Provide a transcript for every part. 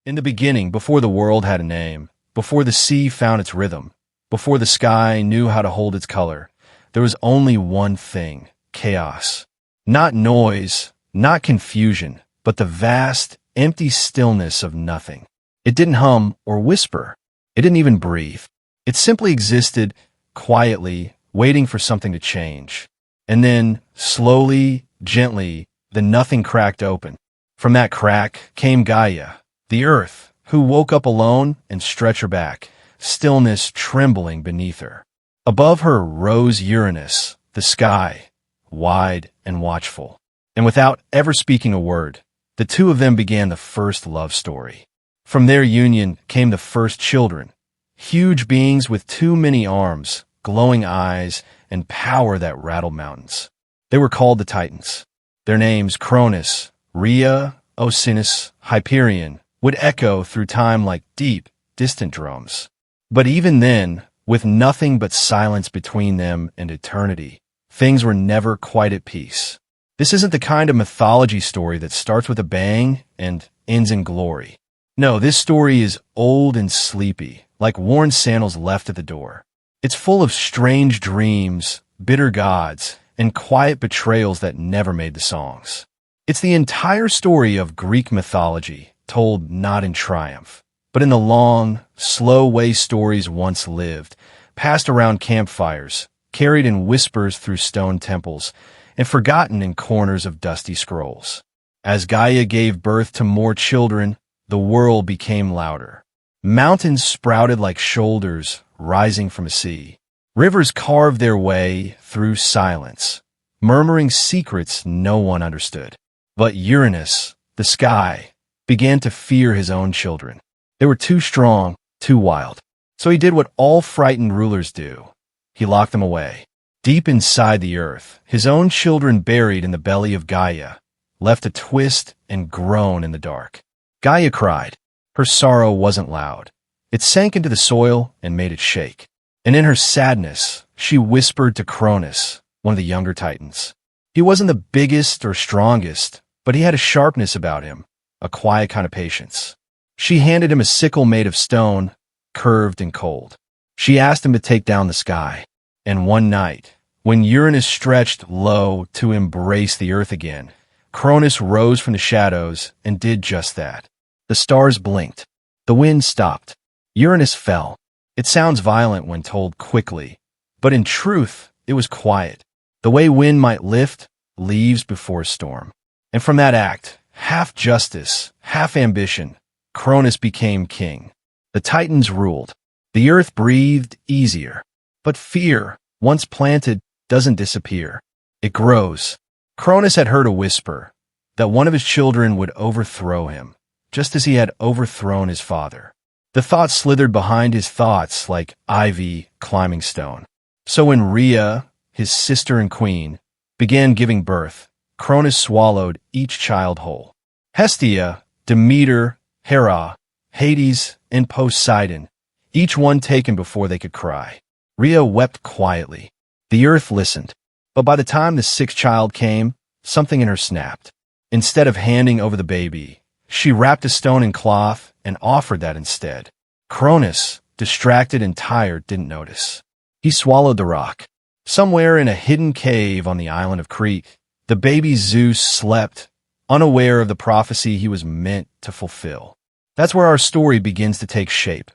In the beginning, before the world had a name, before the sea found its rhythm, before the sky knew how to hold its color, there was only one thing: chaos. Not noise, not confusion, but the vast, empty stillness of nothing. It didn't hum or whisper. It didn't even breathe. It simply existed, quietly, waiting for something to change. And then, slowly, gently, the nothing cracked open. From that crack came Gaia, the earth, who woke up alone and stretched her back, stillness trembling beneath her. Above her rose Uranus, the sky, wide and watchful. And without ever speaking a word, the two of them began the first love story. From their union came the first children, huge beings with too many arms, glowing eyes, and power that rattled mountains. They were called the Titans. Their names, Cronus, Rhea, Oceanus, Hyperion, would echo through time like deep, distant drums. But even then, with nothing but silence between them and eternity, things were never quite at peace. This isn't the kind of mythology story that starts with a bang and ends in glory. No, this story is old and sleepy, like worn sandals left at the door. It's full of strange dreams, bitter gods, and quiet betrayals that never made the songs. It's the entire story of Greek mythology, told not in triumph, but in the long, slow way stories once lived, passed around campfires, carried in whispers through stone temples, and forgotten in corners of dusty scrolls. As Gaia gave birth to more children, the world became louder. Mountains sprouted like shoulders rising from a sea. Rivers carved their way through silence, murmuring secrets no one understood. But Uranus, the sky, began to fear his own children. They were too strong, too wild. So he did what all frightened rulers do. He locked them away. Deep inside the earth, his own children buried in the belly of Gaia, left to twist and groan in the dark. Gaia cried. Her sorrow wasn't loud. It sank into the soil and made it shake. And in her sadness, she whispered to Cronus, one of the younger Titans. He wasn't the biggest or strongest, but he had a sharpness about him, a quiet kind of patience. She handed him a sickle made of stone, curved and cold. She asked him to take down the sky. And one night, when Uranus stretched low to embrace the earth again, Cronus rose from the shadows and did just that. The stars blinked. The wind stopped. Uranus fell. It sounds violent when told quickly, but in truth, it was quiet, the way wind might lift leaves before a storm. And from that act, half justice, half ambition, Cronus became king. The Titans ruled. The earth breathed easier. But fear, once planted, doesn't disappear. It grows. Cronus had heard a whisper that one of his children would overthrow him, just as he had overthrown his father. The thought slithered behind his thoughts like ivy climbing stone. So when Rhea, his sister and queen, began giving birth, Cronus swallowed each child whole. Hestia, Demeter, Hera, Hades, and Poseidon, each one taken before they could cry. Rhea wept quietly. The earth listened. But by the time the sixth child came, something in her snapped. Instead of handing over the baby, she wrapped a stone in cloth and offered that instead. Cronus, distracted and tired, didn't notice. He swallowed the rock. Somewhere in a hidden cave on the island of Crete, the baby Zeus slept, unaware of the prophecy he was meant to fulfill. That's where our story begins to take shape.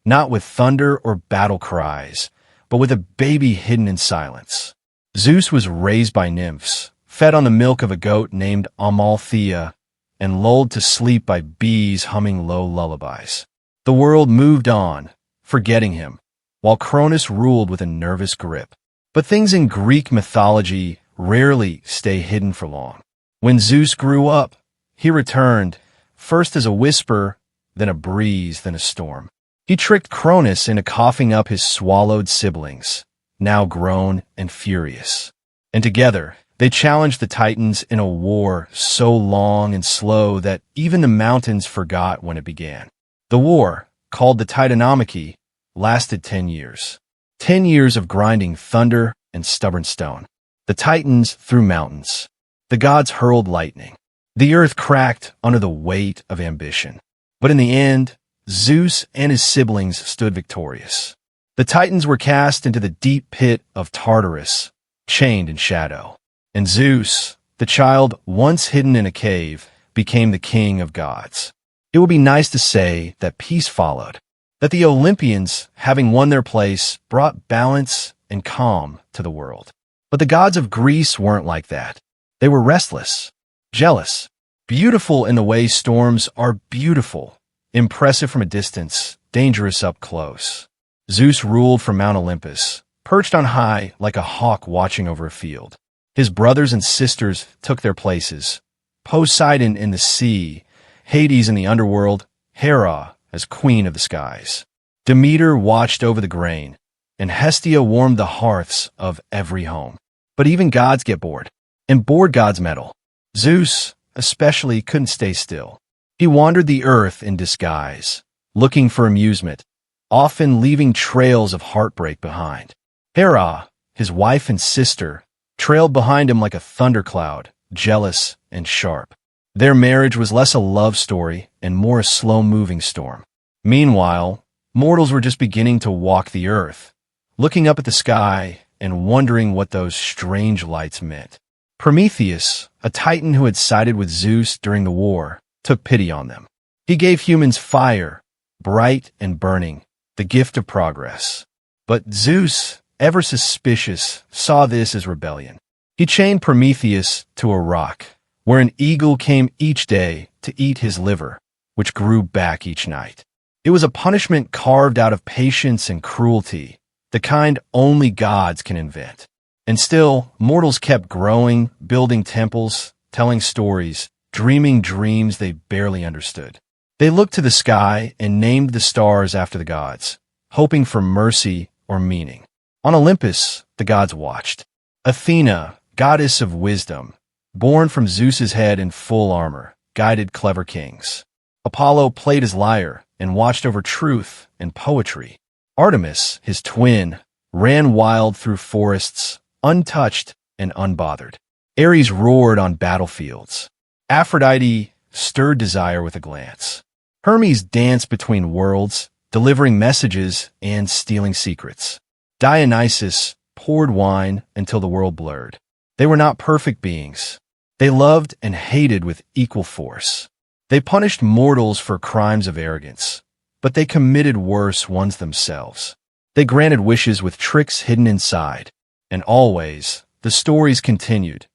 Not with thunder or battle cries, but with a baby hidden in silence. Zeus was raised by nymphs, fed on the milk of a goat named Amalthea, and lulled to sleep by bees humming low lullabies. The world moved on, forgetting him, while Cronus ruled with a nervous grip. But things in Greek mythology rarely stay hidden for long. When Zeus grew up, he returned, first as a whisper, then a breeze, then a storm. He tricked Cronus into coughing up his swallowed siblings, now grown and furious. And together, they challenged the Titans in a war so long and slow that even the mountains forgot when it began. The war, called the Titanomachy, lasted 10 years. 10 years of grinding thunder and stubborn stone. The Titans threw mountains. The gods hurled lightning. The earth cracked under the weight of ambition. But in the end, Zeus and his siblings stood victorious. The Titans were cast into the deep pit of Tartarus, chained in shadow. And Zeus, the child once hidden in a cave, became the king of gods. It would be nice to say that peace followed, that the Olympians, having won their place, brought balance and calm to the world. But the gods of Greece weren't like that. They were restless, jealous, beautiful in the way storms are beautiful, impressive from a distance, dangerous up close. Zeus ruled from Mount Olympus, perched on high like a hawk watching over a field. His brothers and sisters took their places, Poseidon in the sea, Hades in the underworld, Hera as queen of the skies. Demeter watched over the grain, and Hestia warmed the hearths of every home. But even gods get bored, and bored gods meddle. Zeus, especially, couldn't stay still. He wandered the earth in disguise, looking for amusement, often leaving trails of heartbreak behind. Hera, his wife and sister, trailed behind him like a thundercloud, jealous and sharp. Their marriage was less a love story and more a slow-moving storm. Meanwhile, mortals were just beginning to walk the earth, looking up at the sky and wondering what those strange lights meant. Prometheus, a titan who had sided with Zeus during the war, took pity on them. He gave humans fire, bright and burning, the gift of progress. But Zeus, ever suspicious, saw this as rebellion. He chained Prometheus to a rock, where an eagle came each day to eat his liver, which grew back each night. It was a punishment carved out of patience and cruelty, the kind only gods can invent. And still, mortals kept growing, building temples, telling stories, dreaming dreams they barely understood. They looked to the sky and named the stars after the gods, hoping for mercy or meaning. On Olympus, the gods watched. Athena, goddess of wisdom, born from Zeus's head in full armor, guided clever kings. Apollo played his lyre and watched over truth and poetry. Artemis, his twin, ran wild through forests, untouched and unbothered. Ares roared on battlefields. Aphrodite stirred desire with a glance. Hermes danced between worlds, delivering messages and stealing secrets. Dionysus poured wine until the world blurred. They were not perfect beings. They loved and hated with equal force. They punished mortals for crimes of arrogance, but they committed worse ones themselves. They granted wishes with tricks hidden inside. And always, the stories continued.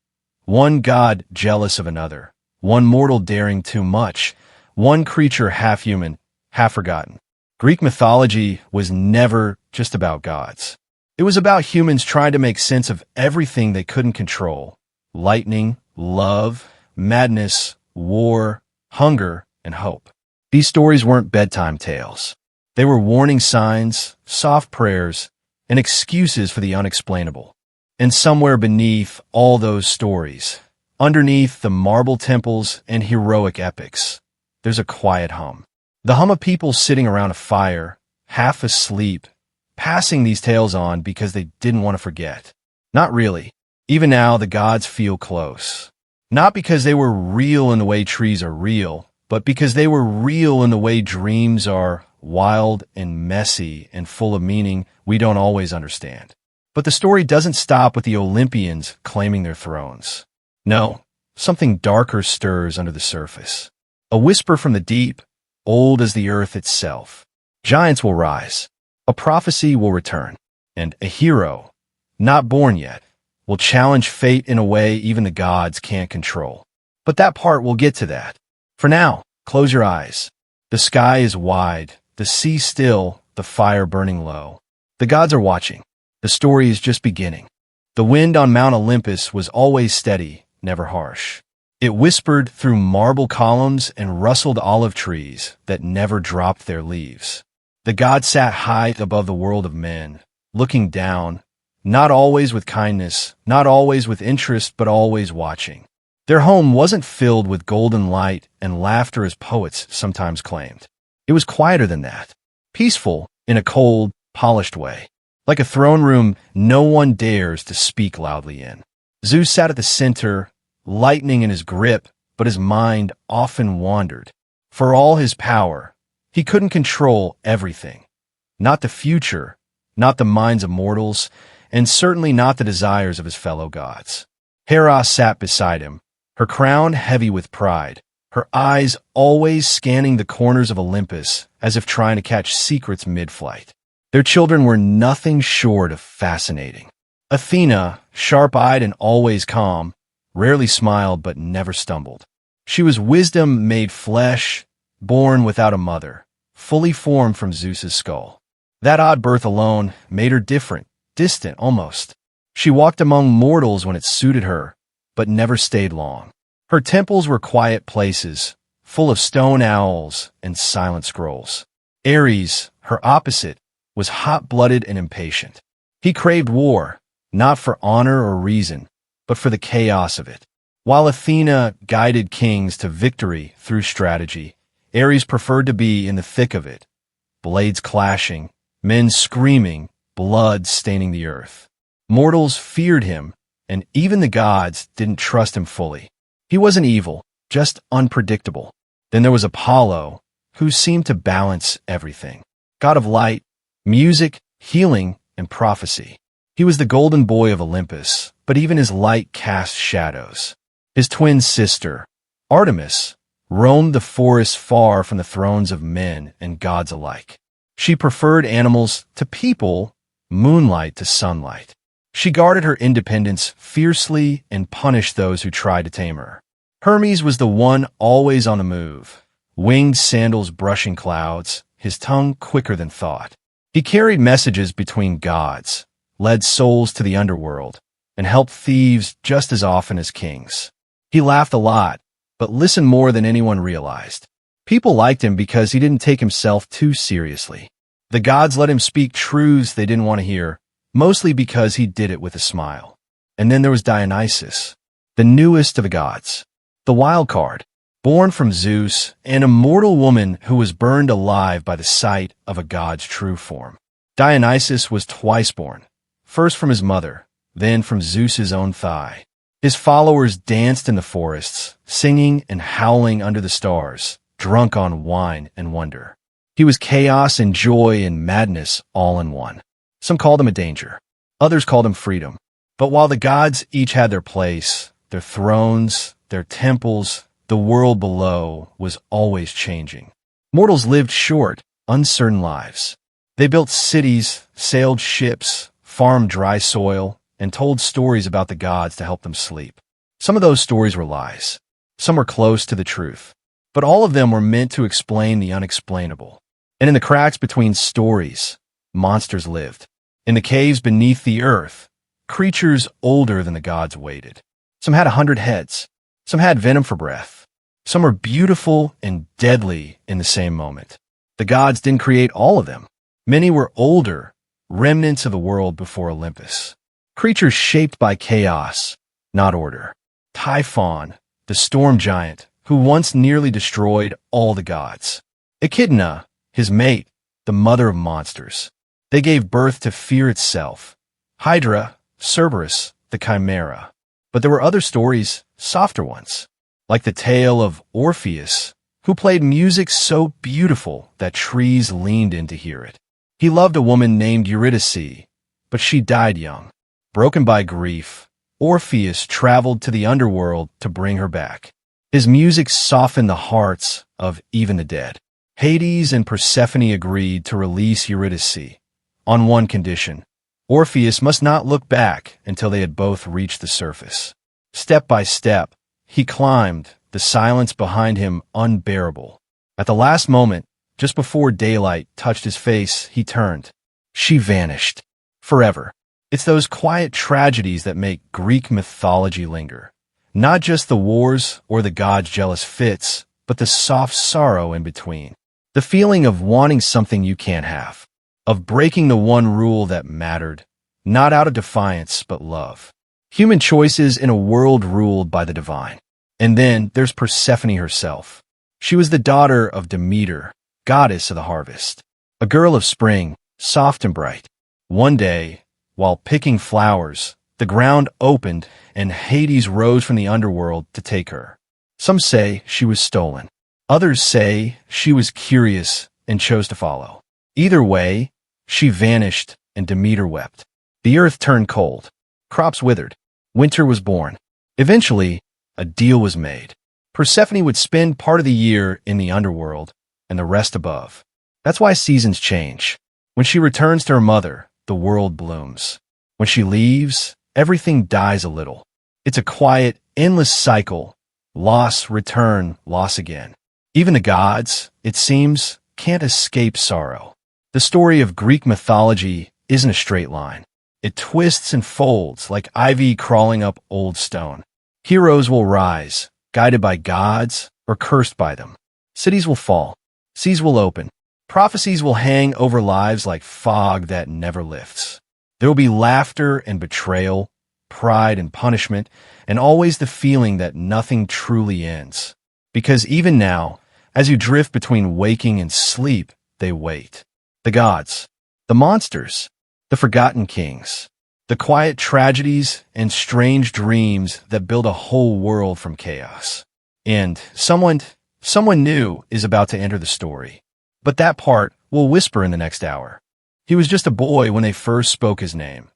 One god jealous of another, one mortal daring too much, one creature half human, half forgotten. Greek mythology was never just about gods. It was about humans trying to make sense of everything they couldn't control. Lightning, love, madness, war, hunger, and hope. These stories weren't bedtime tales. They were warning signs, soft prayers, and excuses for the unexplainable. And somewhere beneath all those stories, underneath the marble temples and heroic epics, there's a quiet hum. The hum of people sitting around a fire, half asleep, passing these tales on because they didn't want to forget. Not really. Even now, the gods feel close. Not because they were real in the way trees are real, but because they were real in the way dreams are wild and messy and full of meaning we don't always understand. But the story doesn't stop with the Olympians claiming their thrones. No, something darker stirs under the surface. A whisper from the deep, old as the earth itself. Giants will rise. A prophecy will return. And a hero, not born yet, will challenge fate in a way even the gods can't control. But that part, we'll get to that. For now, close your eyes. The sky is wide, the sea still, the fire burning low. The gods are watching. The story is just beginning. The wind on Mount Olympus was always steady, never harsh. It whispered through marble columns and rustled olive trees that never dropped their leaves. The gods sat high above the world of men, looking down, not always with kindness, not always with interest, but always watching. Their home wasn't filled with golden light and laughter as poets sometimes claimed. It was quieter than that, peaceful in a cold, polished way. Like a throne room no one dares to speak loudly in. Zeus sat at the center, lightning in his grip, but his mind often wandered. For all his power, he couldn't control everything. Not the future, not the minds of mortals, and certainly not the desires of his fellow gods. Hera sat beside him, her crown heavy with pride, her eyes always scanning the corners of Olympus as if trying to catch secrets mid-flight. Their children were nothing short of fascinating. Athena, sharp-eyed and always calm, rarely smiled but never stumbled. She was wisdom made flesh, born without a mother, fully formed from Zeus's skull. That odd birth alone made her different, distant almost. She walked among mortals when it suited her, but never stayed long. Her temples were quiet places, full of stone owls and silent scrolls. Ares, her opposite, was hot-blooded and impatient. He craved war, not for honor or reason, but for the chaos of it. While Athena guided kings to victory through strategy, Ares preferred to be in the thick of it, blades clashing, men screaming, blood staining the earth. Mortals feared him, and even the gods didn't trust him fully. He wasn't evil, just unpredictable. Then there was Apollo, who seemed to balance everything. God of light, music, healing, and prophecy. He was the golden boy of Olympus, but even his light cast shadows. His twin sister, Artemis, roamed the forests far from the thrones of men and gods alike. She preferred animals to people, moonlight to sunlight. She guarded her independence fiercely and punished those who tried to tame her. Hermes was the one always on the move, winged sandals brushing clouds, his tongue quicker than thought. He carried messages between gods, led souls to the underworld, and helped thieves just as often as kings. He laughed a lot, but listened more than anyone realized. People liked him because he didn't take himself too seriously. The gods let him speak truths they didn't want to hear, mostly because he did it with a smile. And then there was Dionysus, the newest of the gods, the wild card, born from Zeus, an immortal woman who was burned alive by the sight of a god's true form. Dionysus was twice born, first from his mother, then from Zeus's own thigh. His followers danced in the forests, singing and howling under the stars, drunk on wine and wonder. He was chaos and joy and madness all in one. Some called him a danger. Others called him freedom. But while the gods each had their place, their thrones, their temples, the world below was always changing. Mortals lived short, uncertain lives. They built cities, sailed ships, farmed dry soil, and told stories about the gods to help them sleep. Some of those stories were lies. Some were close to the truth. But all of them were meant to explain the unexplainable. And in the cracks between stories, monsters lived. In the caves beneath the earth, creatures older than the gods waited. Some had 100 heads. Some had venom for breath. Some were beautiful and deadly in the same moment. The gods didn't create all of them. Many were older, remnants of the world before Olympus. Creatures shaped by chaos, not order. Typhon, the storm giant, who once nearly destroyed all the gods. Echidna, his mate, the mother of monsters. They gave birth to fear itself. Hydra, Cerberus, the chimera. But there were other stories, softer ones, like the tale of Orpheus, who played music so beautiful that trees leaned in to hear it. He loved a woman named Eurydice, but she died young. Broken by grief, Orpheus traveled to the underworld to bring her back. His music softened the hearts of even the dead. Hades and Persephone agreed to release Eurydice, on one condition. Orpheus must not look back until they had both reached the surface. Step by step, he climbed, the silence behind him unbearable. At the last moment, just before daylight touched his face, he turned. She vanished. Forever. It's those quiet tragedies that make Greek mythology linger. Not just the wars or the gods' jealous fits, but the soft sorrow in between. The feeling of wanting something you can't have. Of breaking the one rule that mattered, not out of defiance, but love. Human choices in a world ruled by the divine. And then there's Persephone herself. She was the daughter of Demeter, goddess of the harvest. A girl of spring, soft and bright. One day, while picking flowers, the ground opened and Hades rose from the underworld to take her. Some say she was stolen. Others say she was curious and chose to follow. Either way, she vanished and Demeter wept. The earth turned cold. Crops withered. Winter was born. Eventually, a deal was made. Persephone would spend part of the year in the underworld and the rest above. That's why seasons change. When she returns to her mother, the world blooms. When she leaves, everything dies a little. It's a quiet, endless cycle. Loss, return, loss again. Even the gods, it seems, can't escape sorrow. The story of Greek mythology isn't a straight line. It twists and folds like ivy crawling up old stone. Heroes will rise, guided by gods or cursed by them. Cities will fall. Seas will open. Prophecies will hang over lives like fog that never lifts. There will be laughter and betrayal, pride and punishment, and always the feeling that nothing truly ends. Because even now, as you drift between waking and sleep, they wait. The gods, the monsters, the forgotten kings, the quiet tragedies and strange dreams that build a whole world from chaos. And someone new is about to enter the story. But that part will whisper in the next hour. He was just a boy when they first spoke his name.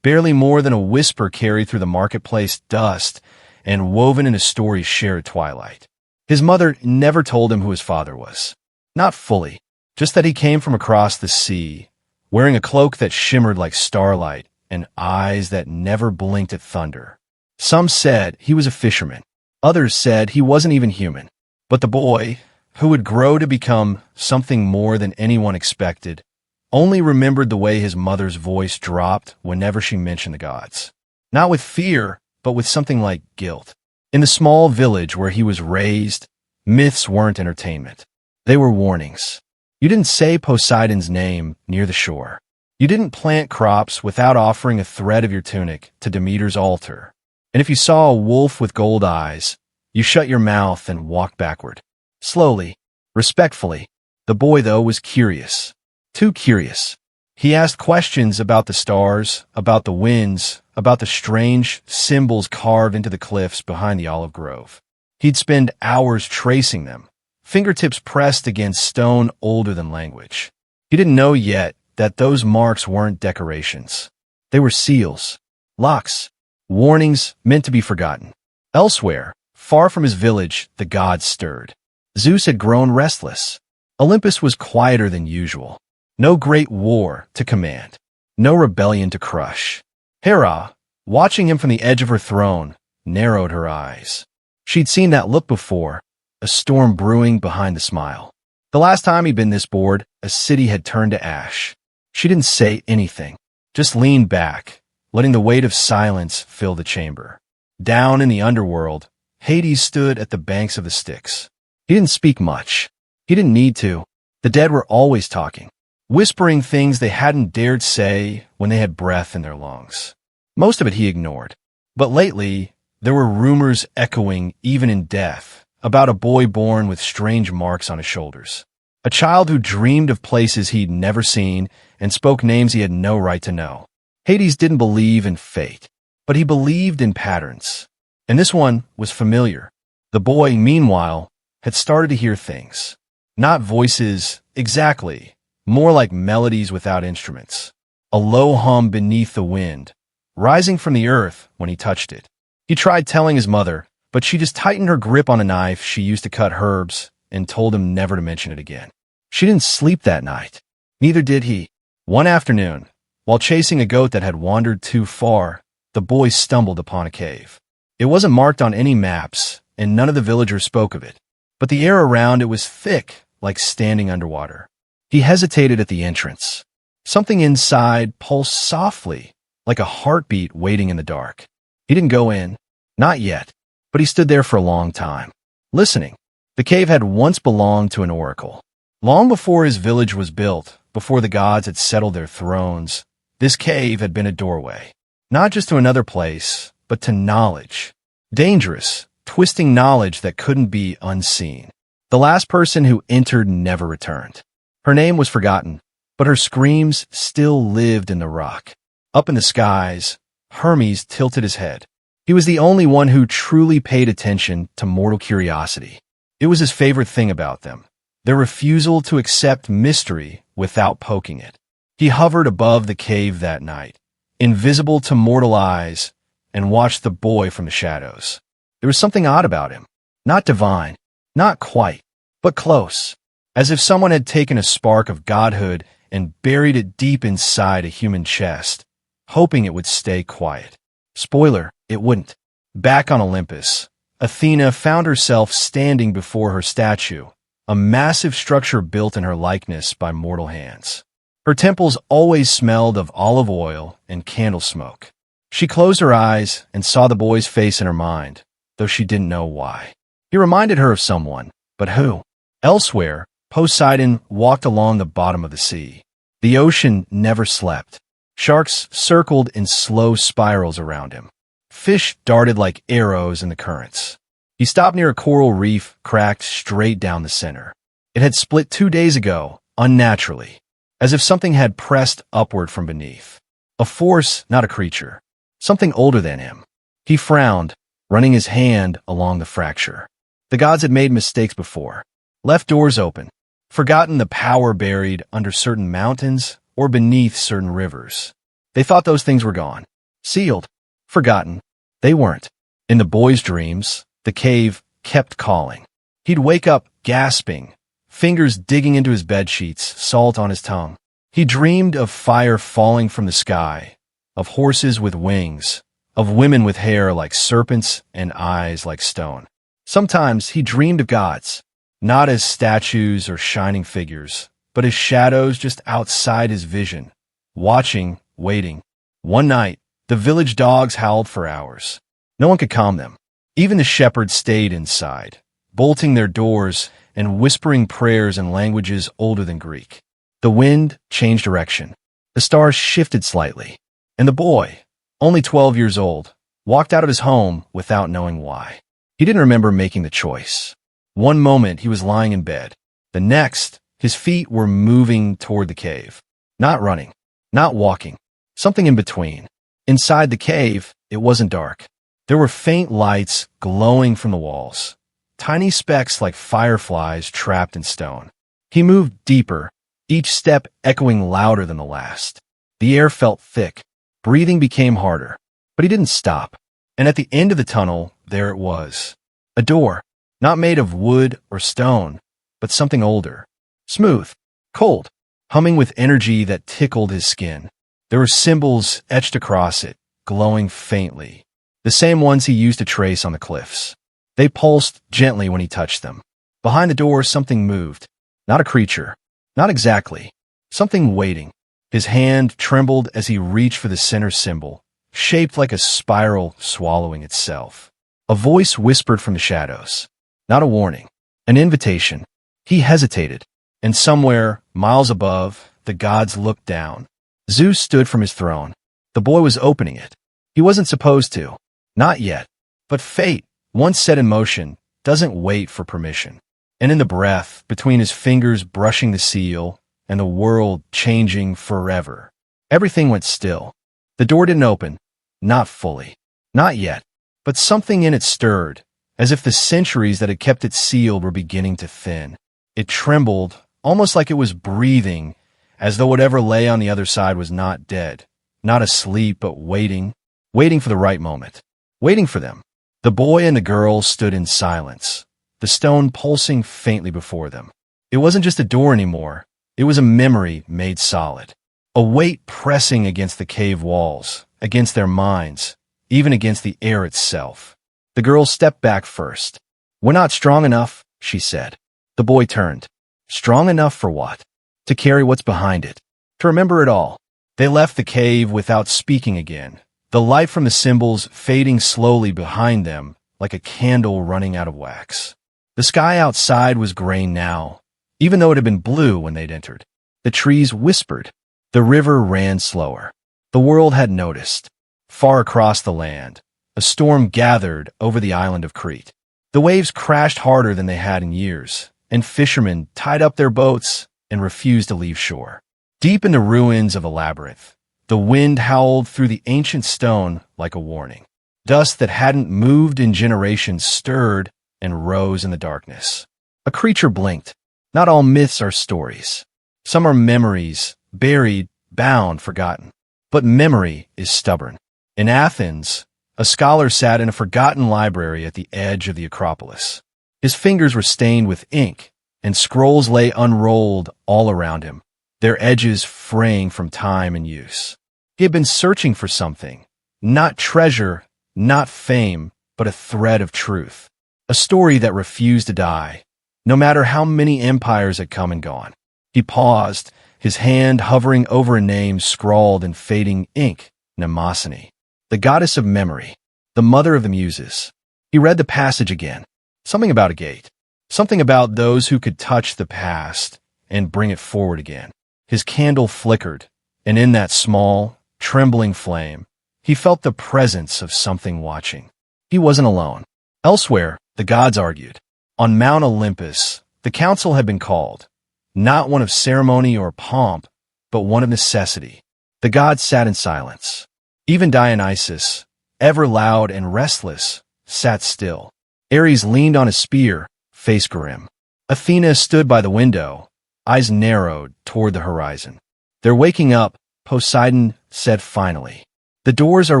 Barely more than a whisper carried through the marketplace dust and woven in a story's shared twilight. His mother never told him who his father was. Not fully, just that he came from across the sea, wearing a cloak that shimmered like starlight and eyes that never blinked at thunder. Some said he was a fisherman. Others said he wasn't even human. But the boy, who would grow to become something more than anyone expected, only remembered the way his mother's voice dropped whenever she mentioned the gods. Not with fear, but with something like guilt. In the small village where he was raised, myths weren't entertainment. They were warnings. You didn't say Poseidon's name near the shore. You didn't plant crops without offering a thread of your tunic to Demeter's altar. And if you saw a wolf with gold eyes, you shut your mouth and walked backward. Slowly, respectfully. The boy, though, was curious. Too curious. He asked questions about the stars, about the winds, about the strange symbols carved into the cliffs behind the olive grove. He'd spend hours tracing them, fingertips pressed against stone older than language. He didn't know yet that those marks weren't decorations. They were seals, locks, warnings meant to be forgotten. Elsewhere, far from his village, the gods stirred. Zeus had grown restless. Olympus was quieter than usual. No great war to command. No rebellion to crush. Hera, watching him from the edge of her throne, narrowed her eyes. She'd seen that look before, a storm brewing behind the smile. The last time he'd been this bored, a city had turned to ash. She didn't say anything, just leaned back, letting the weight of silence fill the chamber. Down in the underworld, Hades stood at the banks of the Styx. He didn't speak much. He didn't need to. The dead were always talking, whispering things they hadn't dared say when they had breath in their lungs. Most of it he ignored. But lately, there were rumors echoing even in death about a boy born with strange marks on his shoulders. A child who dreamed of places he'd never seen and spoke names he had no right to know. Hades didn't believe in fate, but he believed in patterns. And this one was familiar. The boy, meanwhile, had started to hear things. Not voices, exactly. More like melodies without instruments. A low hum beneath the wind, rising from the earth when he touched it. He tried telling his mother, but she just tightened her grip on a knife she used to cut herbs and told him never to mention it again. She didn't sleep that night. Neither did he. One afternoon, while chasing a goat that had wandered too far, the boy stumbled upon a cave. It wasn't marked on any maps, and none of the villagers spoke of it. But the air around it was thick, like standing underwater. He hesitated at the entrance. Something inside pulsed softly, like a heartbeat waiting in the dark. He didn't go in. Not yet. But he stood there for a long time, listening. The cave had once belonged to an oracle. Long before his village was built, before the gods had settled their thrones, this cave had been a doorway. Not just to another place, but to knowledge. Dangerous, twisting knowledge that couldn't be unseen. The last person who entered never returned. Her name was forgotten, but her screams still lived in the rock. Up in the skies, Hermes tilted his head. He was the only one who truly paid attention to mortal curiosity. It was his favorite thing about them, their refusal to accept mystery without poking it. He hovered above the cave that night, invisible to mortal eyes, and watched the boy from the shadows. There was something odd about him. Not divine, not quite, but close, as if someone had taken a spark of godhood and buried it deep inside a human chest, hoping it would stay quiet. Spoiler, it wouldn't. Back on Olympus, Athena found herself standing before her statue, a massive structure built in her likeness by mortal hands. Her temples always smelled of olive oil and candle smoke. She closed her eyes and saw the boy's face in her mind, though she didn't know why. He reminded her of someone, but who? Elsewhere, Poseidon walked along the bottom of the sea. The ocean never slept. Sharks circled in slow spirals around him. Fish darted like arrows in the currents. He stopped near a coral reef cracked straight down the center. It had split 2 days ago, unnaturally, as if something had pressed upward from beneath. A force, not a creature. Something older than him. He frowned, running his hand along the fracture. The gods had made mistakes before. Left doors open. Forgotten the power buried under certain mountains or beneath certain rivers. They thought those things were gone. Sealed. Forgotten. They weren't. In the boy's dreams, the cave kept calling. He'd wake up gasping, fingers digging into his bedsheets, salt on his tongue. He dreamed of fire falling from the sky, of horses with wings, of women with hair like serpents and eyes like stone. Sometimes he dreamed of gods, not as statues or shining figures, but as shadows just outside his vision, watching, waiting. One night, the village dogs howled for hours. No one could calm them. Even the shepherds stayed inside, bolting their doors and whispering prayers in languages older than Greek. The wind changed direction. The stars shifted slightly. And the boy, only 12 years old, walked out of his home without knowing why. He didn't remember making the choice. One moment he was lying in bed. The next, his feet were moving toward the cave. Not running, not walking, something in between. Inside the cave, it wasn't dark. There were faint lights glowing from the walls, tiny specks like fireflies trapped in stone. He moved deeper, each step echoing louder than the last. The air felt thick. Breathing became harder, but he didn't stop. And at the end of the tunnel, there it was. A door, not made of wood or stone, but something older. Smooth, cold, humming with energy that tickled his skin. There were symbols etched across it, glowing faintly. The same ones he used to trace on the cliffs. They pulsed gently when he touched them. Behind the door, something moved. Not a creature. Not exactly. Something waiting. His hand trembled as he reached for the center symbol, shaped like a spiral swallowing itself. A voice whispered from the shadows. Not a warning. An invitation. He hesitated, and somewhere, miles above, the gods looked down. Zeus stood from his throne. The boy was opening it. He wasn't supposed to. Not yet. But fate, once set in motion, doesn't wait for permission. And in the breath, between his fingers brushing the seal, and the world changing forever, everything went still. The door didn't open. Not fully. Not yet. But something in it stirred, as if the centuries that had kept it sealed were beginning to thin. It trembled, almost like it was breathing, as though whatever lay on the other side was not dead, not asleep, but waiting, waiting for the right moment, waiting for them. The boy and the girl stood in silence, the stone pulsing faintly before them. It wasn't just a door anymore. It was a memory made solid, a weight pressing against the cave walls, against their minds, even against the air itself. The girl stepped back first. "We're not strong enough," she said. The boy turned. Strong enough for what? To carry what's behind it, to remember it all. They left the cave without speaking again, the light from the symbols fading slowly behind them like a candle running out of wax. The sky outside was gray now, even though it had been blue when they'd entered. The trees whispered. The river ran slower. The world had noticed. Far across the land, a storm gathered over the island of Crete. The waves crashed harder than they had in years, and fishermen tied up their boats and refused to leave shore. Deep in the ruins of a labyrinth, the wind howled through the ancient stone like a warning. Dust that hadn't moved in generations stirred and rose in the darkness. A creature blinked. Not all myths are stories. Some are memories, buried, bound, forgotten. But memory is stubborn. In Athens, a scholar sat in a forgotten library at the edge of the Acropolis. His fingers were stained with ink, and scrolls lay unrolled all around him, their edges fraying from time and use. He had been searching for something, not treasure, not fame, but a thread of truth, a story that refused to die, no matter how many empires had come and gone. He paused, his hand hovering over a name scrawled in fading ink, Mnemosyne, the goddess of memory, the mother of the muses. He read the passage again, something about a gate, something about those who could touch the past and bring it forward again. His candle flickered, and in that small, trembling flame, he felt the presence of something watching. He wasn't alone. Elsewhere, the gods argued. On Mount Olympus, the council had been called, not one of ceremony or pomp, but one of necessity. The gods sat in silence. Even Dionysus, ever loud and restless, sat still. Ares leaned on his spear, face grim. Athena stood by the window, eyes narrowed toward the horizon. "They're waking up," Poseidon said finally. "The doors are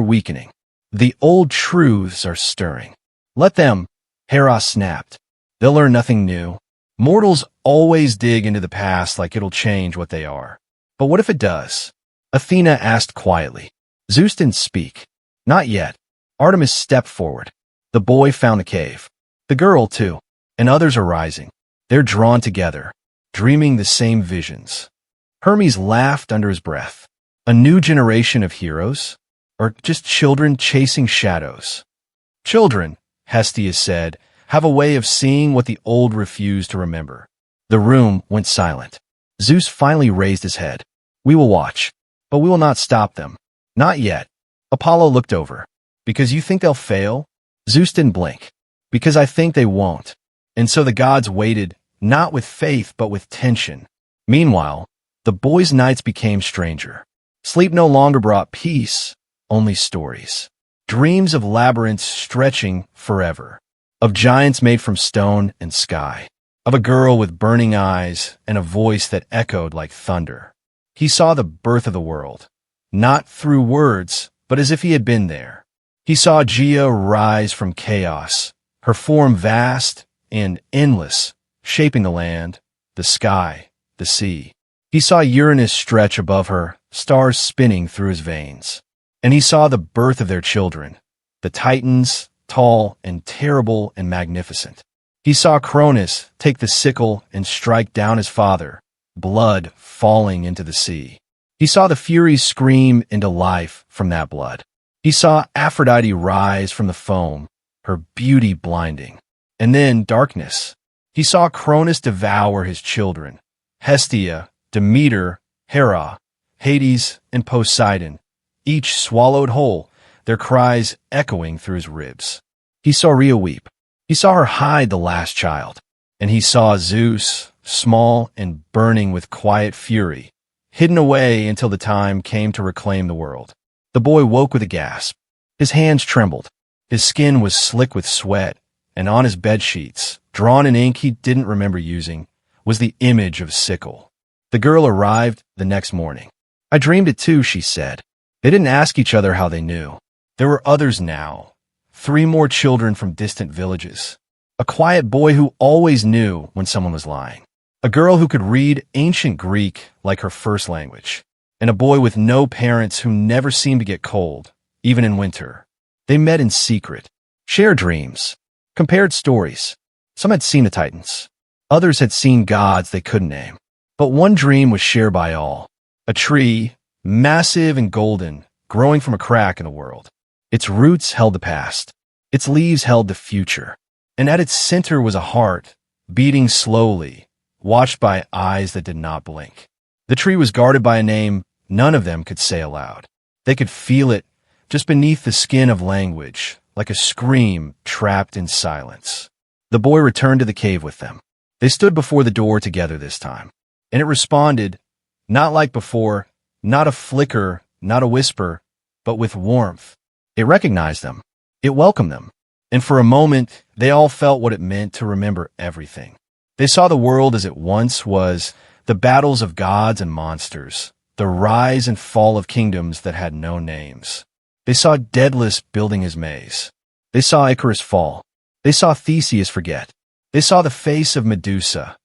weakening. The old truths are stirring. Let them," Hera snapped. "They'll learn nothing new. Mortals always dig into the past like it'll change what they are. But what if it does?" Athena asked quietly. Zeus didn't speak. Not yet. Artemis stepped forward. The boy found the cave. The girl, too. And others are rising. They're drawn together, dreaming the same visions. Hermes laughed under his breath. A new generation of heroes? Or just children chasing shadows? Children, Hestia said, have a way of seeing what the old refuse to remember. The room went silent. Zeus finally raised his head. "We will watch, but we will not stop them. Not yet." Apollo looked over. "Because you think they'll fail?" Zeus didn't blink. "Because I think they won't." And so the gods waited, not with faith, but with tension. Meanwhile, the boys' nights became stranger. Sleep no longer brought peace, only stories. Dreams of labyrinths stretching forever. Of giants made from stone and sky. Of a girl with burning eyes and a voice that echoed like thunder. He saw the birth of the world. Not through words, but as if he had been there. He saw Gaia rise from chaos, her form vast and endless, shaping the land, the sky, the sea. He saw Uranus stretch above her, stars spinning through his veins. And he saw the birth of their children, the Titans, tall and terrible and magnificent. He saw Cronus take the sickle and strike down his father, blood falling into the sea. He saw the Furies scream into life from that blood. He saw Aphrodite rise from the foam, her beauty blinding. And then darkness. He saw Cronus devour his children. Hestia, Demeter, Hera, Hades, and Poseidon, each swallowed whole, their cries echoing through his ribs. He saw Rhea weep. He saw her hide the last child. And he saw Zeus, small and burning with quiet fury, hidden away until the time came to reclaim the world. The boy woke with a gasp. His hands trembled. His skin was slick with sweat, and on his bedsheets, drawn in ink he didn't remember using, was the image of a sickle. The girl arrived the next morning. "I dreamed it too," she said. They didn't ask each other how they knew. There were others now. 3 more children from distant villages. A quiet boy who always knew when someone was lying. A girl who could read ancient Greek like her first language. And a boy with no parents who never seemed to get cold, even in winter. They met in secret, shared dreams, compared stories. Some had seen the Titans. Others had seen gods they couldn't name. But one dream was shared by all. A tree, massive and golden, growing from a crack in the world. Its roots held the past. Its leaves held the future. And at its center was a heart, beating slowly, watched by eyes that did not blink. The tree was guarded by a name none of them could say aloud. They could feel it just beneath the skin of language, like a scream trapped in silence. The boy returned to the cave with them. They stood before the door together this time. And it responded, not like before, not a flicker, not a whisper, but with warmth. It recognized them. It welcomed them. And for a moment, they all felt what it meant to remember everything. They saw the world as it once was, the battles of gods and monsters, the rise and fall of kingdoms that had no names. They saw Daedalus building his maze. They saw Icarus fall. They saw Theseus forget. They saw the face of Medusa,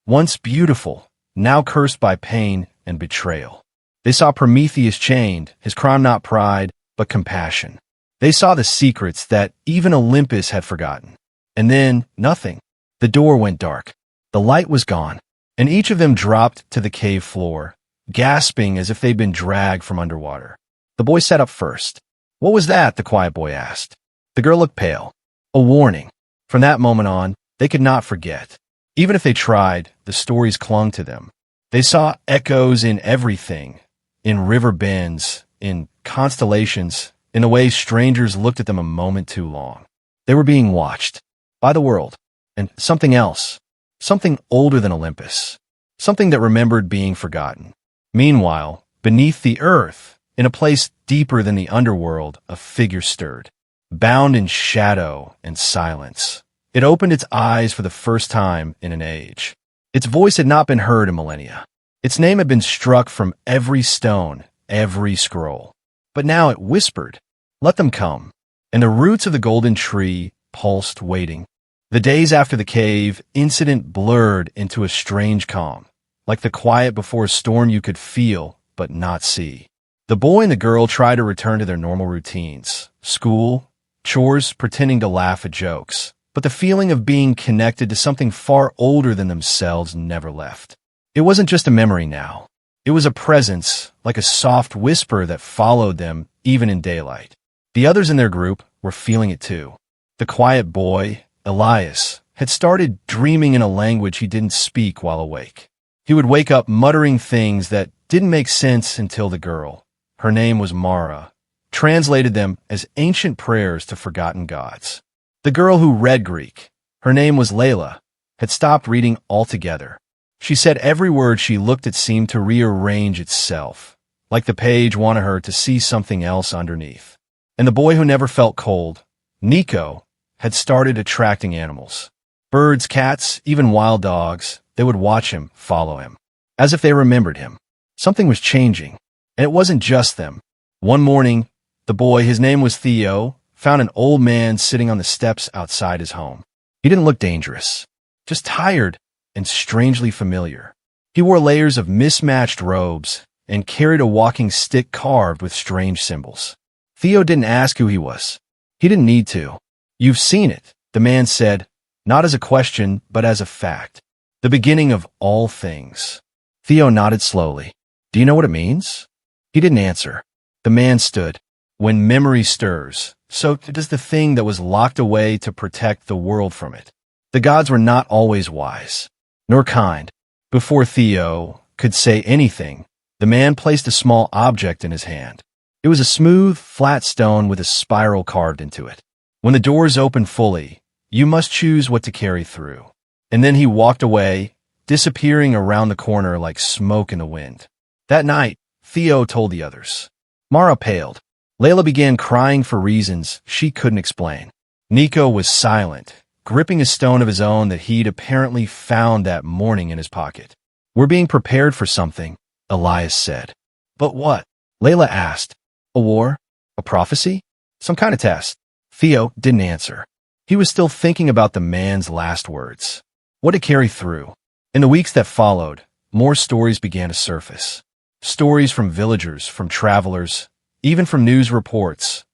once beautiful, now cursed by pain and betrayal. They saw Prometheus chained, his crime not pride, but compassion. They saw the secrets that even Olympus had forgotten. And then, nothing. The door went dark. The light was gone, and each of them dropped to the cave floor, gasping as if they'd been dragged from underwater. The boy sat up first. "What was that?" the quiet boy asked. The girl looked pale. A warning. From that moment on, they could not forget. Even if they tried, the stories clung to them. They saw echoes in everything, in river bends, in constellations, in the way strangers looked at them a moment too long. They were being watched by the world, and something else, something older than Olympus, something that remembered being forgotten. Meanwhile, beneath the earth, in a place deeper than the underworld, a figure stirred, bound in shadow and silence. It opened its eyes for the first time in an age. Its voice had not been heard in millennia. Its name had been struck from every stone, every scroll. But now it whispered, "Let them come." And the roots of the golden tree pulsed, waiting. The days after the cave incident blurred into a strange calm, like the quiet before a storm you could feel but not see. The boy and the girl tried to return to their normal routines, school, chores, pretending to laugh at jokes. But the feeling of being connected to something far older than themselves never left. It wasn't just a memory now. It was a presence, like a soft whisper that followed them even in daylight. The others in their group were feeling it too. The quiet boy, Elias, had started dreaming in a language he didn't speak while awake. He would wake up muttering things that didn't make sense until the girl, her name was Mara, translated them as ancient prayers to forgotten gods. The girl who read Greek, her name was Layla, had stopped reading altogether. She said every word she looked at seemed to rearrange itself, like the page wanted her to see something else underneath. And the boy who never felt cold, Nico, had started attracting animals. Birds, cats, even wild dogs. They would watch him, follow him, as if they remembered him. Something was changing, and it wasn't just them. One morning, the boy, his name was Theo, found an old man sitting on the steps outside his home. He didn't look dangerous, just tired and strangely familiar. He wore layers of mismatched robes and carried a walking stick carved with strange symbols. Theo didn't ask who he was. He didn't need to. "You've seen it," the man said, not as a question, but as a fact. "The beginning of all things." Theo nodded slowly. "Do you know what it means?" He didn't answer. The man stood. "When memory stirs, so does the thing that was locked away to protect the world from it." The gods were not always wise, nor kind. Before Theo could say anything, the man placed a small object in his hand. It was a smooth, flat stone with a spiral carved into it. When the doors open fully, you must choose what to carry through. And then he walked away, disappearing around the corner like smoke in the wind. That night, Theo told the others. Mara paled. Layla began crying for reasons she couldn't explain. Nico was silent, gripping a stone of his own that he'd apparently found that morning in his pocket. "We're being prepared for something," Elias said. "But what?" Layla asked. "A war? A prophecy? Some kind of test?" Theo didn't answer. He was still thinking about the man's last words. What to carry through? In the weeks that followed, more stories began to surface. Stories from villagers, from travelers, even from news reports.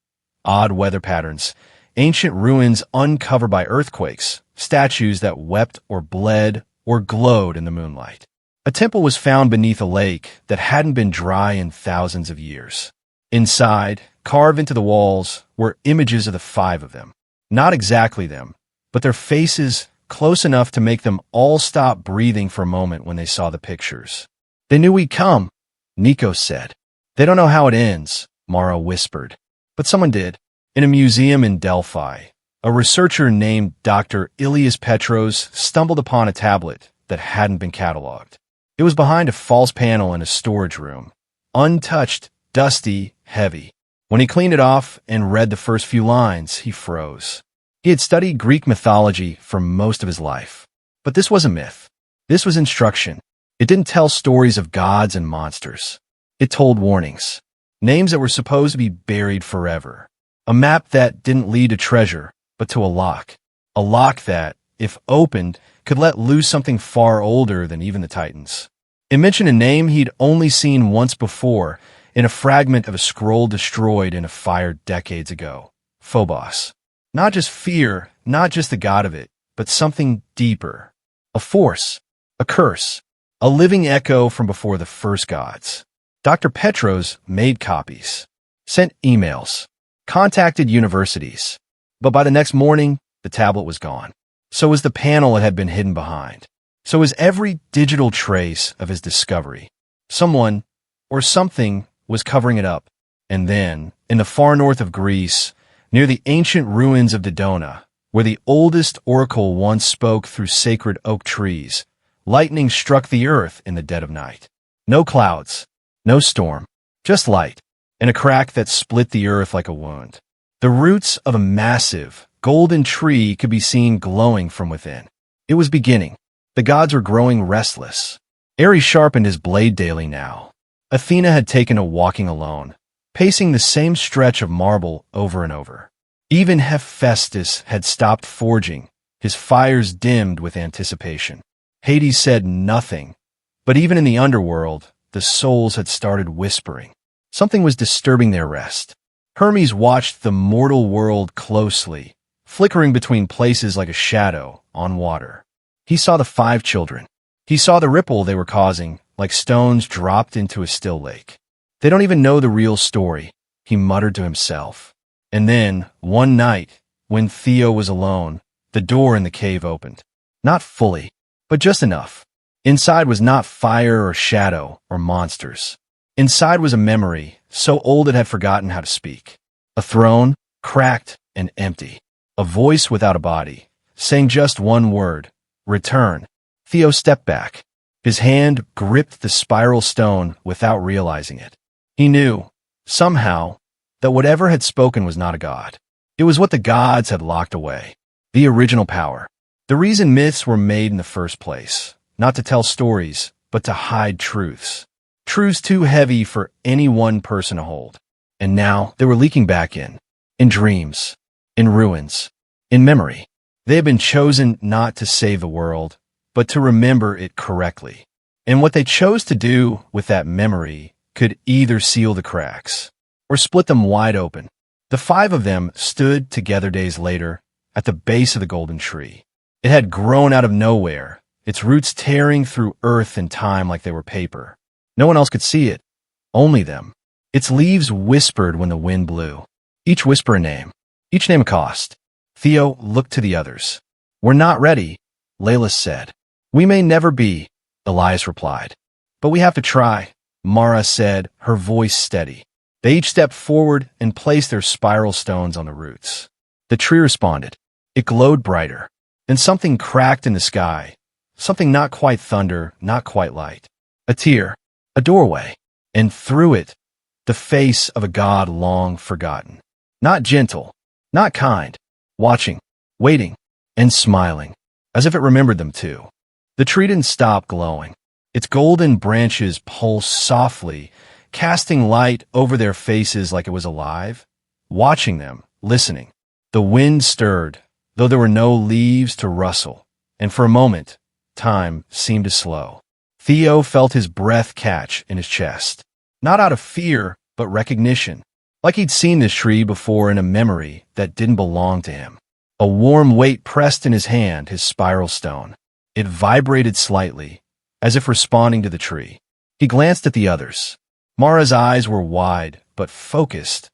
Odd weather patterns, ancient ruins uncovered by earthquakes, statues that wept or bled or glowed in the moonlight. A temple was found beneath a lake that hadn't been dry in thousands of years. Inside, carved into the walls, were images of the 5 of them. Not exactly them, but their faces close enough to make them all stop breathing for a moment when they saw the pictures. "They knew we'd come," Nico said. "They don't know how it ends," Mara whispered. But someone did. In a museum in Delphi, a researcher named Dr. Ilias Petros stumbled upon a tablet that hadn't been cataloged. It was behind a false panel in a storage room, untouched, dusty, heavy. When he cleaned it off and read the first few lines, he froze. He had studied Greek mythology for most of his life. But this was a myth. This was instruction. It didn't tell stories of gods and monsters. It told warnings. Names that were supposed to be buried forever. A map that didn't lead to treasure, but to a lock. A lock that, if opened, could let loose something far older than even the Titans. It mentioned a name he'd only seen once before, in a fragment of a scroll destroyed in a fire decades ago. Phobos. Not just fear, not just the god of it, but something deeper. A force. A curse. A living echo from before the first gods. Dr. Petros made copies. Sent emails. Contacted universities. But by the next morning, the tablet was gone. So was the panel it had been hidden behind. So was every digital trace of his discovery. Someone, or something, was covering it up. And then, in the far north of Greece, near the ancient ruins of Dodona, where the oldest oracle once spoke through sacred oak trees, lightning struck the earth in the dead of night. No clouds, no storm, just light, and a crack that split the earth like a wound. The roots of a massive, golden tree could be seen glowing from within. It was beginning. The gods were growing restless. Ares sharpened his blade daily now. Athena had taken to walking alone, pacing the same stretch of marble over and over. Even Hephaestus had stopped forging, his fires dimmed with anticipation. Hades said nothing, but even in the underworld, the souls had started whispering. Something was disturbing their rest. Hermes watched the mortal world closely, flickering between places like a shadow on water. He saw the 5 children. He saw the ripple they were causing, like stones dropped into a still lake. They don't even know the real story, he muttered to himself. And then, one night, when Theo was alone, the door in the cave opened. Not fully, but just enough. Inside was not fire or shadow or monsters. Inside was a memory, so old it had forgotten how to speak. A throne, cracked and empty. A voice without a body, saying just one word, return. Theo stepped back. His hand gripped the spiral stone without realizing it. He knew, somehow, that whatever had spoken was not a god. It was what the gods had locked away. The original power. The reason myths were made in the first place. Not to tell stories, but to hide truths. Truths too heavy for any one person to hold. And now they were leaking back in dreams, in ruins, in memory. They had been chosen not to save the world, but to remember it correctly. And what they chose to do with that memory could either seal the cracks or split them wide open. The 5 of them stood together days later at the base of the golden tree. It had grown out of nowhere, its roots tearing through earth and time like they were paper. No one else could see it, only them. Its leaves whispered when the wind blew. Each whisper a name, each name a cost. Theo looked to the others. We're not ready, Layla said. We may never be, Elias replied. But we have to try, Mara said, her voice steady. They each stepped forward and placed their spiral stones on the roots. The tree responded. It glowed brighter. And something cracked in the sky. Something not quite thunder, not quite light. A tear, a doorway. And through it, the face of a god long forgotten. Not gentle, not kind. Watching, waiting, and smiling, as if it remembered them too. The tree didn't stop glowing. Its golden branches pulsed softly, casting light over their faces like it was alive. Watching them, listening. The wind stirred, though there were no leaves to rustle, and for a moment, time seemed to slow. Theo felt his breath catch in his chest. Not out of fear, but recognition. Like he'd seen this tree before in a memory that didn't belong to him. A warm weight pressed in his hand his spiral stone. It vibrated slightly, as if responding to the tree. He glanced at the others. Mara's eyes were wide, but focused,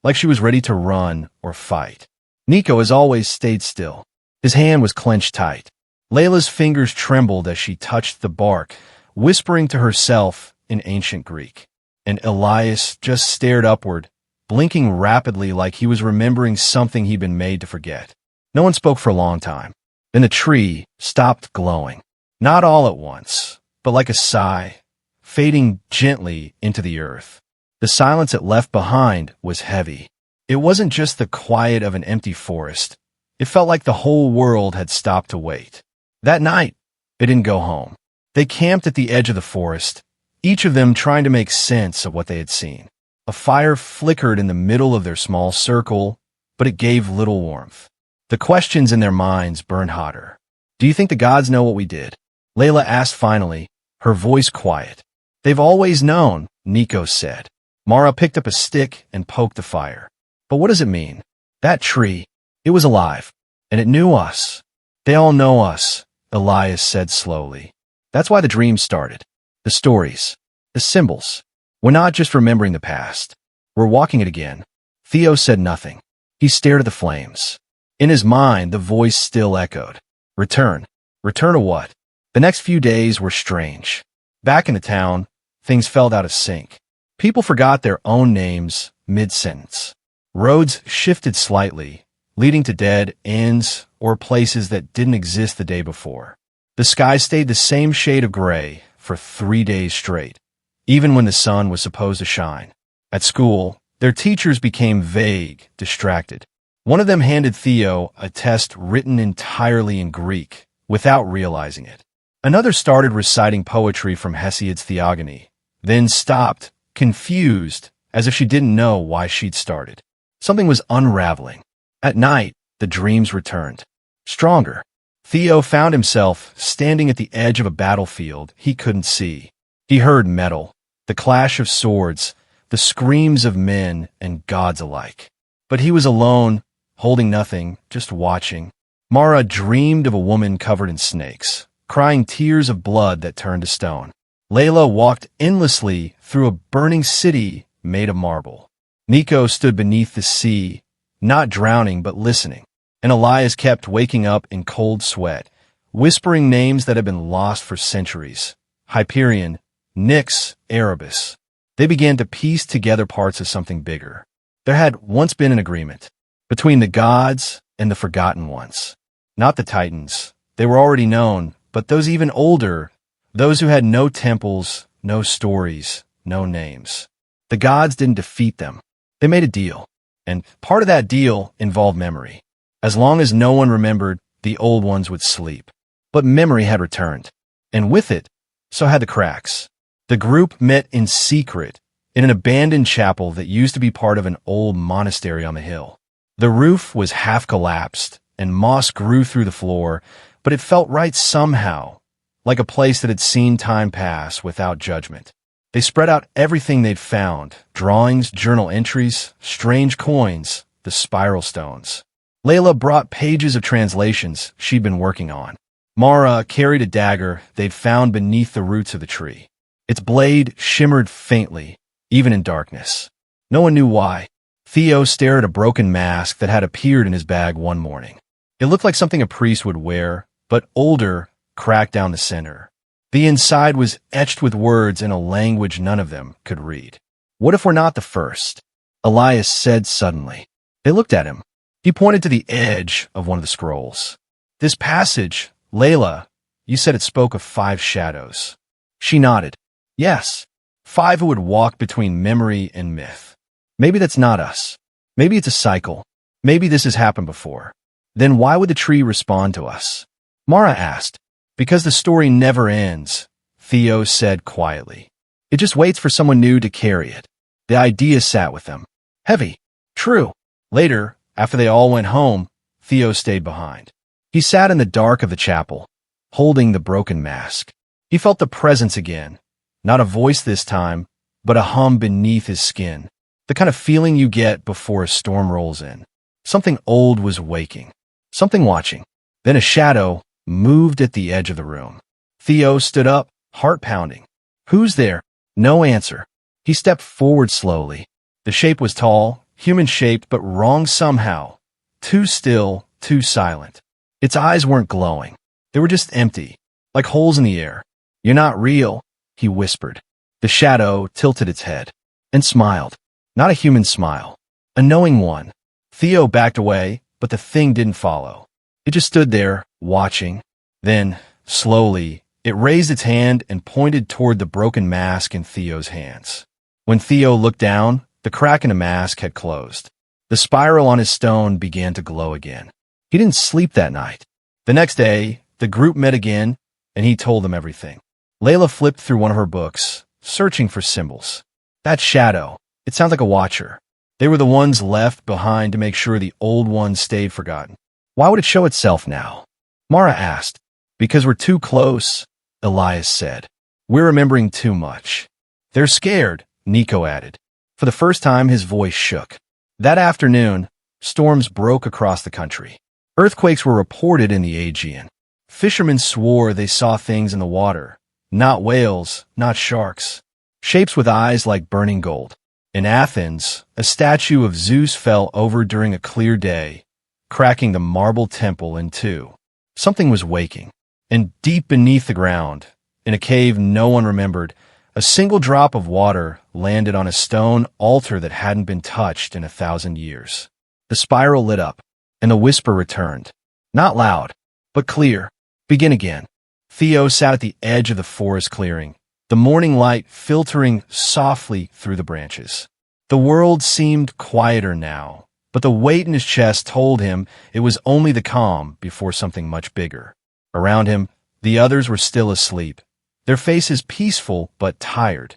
like she was ready to run or fight. Nico, as always, stayed still. His hand was clenched tight. Layla's fingers trembled as she touched the bark, whispering to herself in ancient Greek. And Elias just stared upward, blinking rapidly like he was remembering something he'd been made to forget. No one spoke for a long time. Then the tree stopped glowing. Not all at once, but like a sigh, fading gently into the earth. The silence it left behind was heavy. It wasn't just the quiet of an empty forest. It felt like the whole world had stopped to wait. That night, They didn't go home. They camped at the edge of the forest, each of them trying to make sense of what they had seen. A fire flickered in the middle of their small circle, but it gave little warmth. The questions in their minds burned hotter. "Do you think the gods know what we did?" Layla asked finally, her voice quiet. "They've always known," Nico said. Mara picked up a stick and poked the fire. "But what does it mean? That tree, it was alive, and it knew us." "They all know us," Elias said slowly. "That's why the dreams started. The stories, the symbols. We're not just remembering the past. We're walking it again." Theo said nothing. He stared at the flames. In his mind, the voice still echoed. Return. Return to what? The next few days were strange. Back in the town, things felt out of sync. People forgot their own names mid-sentence. Roads shifted slightly, leading to dead ends or places that didn't exist the day before. The sky stayed the same shade of gray for 3 days straight, even when the sun was supposed to shine. At school, their teachers became vague, distracted. One of them handed Theo a test written entirely in Greek, without realizing it. Another started reciting poetry from Hesiod's Theogony, then stopped, confused, as if she didn't know why she'd started. Something was unraveling. At night, the dreams returned. Stronger. Theo found himself standing at the edge of a battlefield he couldn't see. He heard metal, the clash of swords, the screams of men and gods alike. But he was alone, holding nothing, just watching. Mara dreamed of a woman covered in snakes, crying tears of blood that turned to stone. Layla walked endlessly through a burning city made of marble. Nico stood beneath the sea, not drowning but listening. And Elias kept waking up in cold sweat, whispering names that had been lost for centuries. Hyperion, Nyx, Erebus. They began to piece together parts of something bigger. There had once been an agreement between the gods and the forgotten ones. Not the Titans. They were already known, but those even older, those who had no temples, no stories, no names. The gods didn't defeat them. They made a deal, and part of that deal involved memory. As long as no one remembered, the old ones would sleep. But memory had returned, and with it, so had the cracks. The group met in secret in an abandoned chapel that used to be part of an old monastery on the hill. The roof was half collapsed, and moss grew through the floor, but it felt right somehow, like a place that had seen time pass without judgment. They spread out everything they'd found, drawings, journal entries, strange coins, the spiral stones. Layla brought pages of translations she'd been working on. Mara carried a dagger they'd found beneath the roots of the tree. Its blade shimmered faintly, even in darkness. No one knew why. Theo stared at a broken mask that had appeared in his bag one morning. It looked like something a priest would wear, but older, cracked down the center. The inside was etched with words in a language none of them could read. "What if we're not the first?" Elias said suddenly. They looked at him. He pointed to the edge of one of the scrolls. "This passage, Layla, you said it spoke of 5 shadows." She nodded. "Yes, 5 who would walk between memory and myth. Maybe that's not us. Maybe it's a cycle. Maybe this has happened before. Then why would the tree respond to us?" Mara asked. "Because the story never ends," Theo said quietly. "It just waits for someone new to carry it." The idea sat with them. Heavy. True. Later, after they all went home, Theo stayed behind. He sat in the dark of the chapel, holding the broken mask. He felt the presence again. Not a voice this time, but a hum beneath his skin. The kind of feeling you get before a storm rolls in. Something old was waking. Something watching. Then a shadow moved at the edge of the room. Theo stood up, heart pounding. "Who's there?" No answer. He stepped forward slowly. The shape was tall, human-shaped, but wrong somehow. Too still, too silent. Its eyes weren't glowing. They were just empty, like holes in the air. "You're not real," he whispered. The shadow tilted its head and smiled. Not a human smile. A knowing one. Theo backed away, but the thing didn't follow. It just stood there, watching. Then, slowly, it raised its hand and pointed toward the broken mask in Theo's hands. When Theo looked down, the crack in the mask had closed. The spiral on his stone began to glow again. He didn't sleep that night. The next day, the group met again, and he told them everything. Layla flipped through one of her books, searching for symbols. That shadow, it sounds like a watcher. They were the ones left behind to make sure the old ones stayed forgotten. Why would it show itself now? Mara asked. Because we're too close, Elias said. We're remembering too much. They're scared, Nico added. For the first time, his voice shook. That afternoon, storms broke across the country. Earthquakes were reported in the Aegean. Fishermen swore they saw things in the water. Not whales, not sharks. Shapes with eyes like burning gold. In Athens, a statue of Zeus fell over during a clear day, cracking the marble temple in two. Something was waking. And deep beneath the ground, in a cave no one remembered, a single drop of water landed on a stone altar that hadn't been touched in 1,000 years. The spiral lit up, and the whisper returned. Not loud, but clear. Begin again. Theo sat at the edge of the forest clearing, the morning light filtering softly through the branches. The world seemed quieter now, but the weight in his chest told him it was only the calm before something much bigger. Around him, the others were still asleep, their faces peaceful but tired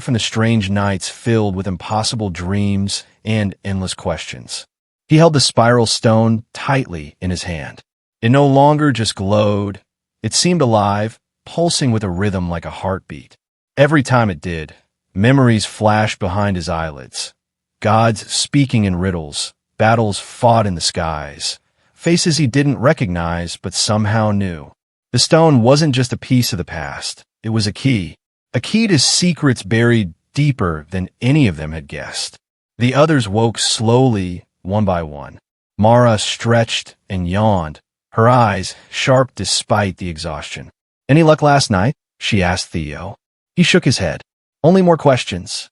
from the strange nights filled with impossible dreams and endless questions. He held the spiral stone tightly in his hand. It no longer just glowed. It seemed alive, pulsing with a rhythm like a heartbeat. Every time it did, memories flashed behind his eyelids. Gods speaking in riddles, battles fought in the skies, faces he didn't recognize but somehow knew. The stone wasn't just a piece of the past. It was a key to secrets buried deeper than any of them had guessed. The others woke slowly, one by one. Mara stretched and yawned, her eyes sharp despite the exhaustion. Any luck last night? She asked Theo. He shook his head. Only more questions.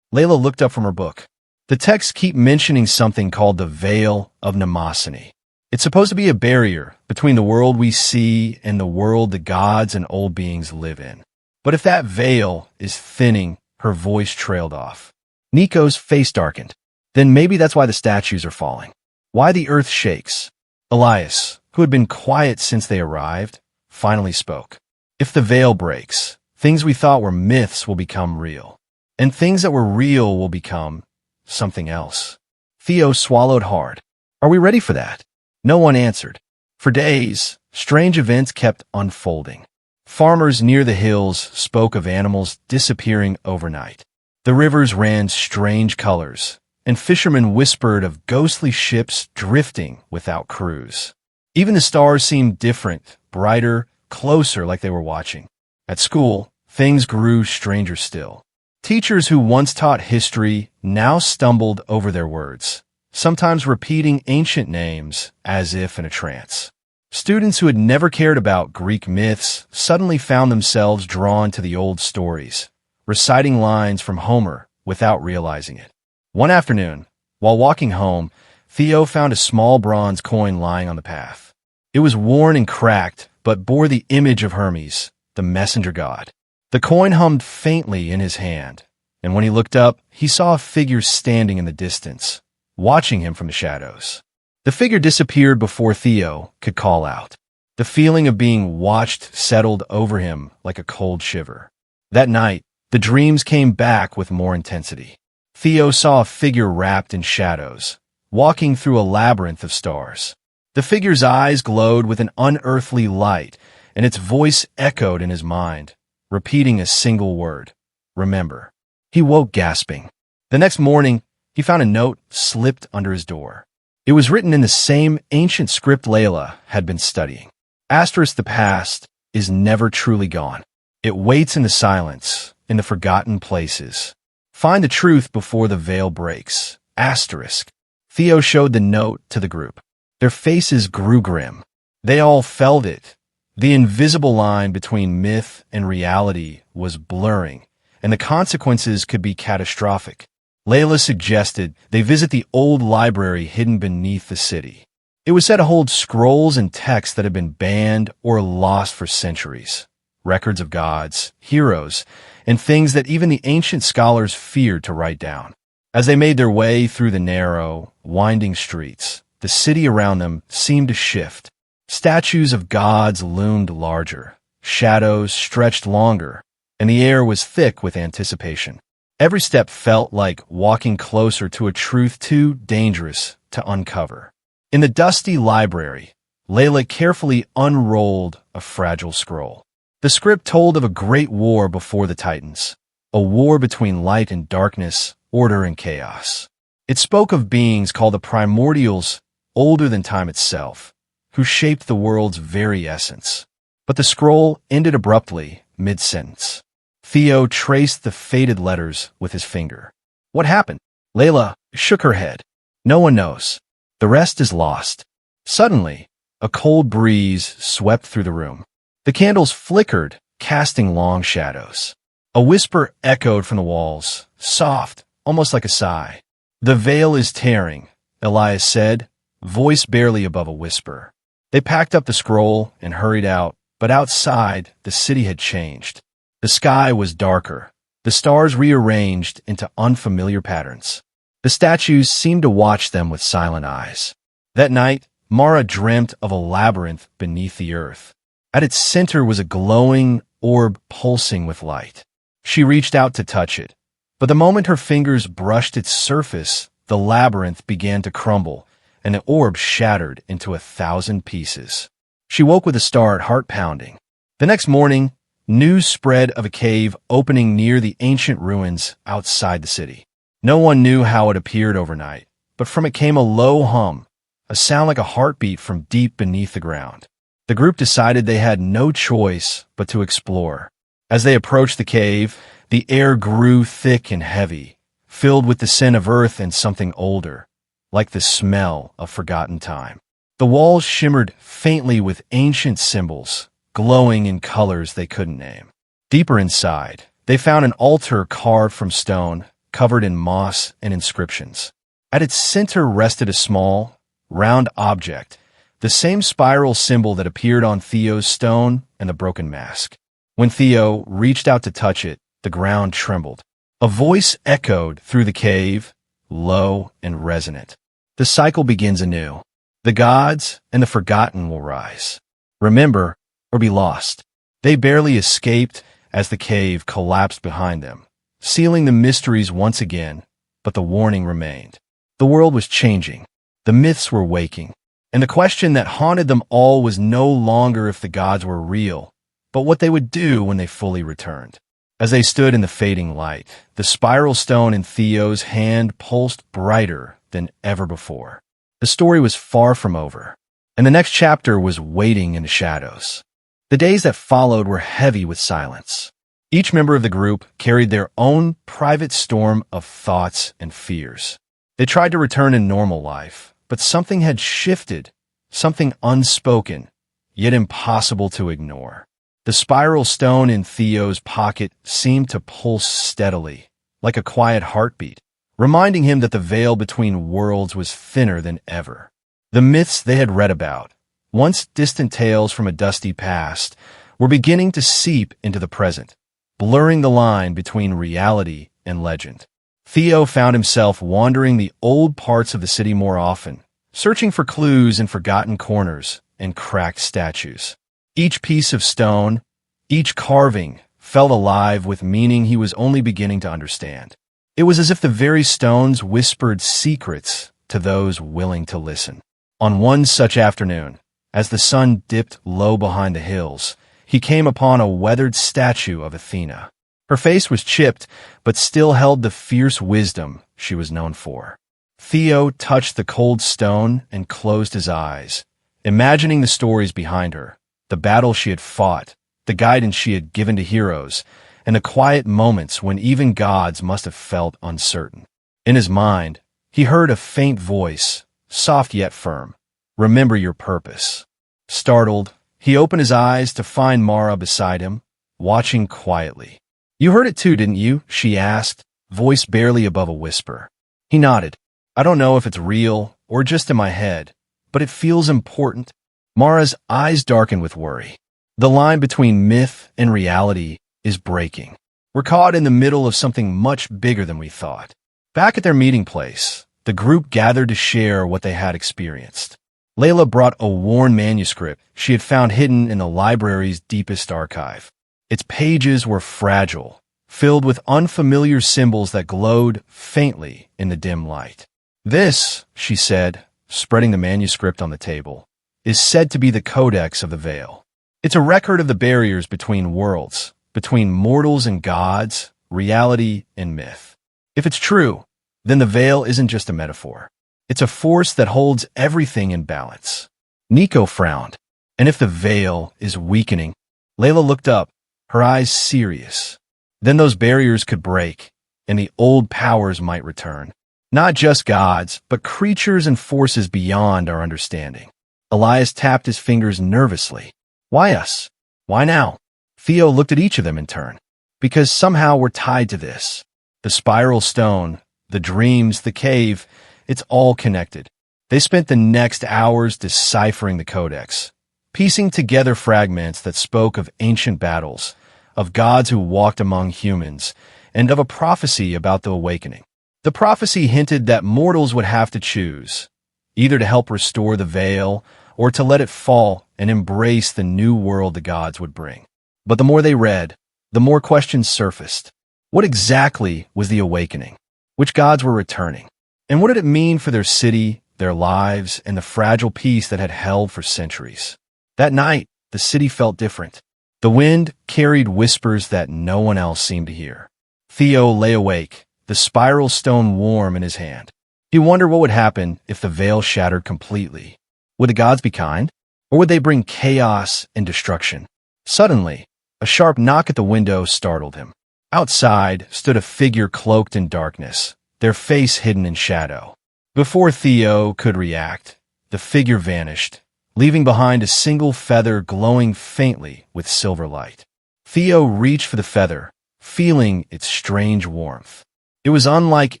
Layla looked up from her book. The texts keep mentioning something called the Veil of Mnemosyne. It's supposed to be a barrier between the world we see and the world the gods and old beings live in. But if that veil is thinning, her voice trailed off. Nico's face darkened. Then maybe that's why the statues are falling. Why the earth shakes. Elias, who had been quiet since they arrived, finally spoke. If the veil breaks, things we thought were myths will become real. And things that were real will become something else. Theo swallowed hard. Are we ready for that? No one answered. For days, strange events kept unfolding. Farmers near the hills spoke of animals disappearing overnight. The rivers ran strange colors, and fishermen whispered of ghostly ships drifting without crews. Even the stars seemed different, brighter, closer, like they were watching. At school, things grew stranger still. Teachers who once taught history now stumbled over their words, sometimes repeating ancient names as if in a trance. Students who had never cared about Greek myths suddenly found themselves drawn to the old stories, reciting lines from Homer without realizing it. One afternoon, while walking home, Theo found a small bronze coin lying on the path. It was worn and cracked, but bore the image of Hermes, the messenger god. The coin hummed faintly in his hand, and when he looked up, he saw a figure standing in the distance, watching him from the shadows. The figure disappeared before Theo could call out. The feeling of being watched settled over him like a cold shiver. That night, the dreams came back with more intensity. Theo saw a figure wrapped in shadows, walking through a labyrinth of stars. The figure's eyes glowed with an unearthly light, and its voice echoed in his mind, repeating a single word: remember. He woke gasping. The next morning, he found a note slipped under his door. It was written in the same ancient script Layla had been studying. Asterisk, the past is never truly gone. It waits in the silence, in the forgotten places. Find the truth before the veil breaks. Asterisk. Theo showed the note to the group. Their faces grew grim. They all felt it. The invisible line between myth and reality was blurring, and the consequences could be catastrophic. Layla suggested they visit the old library hidden beneath the city. It was said to hold scrolls and texts that had been banned or lost for centuries. Records of gods, heroes, and things that even the ancient scholars feared to write down. As they made their way through the narrow, winding streets, the city around them seemed to shift. Statues of gods loomed larger, shadows stretched longer, and the air was thick with anticipation. Every step felt like walking closer to a truth too dangerous to uncover. In the dusty library, Layla carefully unrolled a fragile scroll. The script told of a great war before the Titans, a war between light and darkness, order and chaos. It spoke of beings called the primordials, older than time itself, who shaped the world's very essence. But the scroll ended abruptly, mid-sentence. Theo traced the faded letters with his finger. What happened? Layla shook her head. No one knows. The rest is lost. Suddenly, a cold breeze swept through the room. The candles flickered, casting long shadows. A whisper echoed from the walls, soft, almost like a sigh. The veil is tearing, Elias said, voice barely above a whisper. They packed up the scroll and hurried out, but outside, the city had changed. The sky was darker, the stars rearranged into unfamiliar patterns. The statues seemed to watch them with silent eyes. That night, Mara dreamt of a labyrinth beneath the earth. At its center was a glowing orb pulsing with light. She reached out to touch it, but the moment her fingers brushed its surface, the labyrinth began to crumble, and the orb shattered into 1,000 pieces. She woke with a start, heart pounding. The next morning, news spread of a cave opening near the ancient ruins outside the city. No one knew how it appeared overnight, but from it came a low hum, a sound like a heartbeat from deep beneath the ground. The group decided they had no choice but to explore. As they approached the cave, the air grew thick and heavy, filled with the scent of earth and something older, like the smell of forgotten time. The walls shimmered faintly with ancient symbols, glowing in colors they couldn't name. Deeper inside, they found an altar carved from stone, covered in moss and inscriptions. At its center rested a small, round object, the same spiral symbol that appeared on Theo's stone and the broken mask. When Theo reached out to touch it, the ground trembled. A voice echoed through the cave, low and resonant. The cycle begins anew. The gods and the forgotten will rise. Remember or be lost. They barely escaped as the cave collapsed behind them, sealing the mysteries once again, but the warning remained. The world was changing. The myths were waking. And the question that haunted them all was no longer if the gods were real, but what they would do when they fully returned. As they stood in the fading light, the spiral stone in Theo's hand pulsed brighter than ever before. The story was far from over, and the next chapter was waiting in the shadows. The days that followed were heavy with silence. Each member of the group carried their own private storm of thoughts and fears. They tried to return to normal life, but something had shifted, something unspoken, yet impossible to ignore. The spiral stone in Theo's pocket seemed to pulse steadily, like a quiet heartbeat, reminding him that the veil between worlds was thinner than ever. The myths they had read about, once distant tales from a dusty past, were beginning to seep into the present, blurring the line between reality and legend. Theo found himself wandering the old parts of the city more often, searching for clues in forgotten corners and cracked statues. Each piece of stone, each carving, felt alive with meaning he was only beginning to understand. It was as if the very stones whispered secrets to those willing to listen. On one such afternoon, as the sun dipped low behind the hills, he came upon a weathered statue of Athena. Her face was chipped, but still held the fierce wisdom she was known for. Theo touched the cold stone and closed his eyes, imagining the stories behind her, the battle she had fought, the guidance she had given to heroes, and the quiet moments when even gods must have felt uncertain. In his mind, he heard a faint voice, soft yet firm. Remember your purpose. Startled, he opened his eyes to find Mara beside him, watching quietly. You heard it too, didn't you? She asked, voice barely above a whisper. He nodded. I don't know if it's real or just in my head, but it feels important. Mara's eyes darkened with worry. The line between myth and reality is breaking. We're caught in the middle of something much bigger than we thought. Back at their meeting place, the group gathered to share what they had experienced. Layla brought a worn manuscript she had found hidden in the library's deepest archive. Its pages were fragile, filled with unfamiliar symbols that glowed faintly in the dim light. "This," she said, spreading the manuscript on the table, "is said to be the Codex of the Veil. It's a record of the barriers between worlds, between mortals and gods, reality and myth. If it's true, then the veil isn't just a metaphor. It's a force that holds everything in balance." Nico frowned. "And if the veil is weakening?" Layla looked up, her eyes serious. "Then those barriers could break, and the old powers might return. Not just gods, but creatures and forces beyond our understanding." Elias tapped his fingers nervously. "Why us? Why now?" Theo looked at each of them in turn. "Because somehow we're tied to this. The spiral stone, the dreams, the cave, it's all connected." They spent the next hours deciphering the codex, piecing together fragments that spoke of ancient battles, of gods who walked among humans, and of a prophecy about the awakening. The prophecy hinted that mortals would have to choose, either to help restore the veil or to let it fall and embrace the new world the gods would bring. But the more they read, the more questions surfaced. What exactly was the awakening? Which gods were returning? And what did it mean for their city, their lives, and the fragile peace that had held for centuries? That night, the city felt different. The wind carried whispers that no one else seemed to hear. Theo lay awake, the spiral stone warm in his hand. He wondered what would happen if the veil shattered completely. Would the gods be kind? Or would they bring chaos and destruction? Suddenly, a sharp knock at the window startled him. Outside stood a figure cloaked in darkness, their face hidden in shadow. Before Theo could react, the figure vanished, leaving behind a single feather glowing faintly with silver light. Theo reached for the feather, feeling its strange warmth. It was unlike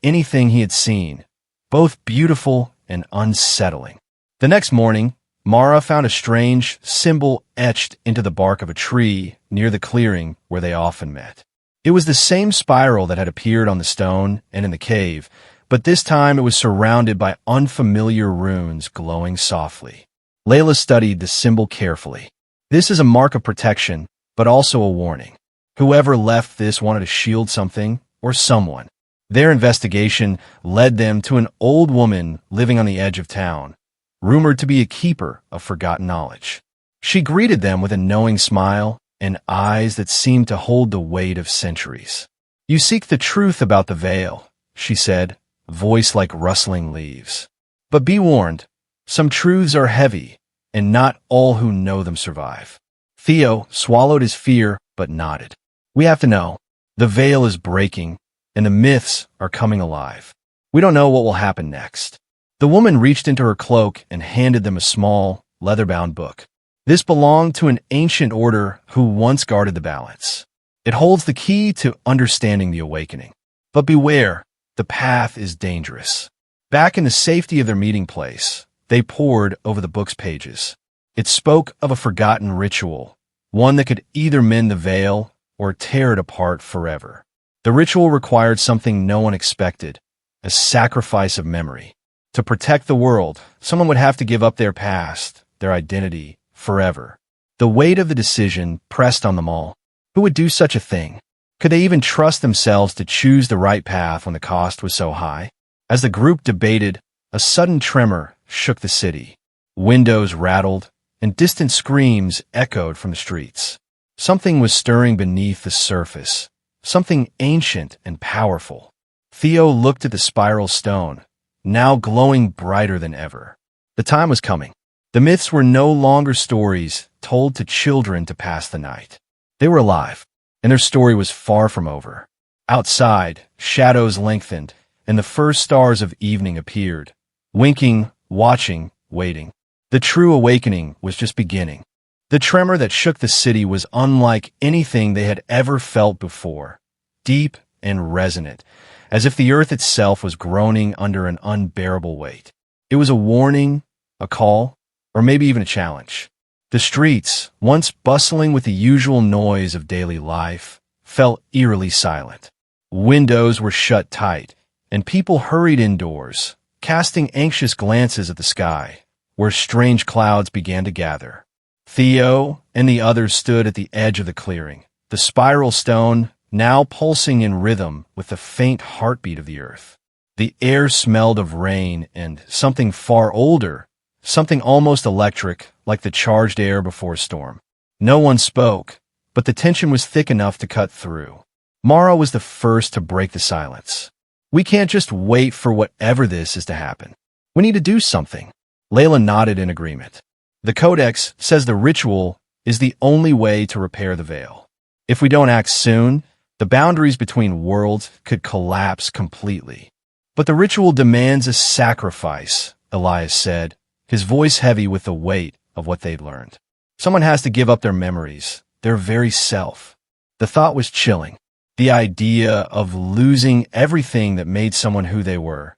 anything he had seen, both beautiful and unsettling. The next morning, Mara found a strange symbol etched into the bark of a tree near the clearing where they often met. It was the same spiral that had appeared on the stone and in the cave, but this time it was surrounded by unfamiliar runes glowing softly. Layla studied the symbol carefully. This is a mark of protection, but also a warning. Whoever left this wanted to shield something or someone. Their investigation led them to an old woman living on the edge of town, rumored to be a keeper of forgotten knowledge. She greeted them with a knowing smile and eyes that seemed to hold the weight of centuries. "You seek the truth about the veil," she said, voice like rustling leaves. "But be warned, some truths are heavy, and not all who know them survive." Theo swallowed his fear, but nodded. "We have to know. The veil is breaking, and the myths are coming alive. We don't know what will happen next." The woman reached into her cloak and handed them a small, leather-bound book. "This belonged to an ancient order who once guarded the balance. It holds the key to understanding the awakening. But beware, the path is dangerous." Back in the safety of their meeting place, they pored over the book's pages. It spoke of a forgotten ritual, one that could either mend the veil or tear it apart forever. The ritual required something no one expected, a sacrifice of memory. To protect the world, someone would have to give up their past, their identity, forever. The weight of the decision pressed on them all. Who would do such a thing? Could they even trust themselves to choose the right path when the cost was so high? As the group debated, a sudden tremor shook the city. Windows rattled, and distant screams echoed from the streets. Something was stirring beneath the surface, something ancient and powerful. Theo looked at the spiral stone, now glowing brighter than ever. The time was coming. The myths were no longer stories told to children to pass the night. They were alive, and their story was far from over. Outside, shadows lengthened, and the first stars of evening appeared, winking, watching, waiting. The true awakening was just beginning. The tremor that shook the city was unlike anything they had ever felt before, deep and resonant, as if the earth itself was groaning under an unbearable weight. It was a warning, a call, or maybe even a challenge. The streets, once bustling with the usual noise of daily life, felt eerily silent. Windows were shut tight, and people hurried indoors, casting anxious glances at the sky, where strange clouds began to gather. Theo and the others stood at the edge of the clearing, the spiral stone now pulsing in rhythm with the faint heartbeat of the earth. The air smelled of rain and something far older, something almost electric, like the charged air before a storm. No one spoke, but the tension was thick enough to cut through. Mara was the first to break the silence. "We can't just wait for whatever this is to happen. We need to do something." Layla nodded in agreement. "The Codex says the ritual is the only way to repair the veil. If we don't act soon, the boundaries between worlds could collapse completely." "But the ritual demands a sacrifice," Elias said, his voice heavy with the weight of what they'd learned. "Someone has to give up their memories, their very self." The thought was chilling. The idea of losing everything that made someone who they were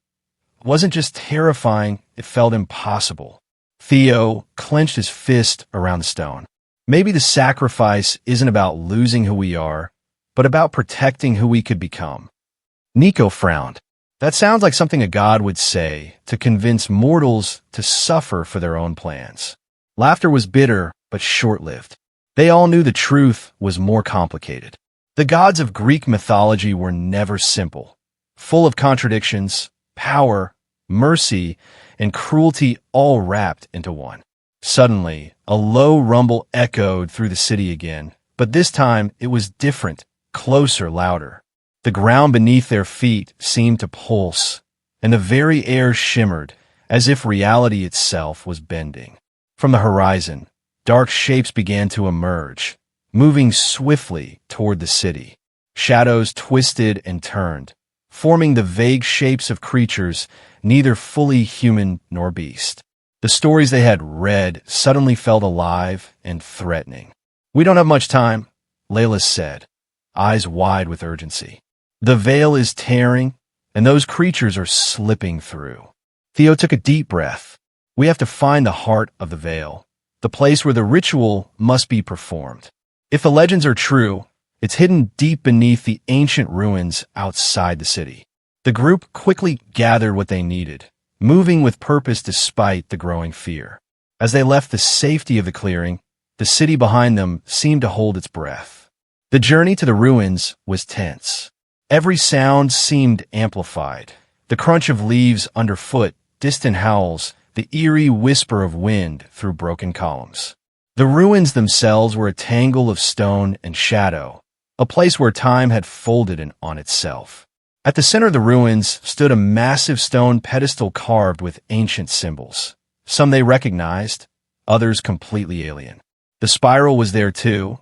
wasn't just terrifying, it felt impossible. Theo clenched his fist around the stone. Maybe the sacrifice isn't about losing who we are, but about protecting who we could become. Nico frowned. That sounds like something a god would say to convince mortals to suffer for their own plans. Laughter was bitter, but short-lived. They all knew the truth was more complicated. The gods of Greek mythology were never simple, full of contradictions, power, mercy, and cruelty all wrapped into one. Suddenly, a low rumble echoed through the city again, but this time it was different, closer, louder. The ground beneath their feet seemed to pulse, and the very air shimmered, as if reality itself was bending. From the horizon, dark shapes began to emerge, moving swiftly toward the city. Shadows twisted and turned, forming the vague shapes of creatures neither fully human nor beast. The stories they had read suddenly felt alive and threatening. "We don't have much time," Layla said, eyes wide with urgency. "The veil is tearing, and those creatures are slipping through." Theo took a deep breath. "We have to find the heart of the veil, the place where the ritual must be performed. If the legends are true, it's hidden deep beneath the ancient ruins outside the city." The group quickly gathered what they needed, moving with purpose despite the growing fear. As they left the safety of the clearing, the city behind them seemed to hold its breath. The journey to the ruins was tense. Every sound seemed amplified. The crunch of leaves underfoot, distant howls, the eerie whisper of wind through broken columns. The ruins themselves were a tangle of stone and shadow, a place where time had folded in on itself. At the center of the ruins stood a massive stone pedestal carved with ancient symbols. Some they recognized, others completely alien. The spiral was there too,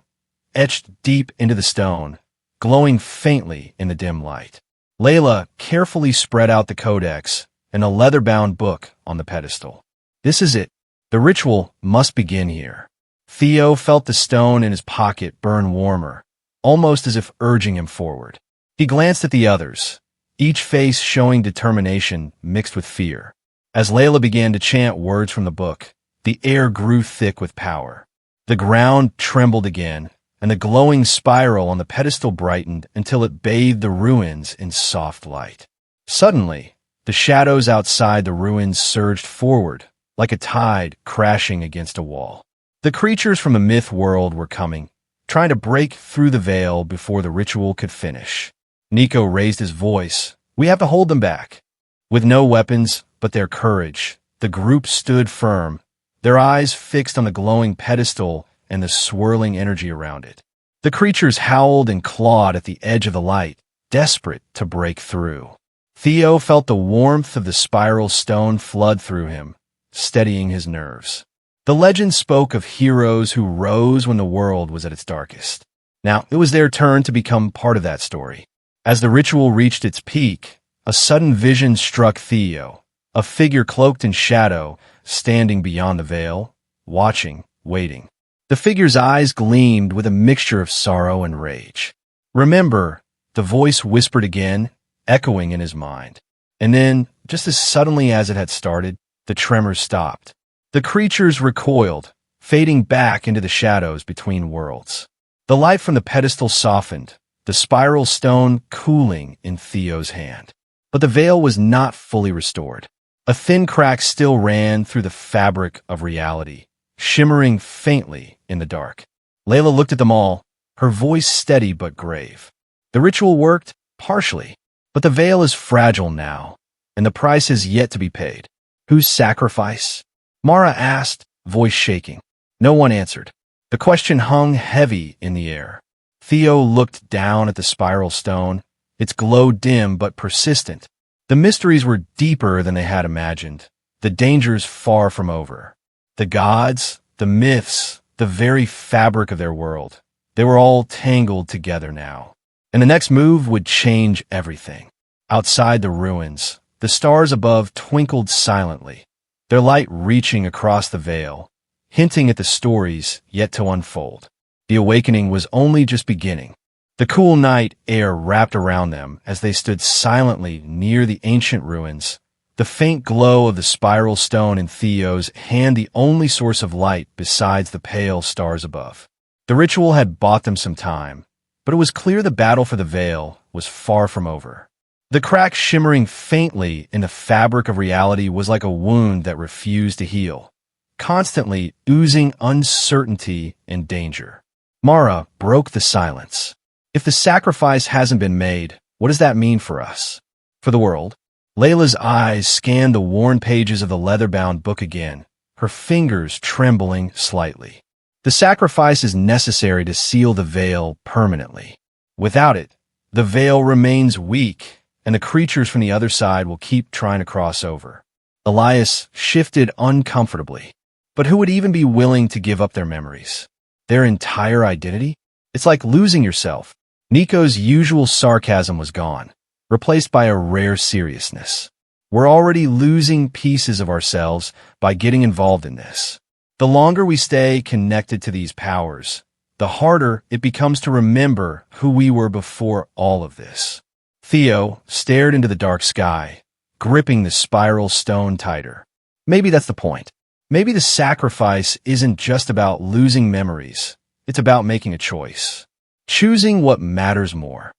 etched deep into the stone, glowing faintly in the dim light. Layla carefully spread out the codex and a leather-bound book on the pedestal. "This is it. The ritual must begin here." Theo felt the stone in his pocket burn warmer, almost as if urging him forward. He glanced at the others, each face showing determination mixed with fear. As Layla began to chant words from the book, the air grew thick with power. The ground trembled again, and the glowing spiral on the pedestal brightened until it bathed the ruins in soft light. Suddenly, the shadows outside the ruins surged forward, like a tide crashing against a wall. The creatures from the myth world were coming, trying to break through the veil before the ritual could finish. Nico raised his voice. "We have to hold them back." With no weapons but their courage, the group stood firm, their eyes fixed on the glowing pedestal and the swirling energy around it. The creatures howled and clawed at the edge of the light, desperate to break through. Theo felt the warmth of the spiral stone flood through him, steadying his nerves. The legend spoke of heroes who rose when the world was at its darkest. Now, it was their turn to become part of that story. As the ritual reached its peak, a sudden vision struck Theo, a figure cloaked in shadow, standing beyond the veil, watching, waiting. The figure's eyes gleamed with a mixture of sorrow and rage. "Remember," the voice whispered again, echoing in his mind. And then, just as suddenly as it had started, the tremors stopped. The creatures recoiled, fading back into the shadows between worlds. The light from the pedestal softened, the spiral stone cooling in Theo's hand. But the veil was not fully restored. A thin crack still ran through the fabric of reality, shimmering faintly in the dark. Layla looked at them all, her voice steady but grave. The ritual worked, partially, but the veil is fragile now, and the price is yet to be paid. Whose sacrifice? Mara asked, voice shaking. No one answered. The question hung heavy in the air. Theo looked down at the spiral stone, its glow dim but persistent. The mysteries were deeper than they had imagined, the dangers far from over. The gods, the myths, the very fabric of their world, they were all tangled together now. And the next move would change everything. Outside the ruins, the stars above twinkled silently, their light reaching across the veil, hinting at the stories yet to unfold. The awakening was only just beginning. The cool night air wrapped around them as they stood silently near the ancient ruins, the faint glow of the spiral stone in Theo's hand the only source of light besides the pale stars above. The ritual had bought them some time, but it was clear the battle for the veil was far from over. The crack shimmering faintly in the fabric of reality was like a wound that refused to heal, constantly oozing uncertainty and danger. Mara broke the silence. If the sacrifice hasn't been made, what does that mean for us? For the world? Layla's eyes scanned the worn pages of the leather-bound book again, her fingers trembling slightly. The sacrifice is necessary to seal the veil permanently. Without it, the veil remains weak, and the creatures from the other side will keep trying to cross over. Elias shifted uncomfortably. But who would even be willing to give up their memories? Their entire identity? It's like losing yourself. Nico's usual sarcasm was gone, replaced by a rare seriousness. We're already losing pieces of ourselves by getting involved in this. The longer we stay connected to these powers, the harder it becomes to remember who we were before all of this. Theo stared into the dark sky, gripping the spiral stone tighter. Maybe that's the point. Maybe the sacrifice isn't just about losing memories. It's about making a choice. Choosing what matters more.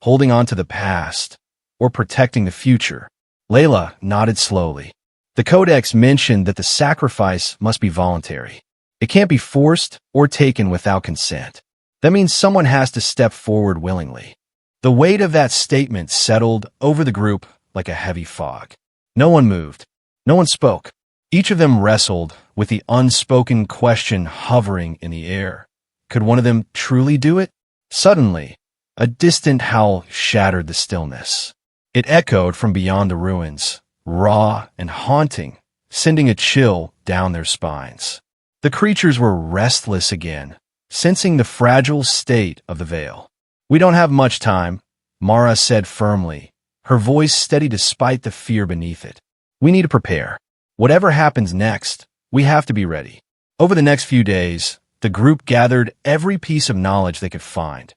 Holding on to the past or protecting the future. Layla nodded slowly. The Codex mentioned that the sacrifice must be voluntary. It can't be forced or taken without consent. That means someone has to step forward willingly. The weight of that statement settled over the group like a heavy fog. No one moved. No one spoke. Each of them wrestled with the unspoken question hovering in the air. Could one of them truly do it? Suddenly, a distant howl shattered the stillness. It echoed from beyond the ruins, raw and haunting, sending a chill down their spines. The creatures were restless again, sensing the fragile state of the veil. We don't have much time, Mara said firmly, her voice steady despite the fear beneath it. We need to prepare. Whatever happens next, we have to be ready. Over the next few days, the group gathered every piece of knowledge they could find.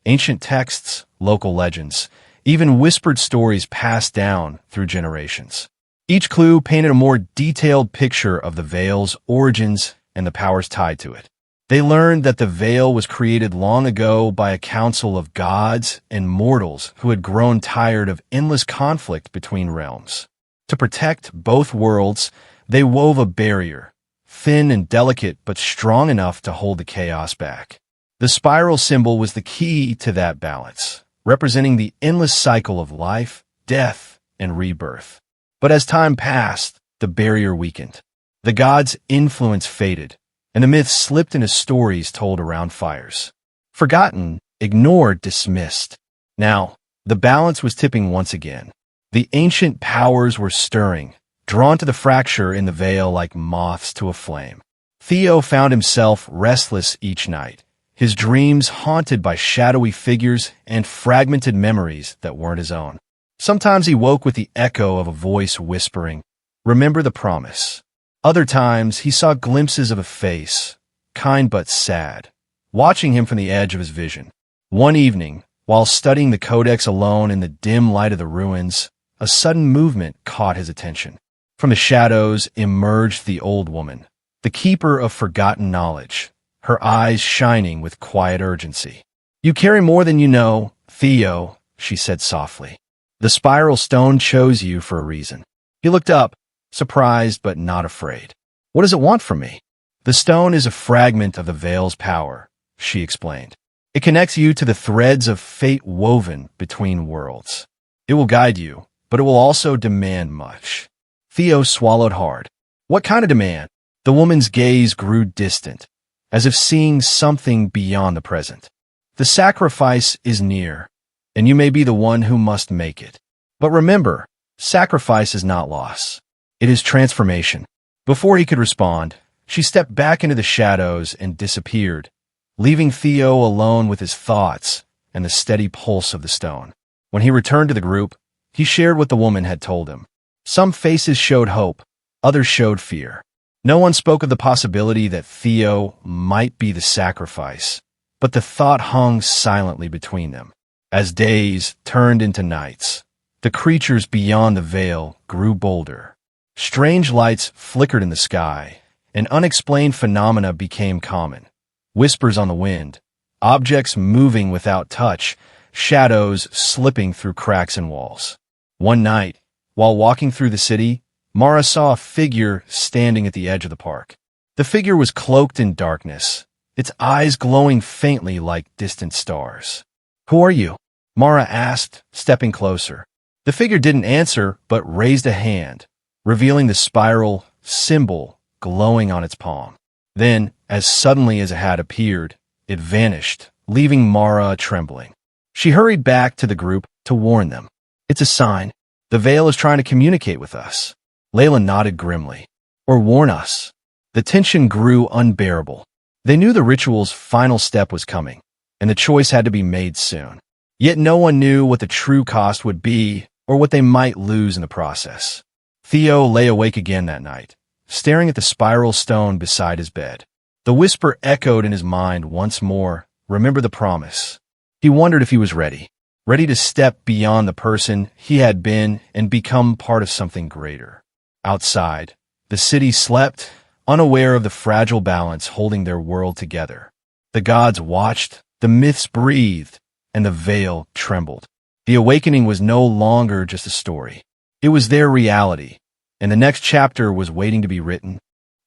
Ancient texts, local legends, even whispered stories passed down through generations. Each clue painted a more detailed picture of the veil's origins and the powers tied to it. They learned that the veil was created long ago by a council of gods and mortals who had grown tired of endless conflict between realms. To protect both worlds, they wove a barrier, thin and delicate but strong enough to hold the chaos back. The spiral symbol was the key to that balance, representing the endless cycle of life, death, and rebirth. But as time passed, the barrier weakened. The gods' influence faded, and the myths slipped into stories told around fires. Forgotten, ignored, dismissed. Now, the balance was tipping once again. The ancient powers were stirring, drawn to the fracture in the veil like moths to a flame. Theo found himself restless each night, his dreams haunted by shadowy figures and fragmented memories that weren't his own. Sometimes he woke with the echo of a voice whispering, "Remember the promise." Other times he saw glimpses of a face, kind but sad, watching him from the edge of his vision. One evening, while studying the Codex alone in the dim light of the ruins, a sudden movement caught his attention. From the shadows emerged the old woman, the keeper of forgotten knowledge, her eyes shining with quiet urgency. "You carry more than you know, Theo," she said softly. "The spiral stone chose you for a reason." He looked up, surprised but not afraid. "What does it want from me?" "The stone is a fragment of the veil's power," she explained. "It connects you to the threads of fate woven between worlds. It will guide you, but it will also demand much." Theo swallowed hard. "What kind of demand?" The woman's gaze grew distant, as if seeing something beyond the present. "The sacrifice is near, and you may be the one who must make it. But remember, sacrifice is not loss. It is transformation." Before he could respond, she stepped back into the shadows and disappeared, leaving Theo alone with his thoughts and the steady pulse of the stone. When he returned to the group, he shared what the woman had told him. Some faces showed hope, others showed fear. No one spoke of the possibility that Theo might be the sacrifice, but the thought hung silently between them. As days turned into nights, the creatures beyond the veil grew bolder. Strange lights flickered in the sky, and unexplained phenomena became common. Whispers on the wind, objects moving without touch, shadows slipping through cracks in walls. One night, while walking through the city, Mara saw a figure standing at the edge of the park. The figure was cloaked in darkness, its eyes glowing faintly like distant stars. "Who are you?" Mara asked, stepping closer. The figure didn't answer, but raised a hand, revealing the spiral symbol glowing on its palm. Then, as suddenly as it had appeared, it vanished, leaving Mara trembling. She hurried back to the group to warn them. "It's a sign. The veil is trying to communicate with us." Layla nodded grimly. "Or warn us." The tension grew unbearable. They knew the ritual's final step was coming, and the choice had to be made soon. Yet no one knew what the true cost would be or what they might lose in the process. Theo lay awake again that night, staring at the spiral stone beside his bed. The whisper echoed in his mind once more, "Remember the promise." He wondered if he was ready to step beyond the person he had been and become part of something greater. Outside, the city slept, unaware of the fragile balance holding their world together. The gods watched, the myths breathed, and the veil trembled. The awakening was no longer just a story. It was their reality, and the next chapter was waiting to be written.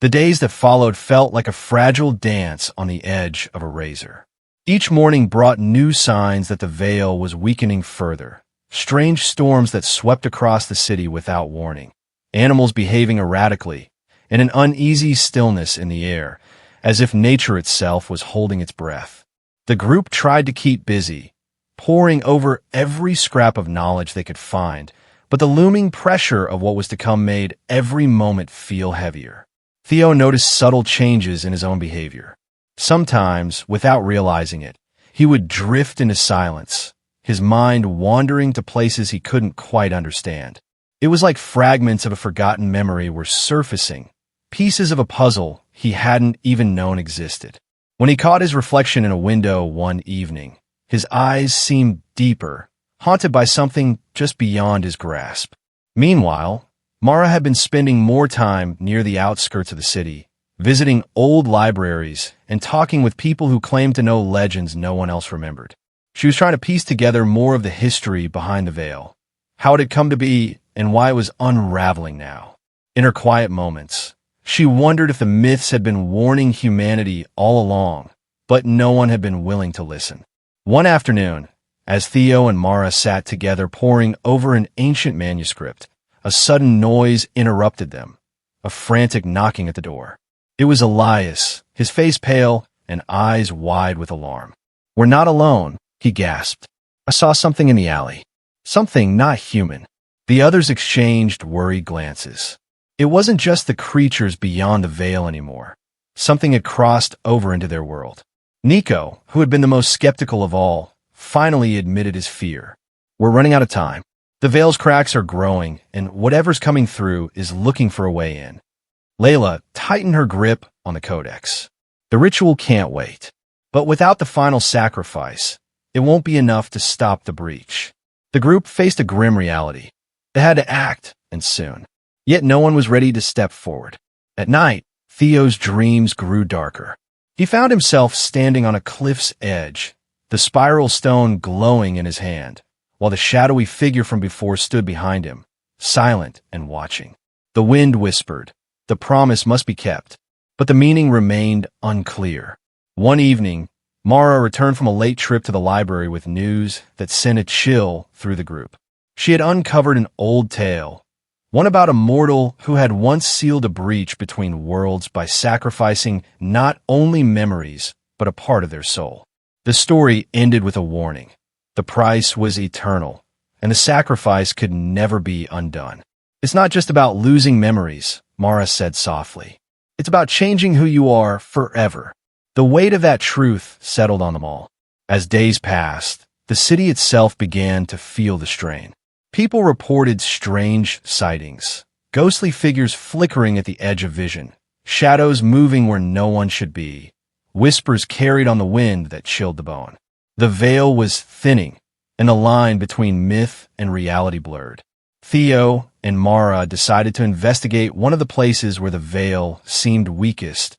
The days that followed felt like a fragile dance on the edge of a razor. Each morning brought new signs that the veil was weakening further. Strange storms that swept across the city without warning. Animals behaving erratically, and an uneasy stillness in the air, as if nature itself was holding its breath. The group tried to keep busy, poring over every scrap of knowledge they could find, but the looming pressure of what was to come made every moment feel heavier. Theo noticed subtle changes in his own behavior. Sometimes, without realizing it, he would drift into silence, his mind wandering to places he couldn't quite understand. It was like fragments of a forgotten memory were surfacing, pieces of a puzzle he hadn't even known existed. When he caught his reflection in a window one evening, his eyes seemed deeper, haunted by something just beyond his grasp. Meanwhile, Mara had been spending more time near the outskirts of the city, visiting old libraries and talking with people who claimed to know legends no one else remembered. She was trying to piece together more of the history behind the veil, how it had come to be, and why it was unraveling now. In her quiet moments, she wondered if the myths had been warning humanity all along, but no one had been willing to listen. One afternoon, as Theo and Mara sat together poring over an ancient manuscript, a sudden noise interrupted them, a frantic knocking at the door. It was Elias, his face pale and eyes wide with alarm. "We're not alone," he gasped. "I saw something in the alley. Something not human." The others exchanged worried glances. It wasn't just the creatures beyond the veil anymore. Something had crossed over into their world. Nico, who had been the most skeptical of all, finally admitted his fear. "We're running out of time. The veil's cracks are growing, and whatever's coming through is looking for a way in." Layla tightened her grip on the codex. "The ritual can't wait. But without the final sacrifice, it won't be enough to stop the breach." The group faced a grim reality. They had to act, and soon. Yet no one was ready to step forward. At night, Theo's dreams grew darker. He found himself standing on a cliff's edge, the spiral stone glowing in his hand, while the shadowy figure from before stood behind him, silent and watching. The wind whispered. The promise must be kept. But the meaning remained unclear. One evening, Mara returned from a late trip to the library with news that sent a chill through the group. She had uncovered an old tale, one about a mortal who had once sealed a breach between worlds by sacrificing not only memories, but a part of their soul. The story ended with a warning. The price was eternal, and the sacrifice could never be undone. It's not just about losing memories, Mara said softly. It's about changing who you are forever. The weight of that truth settled on them all. As days passed, the city itself began to feel the strain. People reported strange sightings, ghostly figures flickering at the edge of vision, shadows moving where no one should be, whispers carried on the wind that chilled the bone. The veil was thinning, and the line between myth and reality blurred. Theo and Mara decided to investigate one of the places where the veil seemed weakest,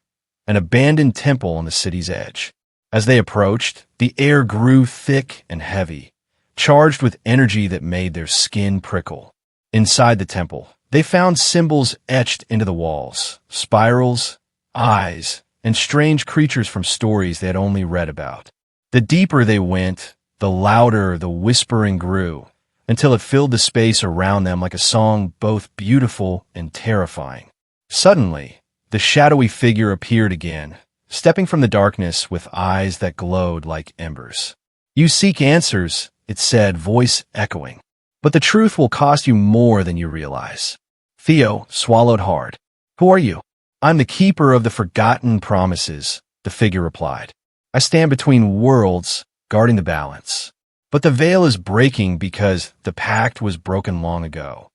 an abandoned temple on the city's edge. As they approached, the air grew thick and heavy, charged with energy that made their skin prickle. Inside the temple, they found symbols etched into the walls, spirals, eyes, and strange creatures from stories they had only read about. The deeper they went, the louder the whispering grew, until it filled the space around them like a song both beautiful and terrifying. Suddenly, the shadowy figure appeared again, stepping from the darkness with eyes that glowed like embers. "You seek answers," it said, voice echoing. "But the truth will cost you more than you realize." Theo swallowed hard. "Who are you?" "I'm the keeper of the forgotten promises," the figure replied. "I stand between worlds, guarding the balance. But the veil is breaking because the pact was broken long ago."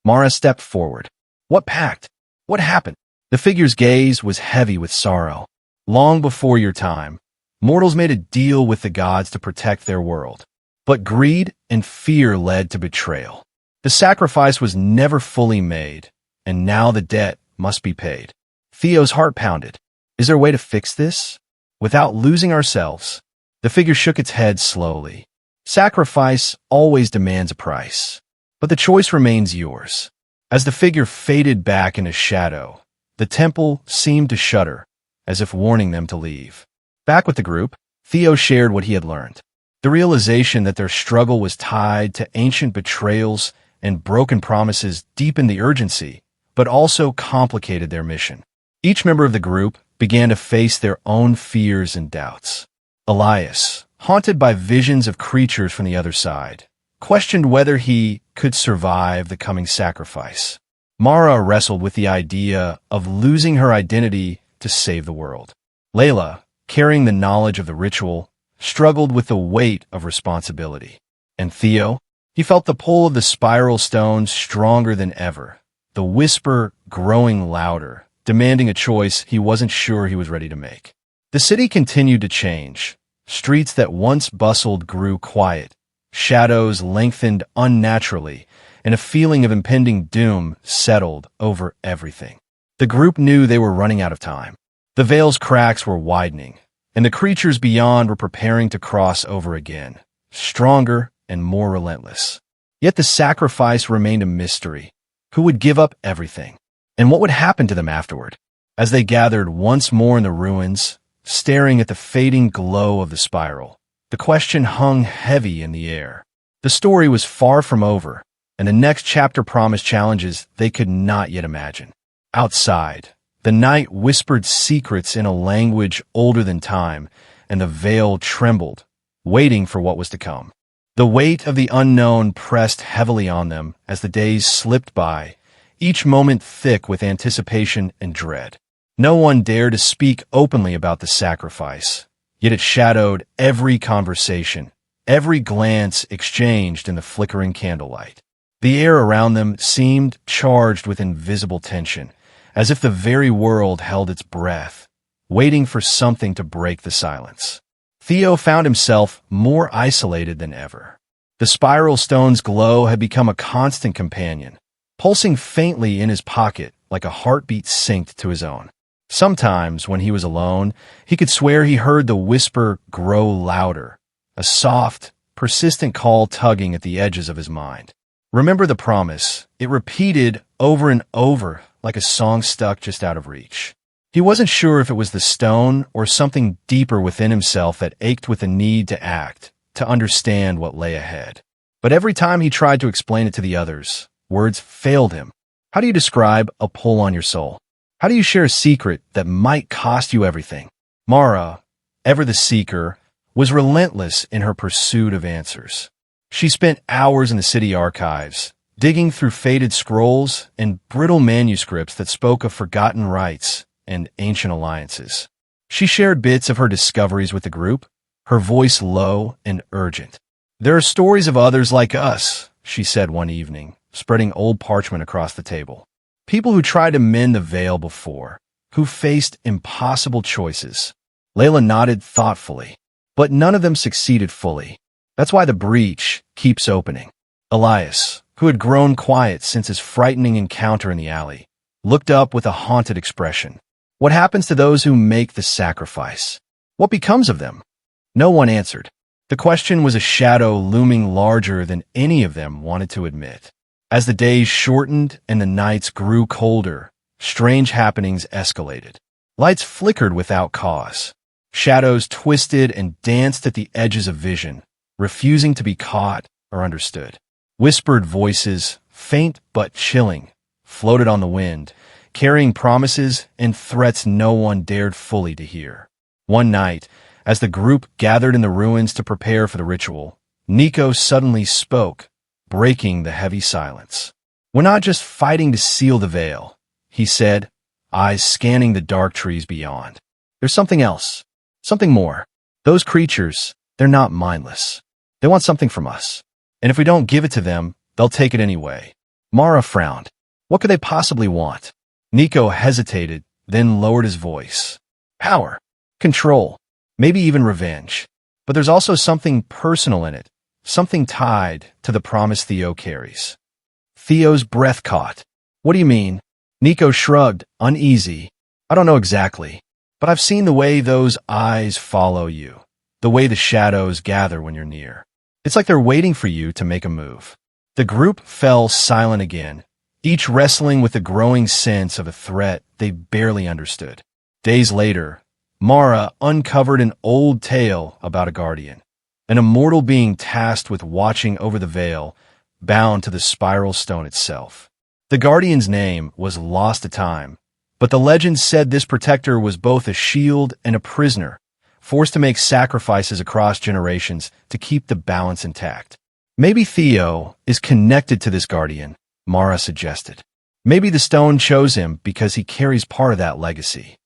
Mara stepped forward. "What pact? What happened?" The figure's gaze was heavy with sorrow. "Long before your time, mortals made a deal with the gods to protect their world. But greed and fear led to betrayal. The sacrifice was never fully made, and now the debt must be paid." Theo's heart pounded. "Is there a way to fix this without losing ourselves?" The figure shook its head slowly. "Sacrifice always demands a price, but the choice remains yours." As the figure faded back into shadow, the temple seemed to shudder, as if warning them to leave. Back with the group, Theo shared what he had learned. The realization that their struggle was tied to ancient betrayals and broken promises deepened the urgency, but also complicated their mission. Each member of the group began to face their own fears and doubts. Elias, haunted by visions of creatures from the other side, questioned whether he could survive the coming sacrifice. Mara wrestled with the idea of losing her identity to save the world. Layla, carrying the knowledge of the ritual, struggled with the weight of responsibility. And Theo, he felt the pull of the spiral stone stronger than ever, the whisper growing louder, demanding a choice he wasn't sure he was ready to make. The city continued to change. Streets that once bustled grew quiet, shadows lengthened unnaturally, and a feeling of impending doom settled over everything. The group knew they were running out of time. The veil's cracks were widening, and the creatures beyond were preparing to cross over again, stronger and more relentless. Yet the sacrifice remained a mystery. Who would give up everything? And what would happen to them afterward? As they gathered once more in the ruins, staring at the fading glow of the spiral, the question hung heavy in the air. The story was far from over, and the next chapter promised challenges they could not yet imagine. Outside, the night whispered secrets in a language older than time, and the veil trembled, waiting for what was to come. The weight of the unknown pressed heavily on them as the days slipped by, each moment thick with anticipation and dread. No one dared to speak openly about the sacrifice, yet it shadowed every conversation, every glance exchanged in the flickering candlelight. The air around them seemed charged with invisible tension, as if the very world held its breath, waiting for something to break the silence. Theo found himself more isolated than ever. The spiral stone's glow had become a constant companion, pulsing faintly in his pocket like a heartbeat synced to his own. Sometimes, when he was alone, he could swear he heard the whisper grow louder, a soft, persistent call tugging at the edges of his mind. Remember the promise. It repeated over and over like a song stuck just out of reach. He wasn't sure if it was the stone or something deeper within himself that ached with a need to act, to understand what lay ahead. But every time he tried to explain it to the others, words failed him. How do you describe a pull on your soul? How do you share a secret that might cost you everything? Mara, ever the seeker, was relentless in her pursuit of answers. She spent hours in the city archives, digging through faded scrolls and brittle manuscripts that spoke of forgotten rites and ancient alliances. She shared bits of her discoveries with the group, her voice low and urgent. "There are stories of others like us," she said one evening, spreading old parchment across the table. "People who tried to mend the veil before, who faced impossible choices." Layla nodded thoughtfully, but none of them succeeded fully. That's why the breach keeps opening. Elias, who had grown quiet since his frightening encounter in the alley, looked up with a haunted expression. What happens to those who make the sacrifice? What becomes of them? No one answered. The question was a shadow looming larger than any of them wanted to admit. As the days shortened and the nights grew colder, strange happenings escalated. Lights flickered without cause. Shadows twisted and danced at the edges of vision, refusing to be caught or understood. Whispered voices, faint but chilling, floated on the wind, carrying promises and threats no one dared fully to hear. One night, as the group gathered in the ruins to prepare for the ritual, Nico suddenly spoke, breaking the heavy silence. "We're not just fighting to seal the veil," he said, eyes scanning the dark trees beyond. "There's something else, something more. Those creatures, they're not mindless. They want something from us. And if we don't give it to them, they'll take it anyway." Mara frowned. What could they possibly want? Nico hesitated, then lowered his voice. "Power, control, maybe even revenge. But there's also something personal in it, something tied to the promise Theo carries." Theo's breath caught. "What do you mean?" Nico shrugged, uneasy. "I don't know exactly, but I've seen the way those eyes follow you, the way the shadows gather when you're near. It's like they're waiting for you to make a move." The group fell silent again, each wrestling with the growing sense of a threat they barely understood. Days later, Mara uncovered an old tale about a guardian, an immortal being tasked with watching over the veil, bound to the spiral stone itself. The guardian's name was lost to time, but the legend said this protector was both a shield and a prisoner, forced to make sacrifices across generations to keep the balance intact. "Maybe Theo is connected to this guardian," Mara suggested. "Maybe the stone chose him because he carries part of that legacy."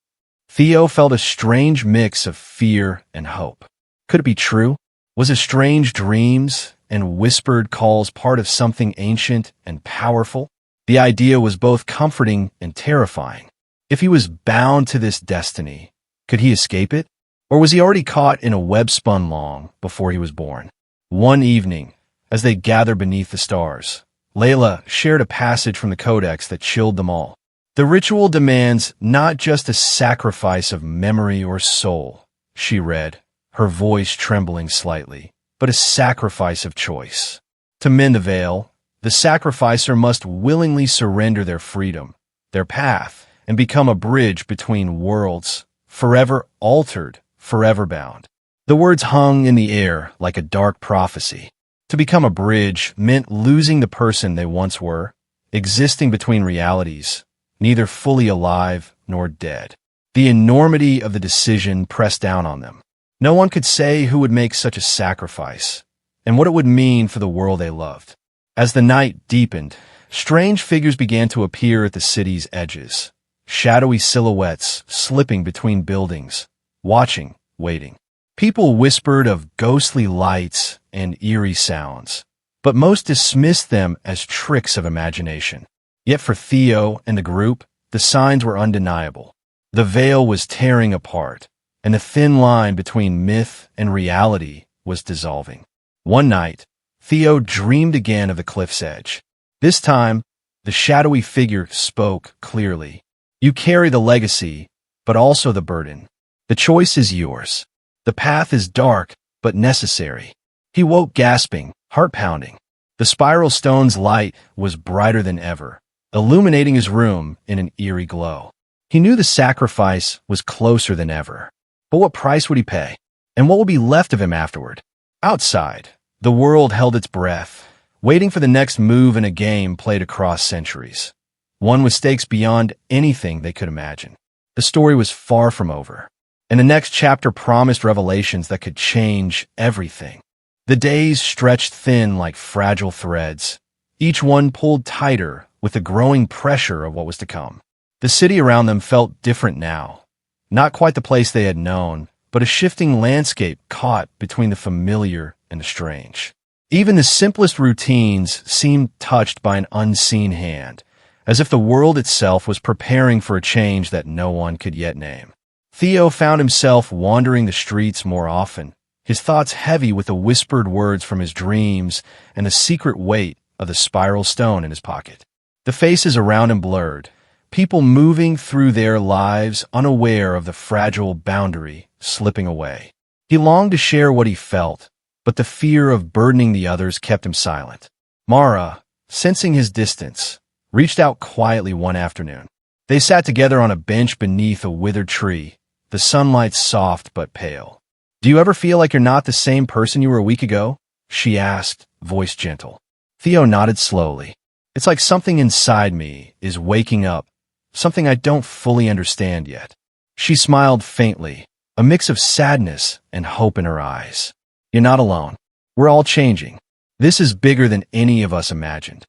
Theo felt a strange mix of fear and hope. Could it be true? Was his strange dreams and whispered calls part of something ancient and powerful? The idea was both comforting and terrifying. If he was bound to this destiny, could he escape it? Or was he already caught in a web spun long before he was born? One evening, as they gathered beneath the stars, Layla shared a passage from the Codex that chilled them all. "The ritual demands not just a sacrifice of memory or soul," she read, her voice trembling slightly, "but a sacrifice of choice. To mend the veil, the sacrificer must willingly surrender their freedom, their path, and become a bridge between worlds, forever altered, forever bound." The words hung in the air like a dark prophecy. To become a bridge meant losing the person they once were, existing between realities, neither fully alive nor dead. The enormity of the decision pressed down on them. No one could say who would make such a sacrifice, and what it would mean for the world they loved. As the night deepened, strange figures began to appear at the city's edges, shadowy silhouettes slipping between buildings, watching, waiting. People whispered of ghostly lights and eerie sounds, but most dismissed them as tricks of imagination. Yet for Theo and the group, the signs were undeniable. The veil was tearing apart, and the thin line between myth and reality was dissolving. One night, Theo dreamed again of the cliff's edge. This time, the shadowy figure spoke clearly. "You carry the legacy, but also the burden. The choice is yours. The path is dark, but necessary." He woke gasping, heart pounding. The spiral stone's light was brighter than ever, illuminating his room in an eerie glow. He knew the sacrifice was closer than ever. But what price would he pay? And what would be left of him afterward? Outside, the world held its breath, waiting for the next move in a game played across centuries. One with stakes beyond anything they could imagine. The story was far from over, and the next chapter promised revelations that could change everything. The days stretched thin like fragile threads, each one pulled tighter with the growing pressure of what was to come. The city around them felt different now. Not quite the place they had known, but a shifting landscape caught between the familiar and the strange. Even the simplest routines seemed touched by an unseen hand, as if the world itself was preparing for a change that no one could yet name. Theo found himself wandering the streets more often, his thoughts heavy with the whispered words from his dreams and the secret weight of the spiral stone in his pocket. The faces around him blurred, people moving through their lives unaware of the fragile boundary slipping away. He longed to share what he felt, but the fear of burdening the others kept him silent. Mara, sensing his distance, reached out quietly one afternoon. They sat together on a bench beneath a withered tree, the sunlight soft but pale. "Do you ever feel like you're not the same person you were a week ago?" she asked, voice gentle. Theo nodded slowly. "It's like something inside me is waking up, something I don't fully understand yet." She smiled faintly, a mix of sadness and hope in her eyes. "You're not alone. We're all changing. This is bigger than any of us imagined."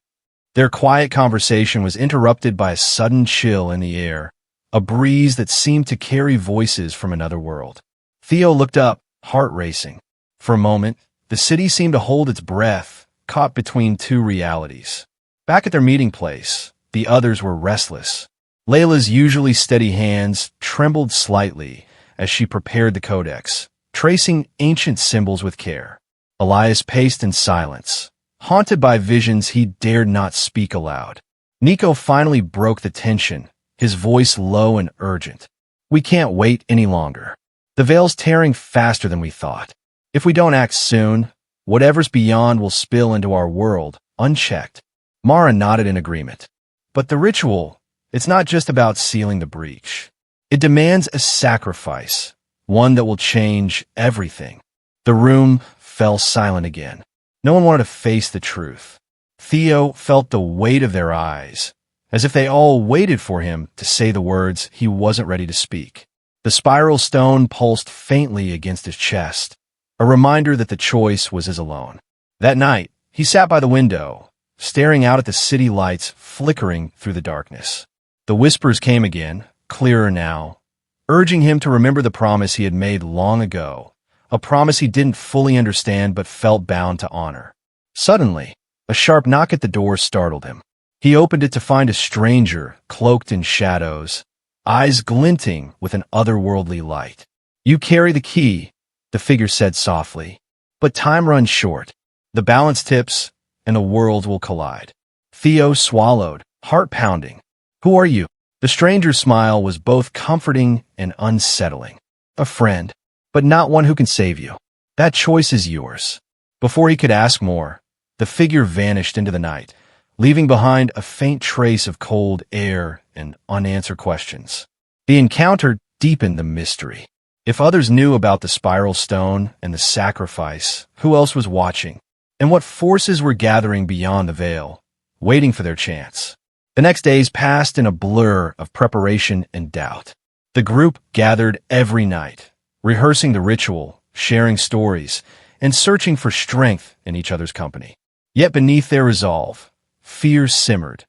Their quiet conversation was interrupted by a sudden chill in the air, a breeze that seemed to carry voices from another world. Theo looked up, heart racing. For a moment, the city seemed to hold its breath, caught between two realities. Back at their meeting place, the others were restless. Layla's usually steady hands trembled slightly as she prepared the codex, tracing ancient symbols with care. Elias paced in silence, haunted by visions he dared not speak aloud. Nico finally broke the tension, his voice low and urgent. "We can't wait any longer. The veil's tearing faster than we thought. If we don't act soon, whatever's beyond will spill into our world, unchecked." Mara nodded in agreement. "But the ritual, it's not just about sealing the breach. It demands a sacrifice, one that will change everything." The room fell silent again. No one wanted to face the truth. Theo felt the weight of their eyes, as if they all waited for him to say the words he wasn't ready to speak. The spiral stone pulsed faintly against his chest, a reminder that the choice was his alone. That night, he sat by the window, staring out at the city lights flickering through the darkness. The whispers came again, clearer now, urging him to remember the promise he had made long ago, a promise he didn't fully understand but felt bound to honor. Suddenly, a sharp knock at the door startled him. He opened it to find a stranger, cloaked in shadows, eyes glinting with an otherworldly light. "You carry the key," the figure said softly. "But time runs short. The balance tips, and the worlds will collide." Theo swallowed, heart pounding. "Who are you?" The stranger's smile was both comforting and unsettling. "A friend, but not one who can save you. That choice is yours." Before he could ask more, the figure vanished into the night, leaving behind a faint trace of cold air and unanswered questions. The encounter deepened the mystery. If others knew about the spiral stone and the sacrifice, who else was watching? And what forces were gathering beyond the veil, waiting for their chance? The next days passed in a blur of preparation and doubt. The group gathered every night, rehearsing the ritual, sharing stories, and searching for strength in each other's company. Yet beneath their resolve, fear simmered.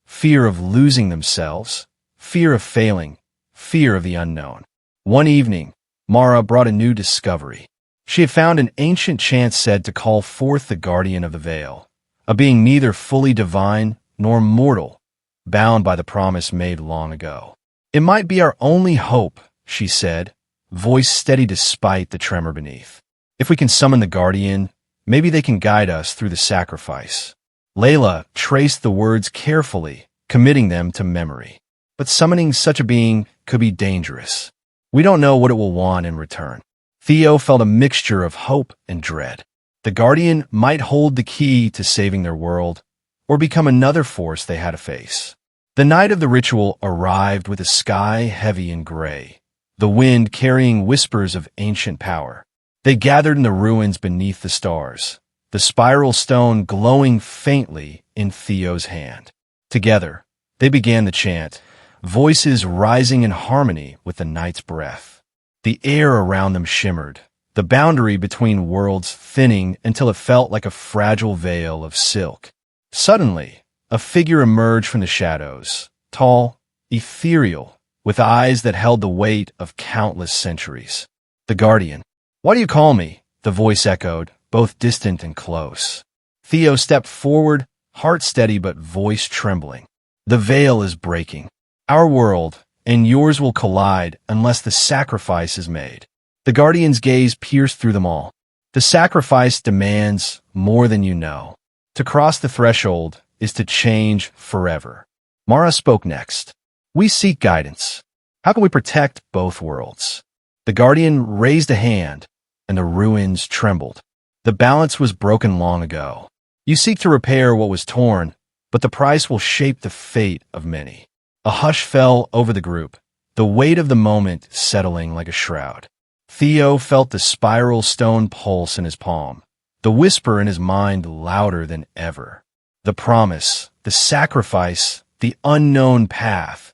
Fear of losing themselves, fear of failing, fear of the unknown. One evening, Mara brought a new discovery. She had found an ancient chant said to call forth the guardian of the veil, a being neither fully divine nor mortal, bound by the promise made long ago. "It might be our only hope," she said, voice steady despite the tremor beneath. "If we can summon the guardian, maybe they can guide us through the sacrifice." Layla traced the words carefully, committing them to memory. But summoning such a being could be dangerous. "We don't know what it will want in return." Theo felt a mixture of hope and dread. The Guardian might hold the key to saving their world, or become another force they had to face. The night of the ritual arrived with a sky heavy and gray, the wind carrying whispers of ancient power. They gathered in the ruins beneath the stars, the spiral stone glowing faintly in Theo's hand. Together, they began the chant, voices rising in harmony with the night's breath. The air around them shimmered, the boundary between worlds thinning until it felt like a fragile veil of silk. Suddenly, a figure emerged from the shadows, tall, ethereal, with eyes that held the weight of countless centuries. The Guardian. "Why do you call me?" the voice echoed, both distant and close. Theo stepped forward, heart steady but voice trembling. "The veil is breaking. Our world and yours will collide unless the sacrifice is made." The Guardian's gaze pierced through them all. "The sacrifice demands more than you know. To cross the threshold is to change forever." Mara spoke next. "We seek guidance. How can we protect both worlds?" The Guardian raised a hand, and the ruins trembled. "The balance was broken long ago. You seek to repair what was torn, but the price will shape the fate of many." A hush fell over the group, the weight of the moment settling like a shroud. Theo felt the spiral stone pulse in his palm, the whisper in his mind louder than ever. The promise, the sacrifice, the unknown path,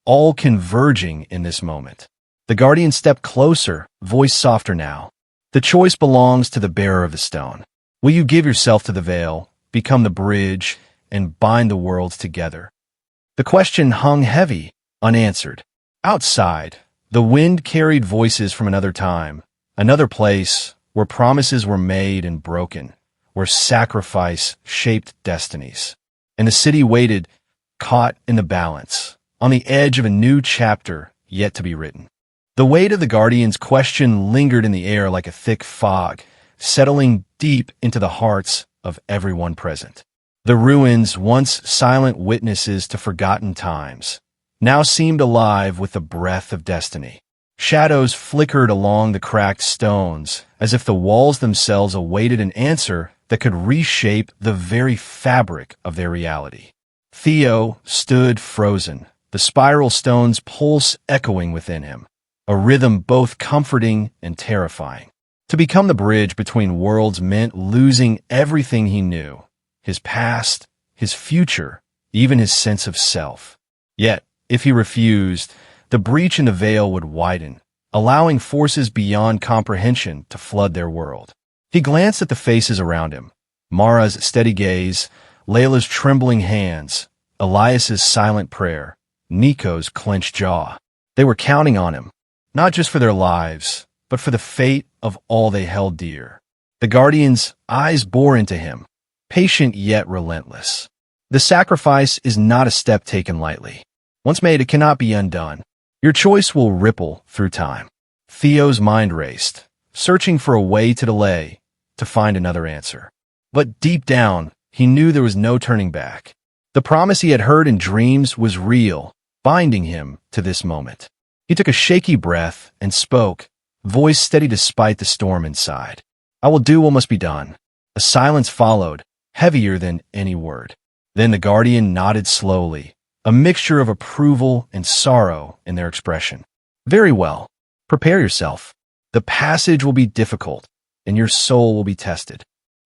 all converging in this moment. The Guardian stepped closer, voice softer now. "The choice belongs to the bearer of the stone. Will you give yourself to the veil, become the bridge, and bind the worlds together?" The question hung heavy, unanswered. Outside, the wind carried voices from another time, another place where promises were made and broken, where sacrifice shaped destinies. And the city waited, caught in the balance, on the edge of a new chapter yet to be written. The weight of the Guardian's question lingered in the air like a thick fog, settling deep into the hearts of everyone present. The ruins, once silent witnesses to forgotten times, now seemed alive with the breath of destiny. Shadows flickered along the cracked stones, as if the walls themselves awaited an answer that could reshape the very fabric of their reality. Theo stood frozen, the spiral stone's pulse echoing within him, a rhythm both comforting and terrifying. To become the bridge between worlds meant losing everything he knew, his past, his future, even his sense of self. Yet, if he refused, the breach in the veil would widen, allowing forces beyond comprehension to flood their world. He glanced at the faces around him, Mara's steady gaze, Layla's trembling hands, Elias's silent prayer, Nico's clenched jaw. They were counting on him, not just for their lives, but for the fate of all they held dear. The Guardian's eyes bore into him, patient yet relentless. The sacrifice is not a step taken lightly. Once made, it cannot be undone. Your choice will ripple through time. Theo's mind raced, searching for a way to delay, to find another answer. But deep down, he knew there was no turning back. The promise he had heard in dreams was real, binding him to this moment. He took a shaky breath and spoke, voice steady despite the storm inside. "I will do what must be done." A silence followed, heavier than any word. Then the Guardian nodded slowly, a mixture of approval and sorrow in their expression. "Very well. Prepare yourself. The passage will be difficult, and your soul will be tested."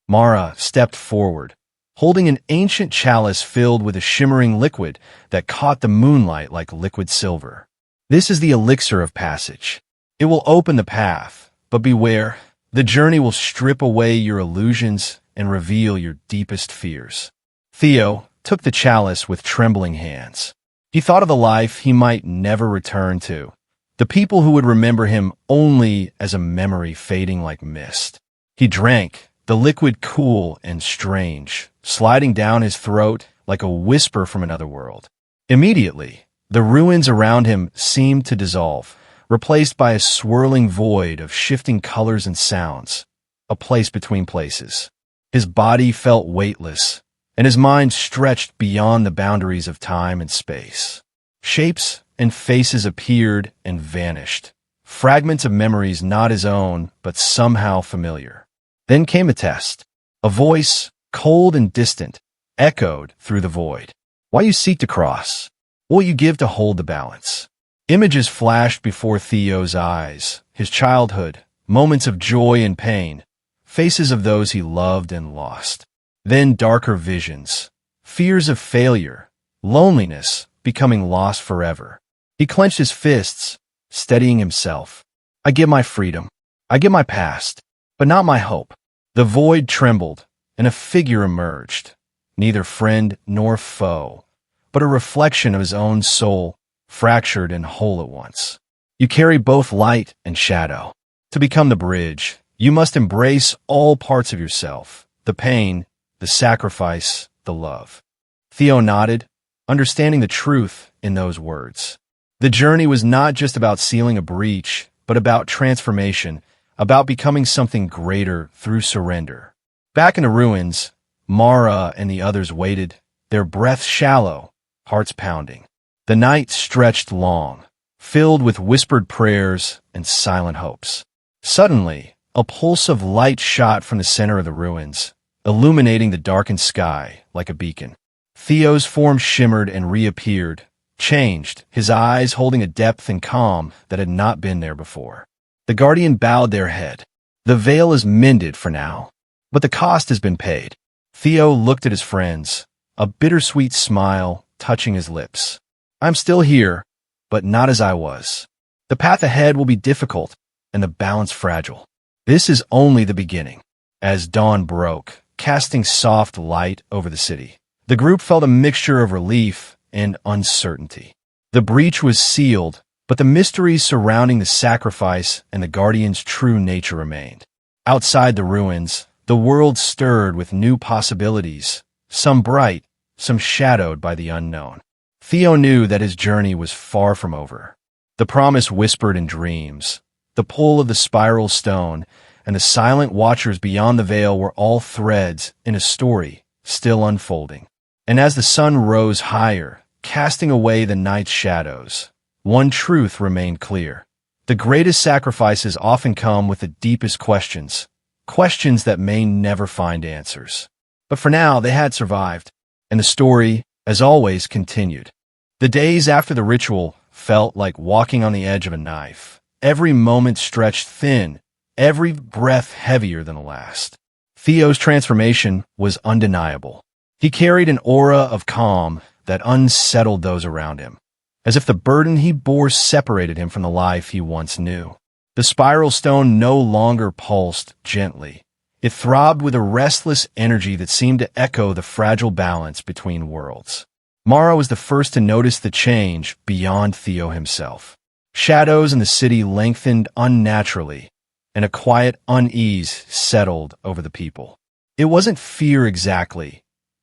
Mara stepped forward, holding an ancient chalice filled with a shimmering liquid that caught the moonlight like liquid silver. "This is the elixir of passage. It will open the path, but beware, the journey will strip away your illusions and reveal your deepest fears." Theo took the chalice with trembling hands. He thought of the life he might never return to, the people who would remember him only as a memory fading like mist. He drank, the liquid cool and strange, sliding down his throat like a whisper from another world. Immediately, the ruins around him seemed to dissolve, replaced by a swirling void of shifting colors and sounds, a place between places. His body felt weightless, and his mind stretched beyond the boundaries of time and space. Shapes and faces appeared and vanished, fragments of memories not his own, but somehow familiar. Then came a test. A voice, cold and distant, echoed through the void. Why you seek to cross? What will you give to hold the balance? Images flashed before Theo's eyes, his childhood, moments of joy and pain, faces of those he loved and lost. Then darker visions, fears of failure, loneliness, becoming lost forever. He clenched his fists, steadying himself. I give my freedom. I give my past, but not my hope. The void trembled, and a figure emerged, neither friend nor foe, but a reflection of his own soul, fractured and whole at once. You carry both light and shadow. To become the bridge, you must embrace all parts of yourself, the pain, the sacrifice, the love. Theo nodded, understanding the truth in those words. The journey was not just about sealing a breach, but about transformation, about becoming something greater through surrender. Back in the ruins, Mara and the others waited, their breaths shallow, hearts pounding. The night stretched long, filled with whispered prayers and silent hopes. Suddenly, a pulse of light shot from the center of the ruins, illuminating the darkened sky like a beacon. Theo's form shimmered and reappeared, changed, his eyes holding a depth and calm that had not been there before. The guardian bowed their head. The veil is mended for now, but the cost has been paid. Theo looked at his friends, a bittersweet smile touching his lips. I'm still here, but not as I was. The path ahead will be difficult, and the balance fragile. This is only the beginning. As dawn broke, casting soft light over the city, the group felt a mixture of relief and uncertainty. The breach was sealed, but the mysteries surrounding the sacrifice and the guardian's true nature remained. Outside the ruins, the world stirred with new possibilities, some bright, some shadowed by the unknown. Theo knew that his journey was far from over. The promise whispered in dreams, the pull of the spiral stone, and the silent watchers beyond the veil were all threads in a story still unfolding. And as the sun rose higher, casting away the night's shadows, one truth remained clear. The greatest sacrifices often come with the deepest questions, questions that may never find answers. But for now, they had survived, and the story, as always, continued. The days after the ritual felt like walking on the edge of a knife. Every moment stretched thin, every breath heavier than the last. Theo's transformation was undeniable. He carried an aura of calm that unsettled those around him, as if the burden he bore separated him from the life he once knew. The spiral stone no longer pulsed gently. It throbbed with a restless energy that seemed to echo the fragile balance between worlds. Mara was the first to notice the change beyond Theo himself. Shadows in the city lengthened unnaturally, and a quiet unease settled over the people. It wasn't fear exactly,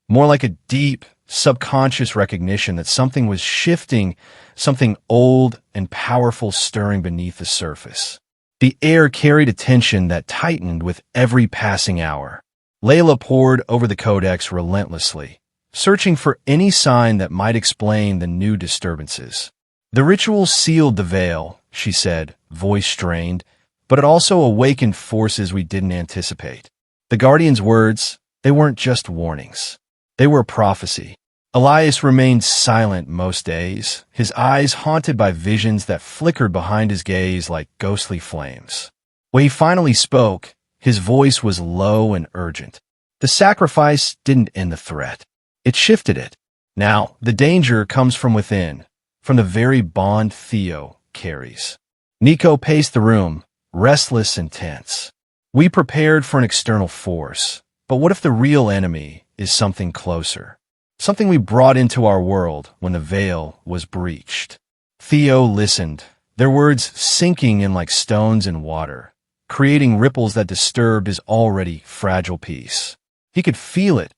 more like a deep, subconscious recognition that something was shifting, something old and powerful stirring beneath the surface. The air carried a tension that tightened with every passing hour. Layla pored over the codex relentlessly, searching for any sign that might explain the new disturbances. The ritual sealed the veil, she said, voice strained, but it also awakened forces we didn't anticipate. The Guardian's words, they weren't just warnings. They were a prophecy. Elias remained silent most days, his eyes haunted by visions that flickered behind his gaze like ghostly flames. When he finally spoke, his voice was low and urgent. The sacrifice didn't end the threat. It shifted it. Now, the danger comes from within, from the very bond Theo carries. Nico paced the room, restless and tense. We prepared for an external force, but what if the real enemy is something closer? Something we brought into our world when the veil was breached. Theo listened, their words sinking in like stones in water, creating ripples that disturbed his already fragile peace. He could feel it,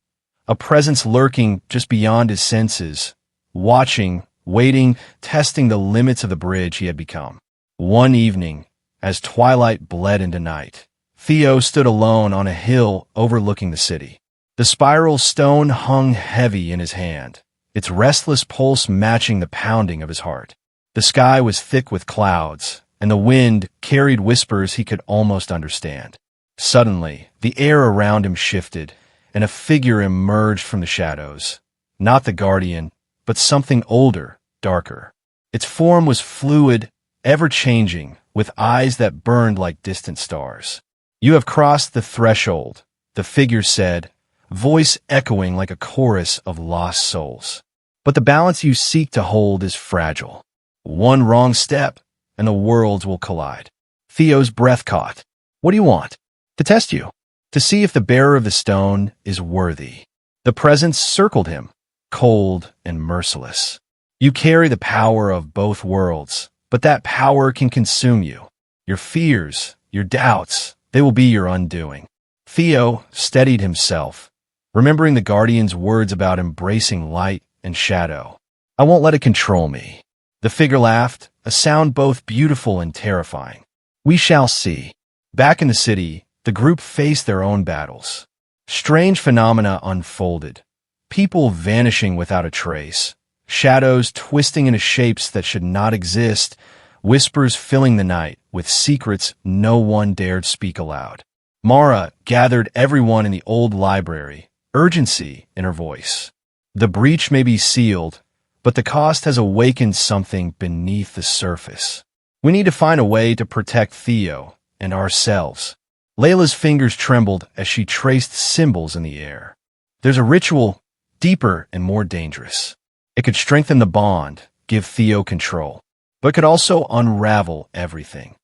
a presence lurking just beyond his senses, watching, waiting, testing the limits of the bridge he had become. One evening, as twilight bled into night, Theo stood alone on a hill overlooking the city. The spiral stone hung heavy in his hand, its restless pulse matching the pounding of his heart. The sky was thick with clouds, and the wind carried whispers he could almost understand. Suddenly, The air around him shifted, and a figure emerged from the shadows. Not the guardian, but something older, darker. Its form was fluid, ever-changing, with eyes that burned like distant stars. "You have crossed the threshold," the figure said, voice echoing like a chorus of lost souls. "But the balance you seek to hold is fragile. One wrong step, and the worlds will collide." Theo's breath caught. "What do you want?" "To test you. To see if the bearer of the stone is worthy." The presence circled him, cold and merciless. "You carry the power of both worlds, but that power can consume you. Your fears, your doubts, they will be your undoing." Theo steadied himself, remembering the Guardian's words about embracing light and shadow. "I won't let it control me." The figure laughed, a sound both beautiful and terrifying. "We shall see." Back in the city, the group faced their own battles. Strange phenomena unfolded. People vanishing without a trace, shadows twisting into shapes that should not exist, whispers filling the night with secrets no one dared speak aloud. Mara gathered everyone in the old library, urgency in her voice. "The breach may be sealed, but the cost has awakened something beneath the surface. We need to find a way to protect Theo and ourselves." Layla's fingers trembled as she traced symbols in the air. "There's a ritual deeper and more dangerous. It could strengthen the bond, give Theo control, but could also unravel everything."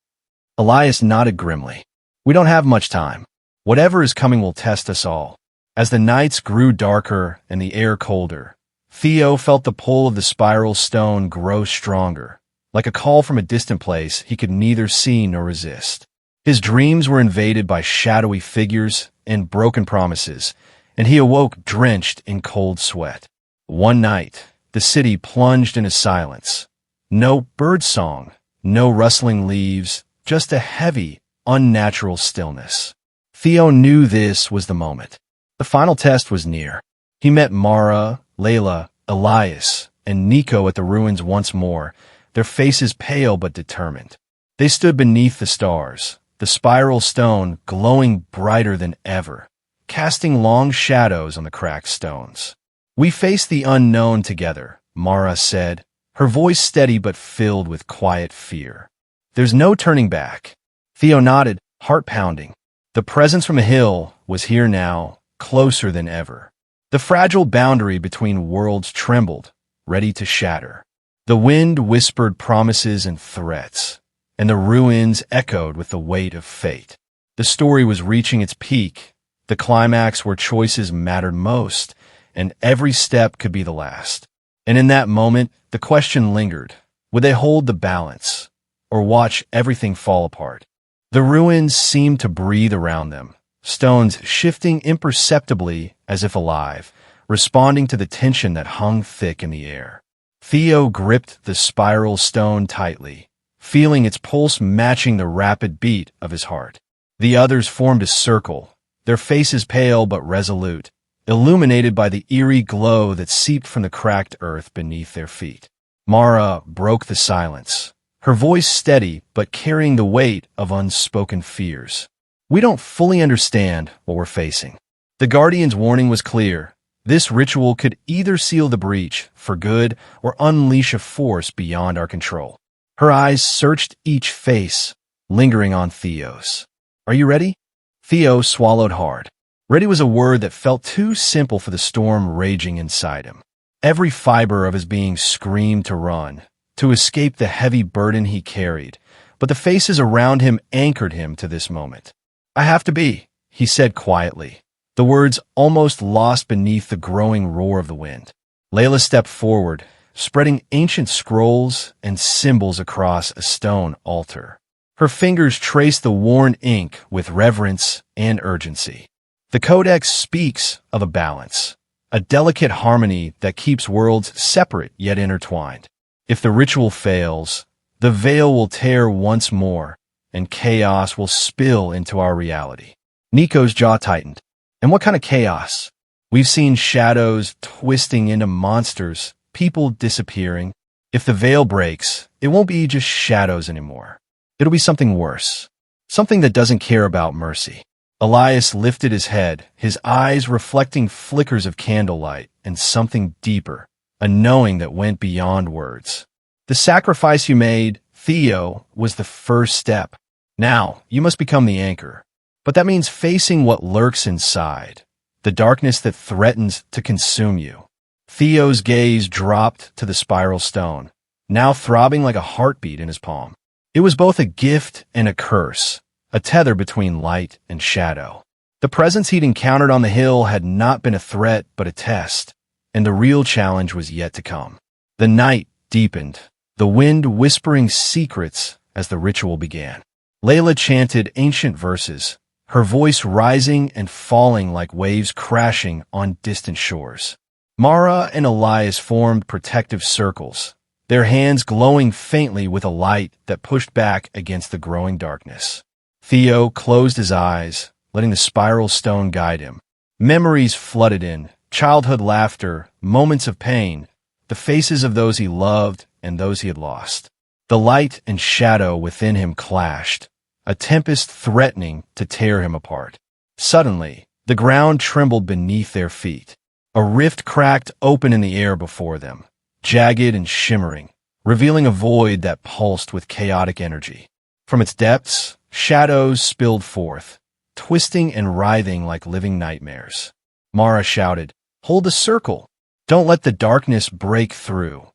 Elias nodded grimly. "We don't have much time. Whatever is coming will test us all." As the nights grew darker and the air colder, Theo felt the pull of the spiral stone grow stronger, like a call from a distant place he could neither see nor resist. His dreams were invaded by shadowy figures and broken promises, and he awoke drenched in cold sweat. One night, the city plunged into silence. No birdsong, no rustling leaves, just a heavy, unnatural stillness. Theo knew this was the moment. The final test was near. He met Mara, Layla, Elias, and Nico at the ruins once more, their faces pale but determined. They stood beneath the stars, the spiral stone glowing brighter than ever, casting long shadows on the cracked stones. "We face the unknown together," Mara said, her voice steady but filled with quiet fear. "There's no turning back." Theo nodded, heart pounding. The presence from a hill was here now, closer than ever. The fragile boundary between worlds trembled, ready to shatter. The wind whispered promises and threats, and the ruins echoed with the weight of fate. The story was reaching its peak, the climax where choices mattered most, and every step could be the last. And in that moment, the question lingered. Would they hold the balance, or watch everything fall apart? The ruins seemed to breathe around them, stones shifting imperceptibly as if alive, responding to the tension that hung thick in the air. Theo gripped the spiral stone tightly, feeling its pulse matching the rapid beat of his heart. The others formed a circle, their faces pale but resolute, illuminated by the eerie glow that seeped from the cracked earth beneath their feet. Mara broke the silence, her voice steady but carrying the weight of unspoken fears. "We don't fully understand what we're facing." The Guardian's warning was clear. This ritual could either seal the breach for good or unleash a force beyond our control. Her eyes searched each face, lingering on Theo's. "Are you ready?" Theo swallowed hard. Ready was a word that felt too simple for the storm raging inside him. Every fiber of his being screamed to run, to escape the heavy burden he carried, but the faces around him anchored him to this moment. "I have to be," he said quietly, the words almost lost beneath the growing roar of the wind. Layla stepped forward, spreading ancient scrolls and symbols across a stone altar. Her fingers traced the worn ink with reverence and urgency. The Codex speaks of a balance, a delicate harmony that keeps worlds separate yet intertwined. If the ritual fails, the veil will tear once more, and chaos will spill into our reality. Nico's jaw tightened. "And what kind of chaos?" "We've seen shadows twisting into monsters, people disappearing. If the veil breaks, it won't be just shadows anymore. It'll be something worse. Something that doesn't care about mercy." Elias lifted his head, his eyes reflecting flickers of candlelight and something deeper, a knowing that went beyond words. The sacrifice you made, Theo, was the first step. Now, you must become the anchor. But that means facing what lurks inside, the darkness that threatens to consume you. Theo's gaze dropped to the spiral stone, now throbbing like a heartbeat in his palm. It was both a gift and a curse, a tether between light and shadow. The presence he'd encountered on the hill had not been a threat but a test, and the real challenge was yet to come. The night deepened, the wind whispering secrets as the ritual began. Layla chanted ancient verses, her voice rising and falling like waves crashing on distant shores. Mara and Elias formed protective circles, their hands glowing faintly with a light that pushed back against the growing darkness. Theo closed his eyes, letting the spiral stone guide him. Memories flooded in, childhood laughter, moments of pain, the faces of those he loved and those he had lost. The light and shadow within him clashed, a tempest threatening to tear him apart. Suddenly, the ground trembled beneath their feet. A rift cracked open in the air before them, jagged and shimmering, revealing a void that pulsed with chaotic energy. From its depths, shadows spilled forth, twisting and writhing like living nightmares. Mara shouted, "Hold the circle! Don't let the darkness break through."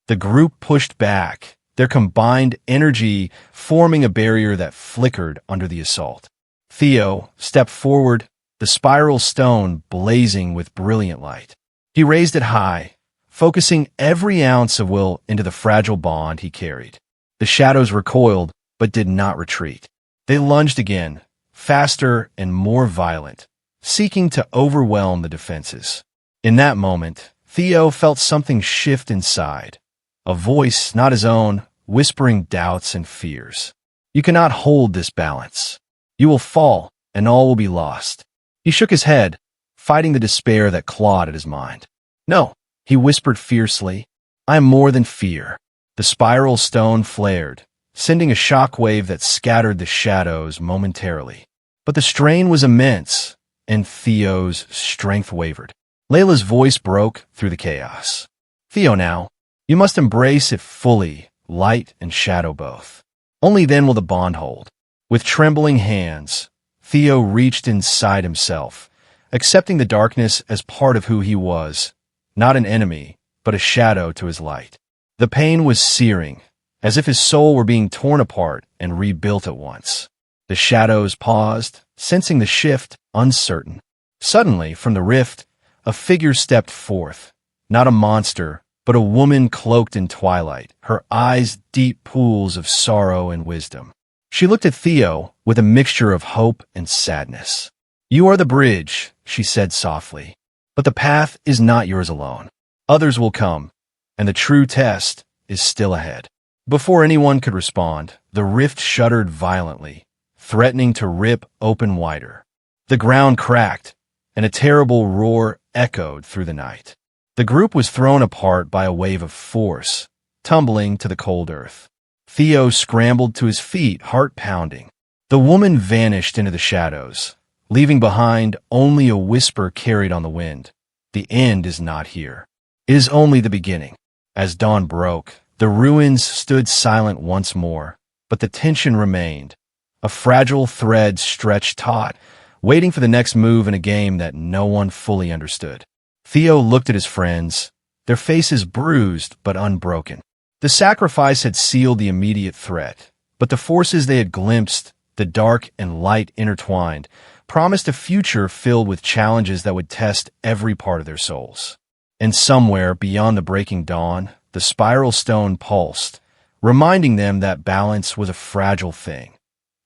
The group pushed back, their combined energy forming a barrier that flickered under the assault. Theo stepped forward, the spiral stone blazing with brilliant light. He raised it high, focusing every ounce of will into the fragile bond he carried. The shadows recoiled, but did not retreat. They lunged again, faster and more violent, seeking to overwhelm the defenses. In that moment, Theo felt something shift inside, a voice not his own, whispering doubts and fears. "You cannot hold this balance. You will fall, and all will be lost." He shook his head, fighting the despair that clawed at his mind. "No," he whispered fiercely, "I am more than fear." The spiral stone flared, sending a shockwave that scattered the shadows momentarily. But the strain was immense, and Theo's strength wavered. Layla's voice broke through the chaos. "Theo now, you must embrace it fully, light and shadow both. Only then will the bond hold." With trembling hands, Theo reached inside himself, accepting the darkness as part of who he was, not an enemy, but a shadow to his light. The pain was searing, as if his soul were being torn apart and rebuilt at once. The shadows paused, sensing the shift, uncertain. Suddenly, from the rift, a figure stepped forth, not a monster, but a woman cloaked in twilight, her eyes deep pools of sorrow and wisdom. She looked at Theo with a mixture of hope and sadness. "You are the bridge," she said softly, "but the path is not yours alone. Others will come, and the true test is still ahead." Before anyone could respond, the rift shuddered violently, threatening to rip open wider. The ground cracked, and a terrible roar echoed through the night. The group was thrown apart by a wave of force, tumbling to the cold earth. Theo scrambled to his feet, heart pounding. The woman vanished into the shadows, leaving behind only a whisper carried on the wind. "The end is not here. It is only the beginning." As dawn broke, the ruins stood silent once more, but the tension remained, a fragile thread stretched taut, waiting for the next move in a game that no one fully understood. Theo looked at his friends, their faces bruised but unbroken. The sacrifice had sealed the immediate threat, but the forces they had glimpsed, the dark and light intertwined, promised a future filled with challenges that would test every part of their souls. And somewhere beyond the breaking dawn, the spiral stone pulsed, reminding them that balance was a fragile thing,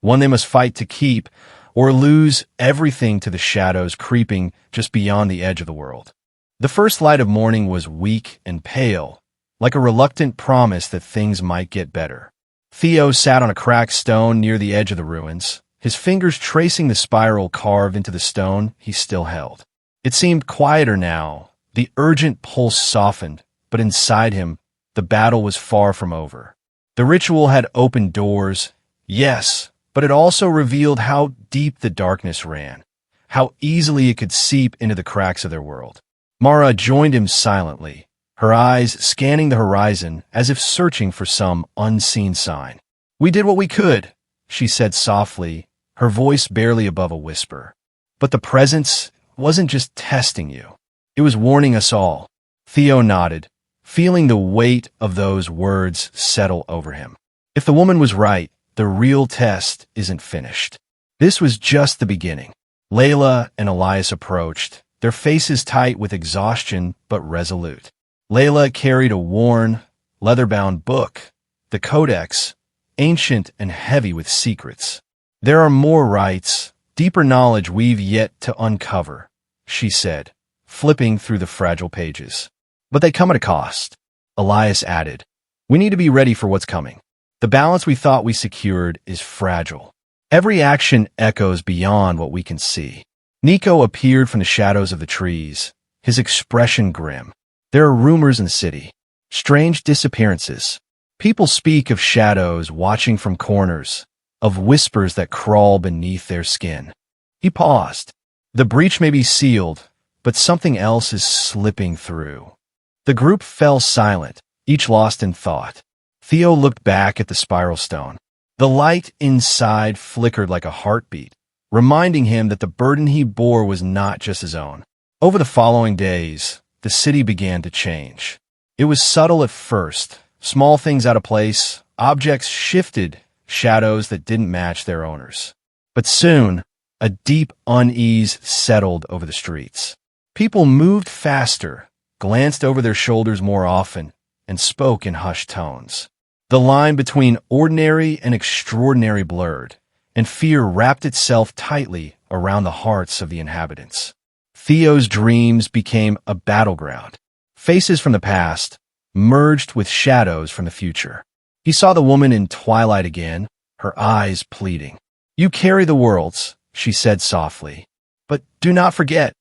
one they must fight to keep or lose everything to the shadows creeping just beyond the edge of the world. The first light of morning was weak and pale, like a reluctant promise that things might get better. Theo sat on a cracked stone near the edge of the ruins, his fingers tracing the spiral carved into the stone he still held. It seemed quieter now, the urgent pulse softened, but inside him, the battle was far from over. The ritual had opened doors, yes, but it also revealed how deep the darkness ran, how easily it could seep into the cracks of their world. Mara joined him silently, her eyes scanning the horizon as if searching for some unseen sign. "We did what we could," she said softly, her voice barely above a whisper. "But the presence wasn't just testing you. It was warning us all." Theo nodded, feeling the weight of those words settle over him. If the woman was right, the real test isn't finished. This was just the beginning. Layla and Elias approached, their faces tight with exhaustion but resolute. Layla carried a worn, leather-bound book, the Codex, ancient and heavy with secrets. "There are more rites, deeper knowledge we've yet to uncover," she said, flipping through the fragile pages. "But they come at a cost," Elias added. "We need to be ready for what's coming. The balance we thought we secured is fragile. Every action echoes beyond what we can see." Nico appeared from the shadows of the trees, his expression grim. "There are rumors in the city. Strange disappearances. People speak of shadows watching from corners, of whispers that crawl beneath their skin." He paused. "The breach may be sealed, but something else is slipping through." The group fell silent, each lost in thought. Theo looked back at the spiral stone. The light inside flickered like a heartbeat, reminding him that the burden he bore was not just his own. Over the following days, the city began to change. It was subtle at first, small things out of place, objects shifted, shadows that didn't match their owners. But soon, a deep unease settled over the streets. People moved faster, glanced over their shoulders more often, and spoke in hushed tones. The line between ordinary and extraordinary blurred, and fear wrapped itself tightly around the hearts of the inhabitants. Theo's dreams became a battleground. Faces from the past merged with shadows from the future. He saw the woman in twilight again, her eyes pleading. "You carry the worlds," she said softly. "But do not forget,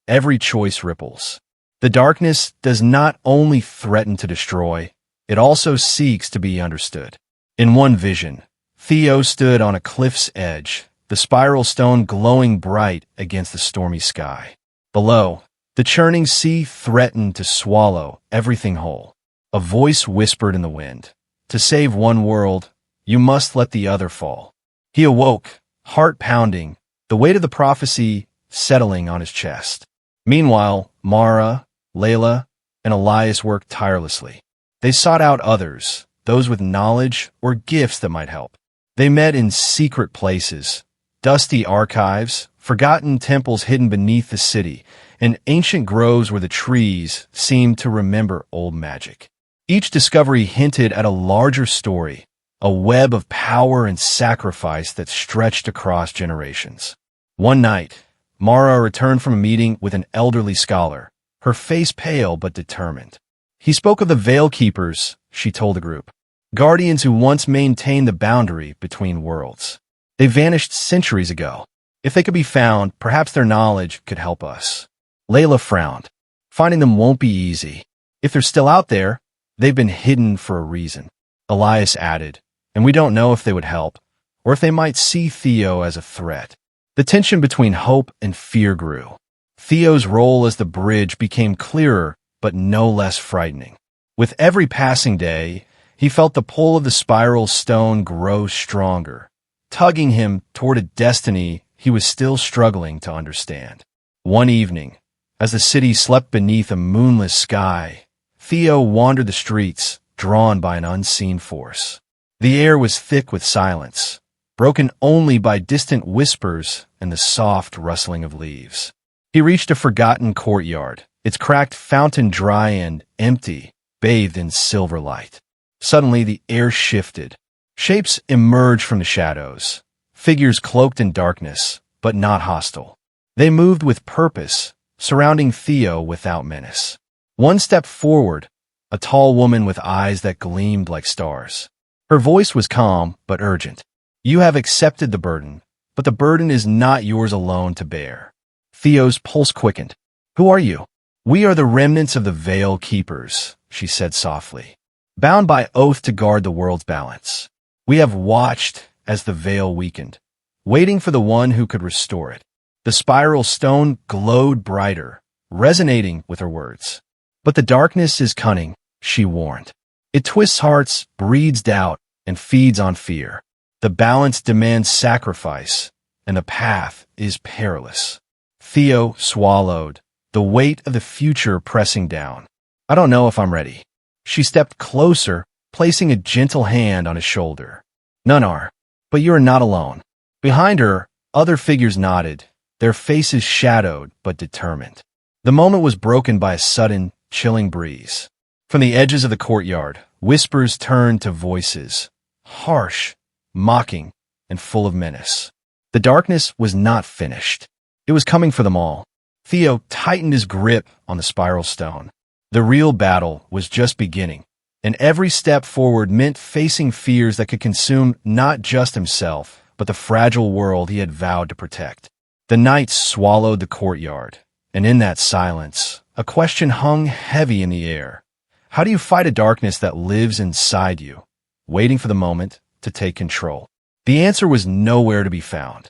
every choice ripples. The darkness does not only threaten to destroy, it also seeks to be understood." In one vision, Theo stood on a cliff's edge, the spiral stone glowing bright against the stormy sky. Below, the churning sea threatened to swallow everything whole. A voice whispered in the wind, "To save one world, you must let the other fall." He awoke, heart pounding, the weight of the prophecy settling on his chest. Meanwhile, Mara, Layla, and Elias worked tirelessly. They sought out others, those with knowledge or gifts that might help. They met in secret places, dusty archives, forgotten temples hidden beneath the city, and ancient groves where the trees seemed to remember old magic. Each discovery hinted at a larger story, a web of power and sacrifice that stretched across generations. One night, Mara returned from a meeting with an elderly scholar, her face pale but determined. He spoke of the Veil Keepers, she told the group, guardians who once maintained the boundary between worlds. They vanished centuries ago. If they could be found, perhaps their knowledge could help us. Layla frowned. Finding them won't be easy. If they're still out there, they've been hidden for a reason. Elias added, and we don't know if they would help, or if they might see Theo as a threat. The tension between hope and fear grew. Theo's role as the bridge became clearer, but no less frightening. With every passing day, he felt the pull of the spiral stone grow stronger, tugging him toward a destiny he was still struggling to understand. One evening, as the city slept beneath a moonless sky, Theo wandered the streets, drawn by an unseen force. The air was thick with silence, broken only by distant whispers and the soft rustling of leaves. He reached a forgotten courtyard, its cracked fountain dry and empty, bathed in silver light. Suddenly the air shifted. Shapes emerged from the shadows, figures cloaked in darkness, but not hostile. They moved with purpose, surrounding Theo without menace. One stepped forward, a tall woman with eyes that gleamed like stars. Her voice was calm but urgent. You have accepted the burden, but the burden is not yours alone to bear. Theo's pulse quickened. Who are you? We are the remnants of the Veil Keepers, she said softly, bound by oath to guard the world's balance. We have watched as the veil weakened, waiting for the one who could restore it. The spiral stone glowed brighter, resonating with her words. But the darkness is cunning, she warned. It twists hearts, breeds doubt, and feeds on fear. The balance demands sacrifice, and the path is perilous. Theo swallowed, the weight of the future pressing down. I don't know if I'm ready. She stepped closer, placing a gentle hand on his shoulder. None are, but you are not alone. Behind her, other figures nodded, their faces shadowed but determined. The moment was broken by a sudden, chilling breeze. From the edges of the courtyard, whispers turned to voices, harsh, mocking, and full of menace. The darkness was not finished. It was coming for them all. Theo tightened his grip on the spiral stone. The real battle was just beginning, and every step forward meant facing fears that could consume not just himself, but the fragile world he had vowed to protect. The night swallowed the courtyard, and in that silence, a question hung heavy in the air. How do you fight a darkness that lives inside you, waiting for the moment to take control? The answer was nowhere to be found.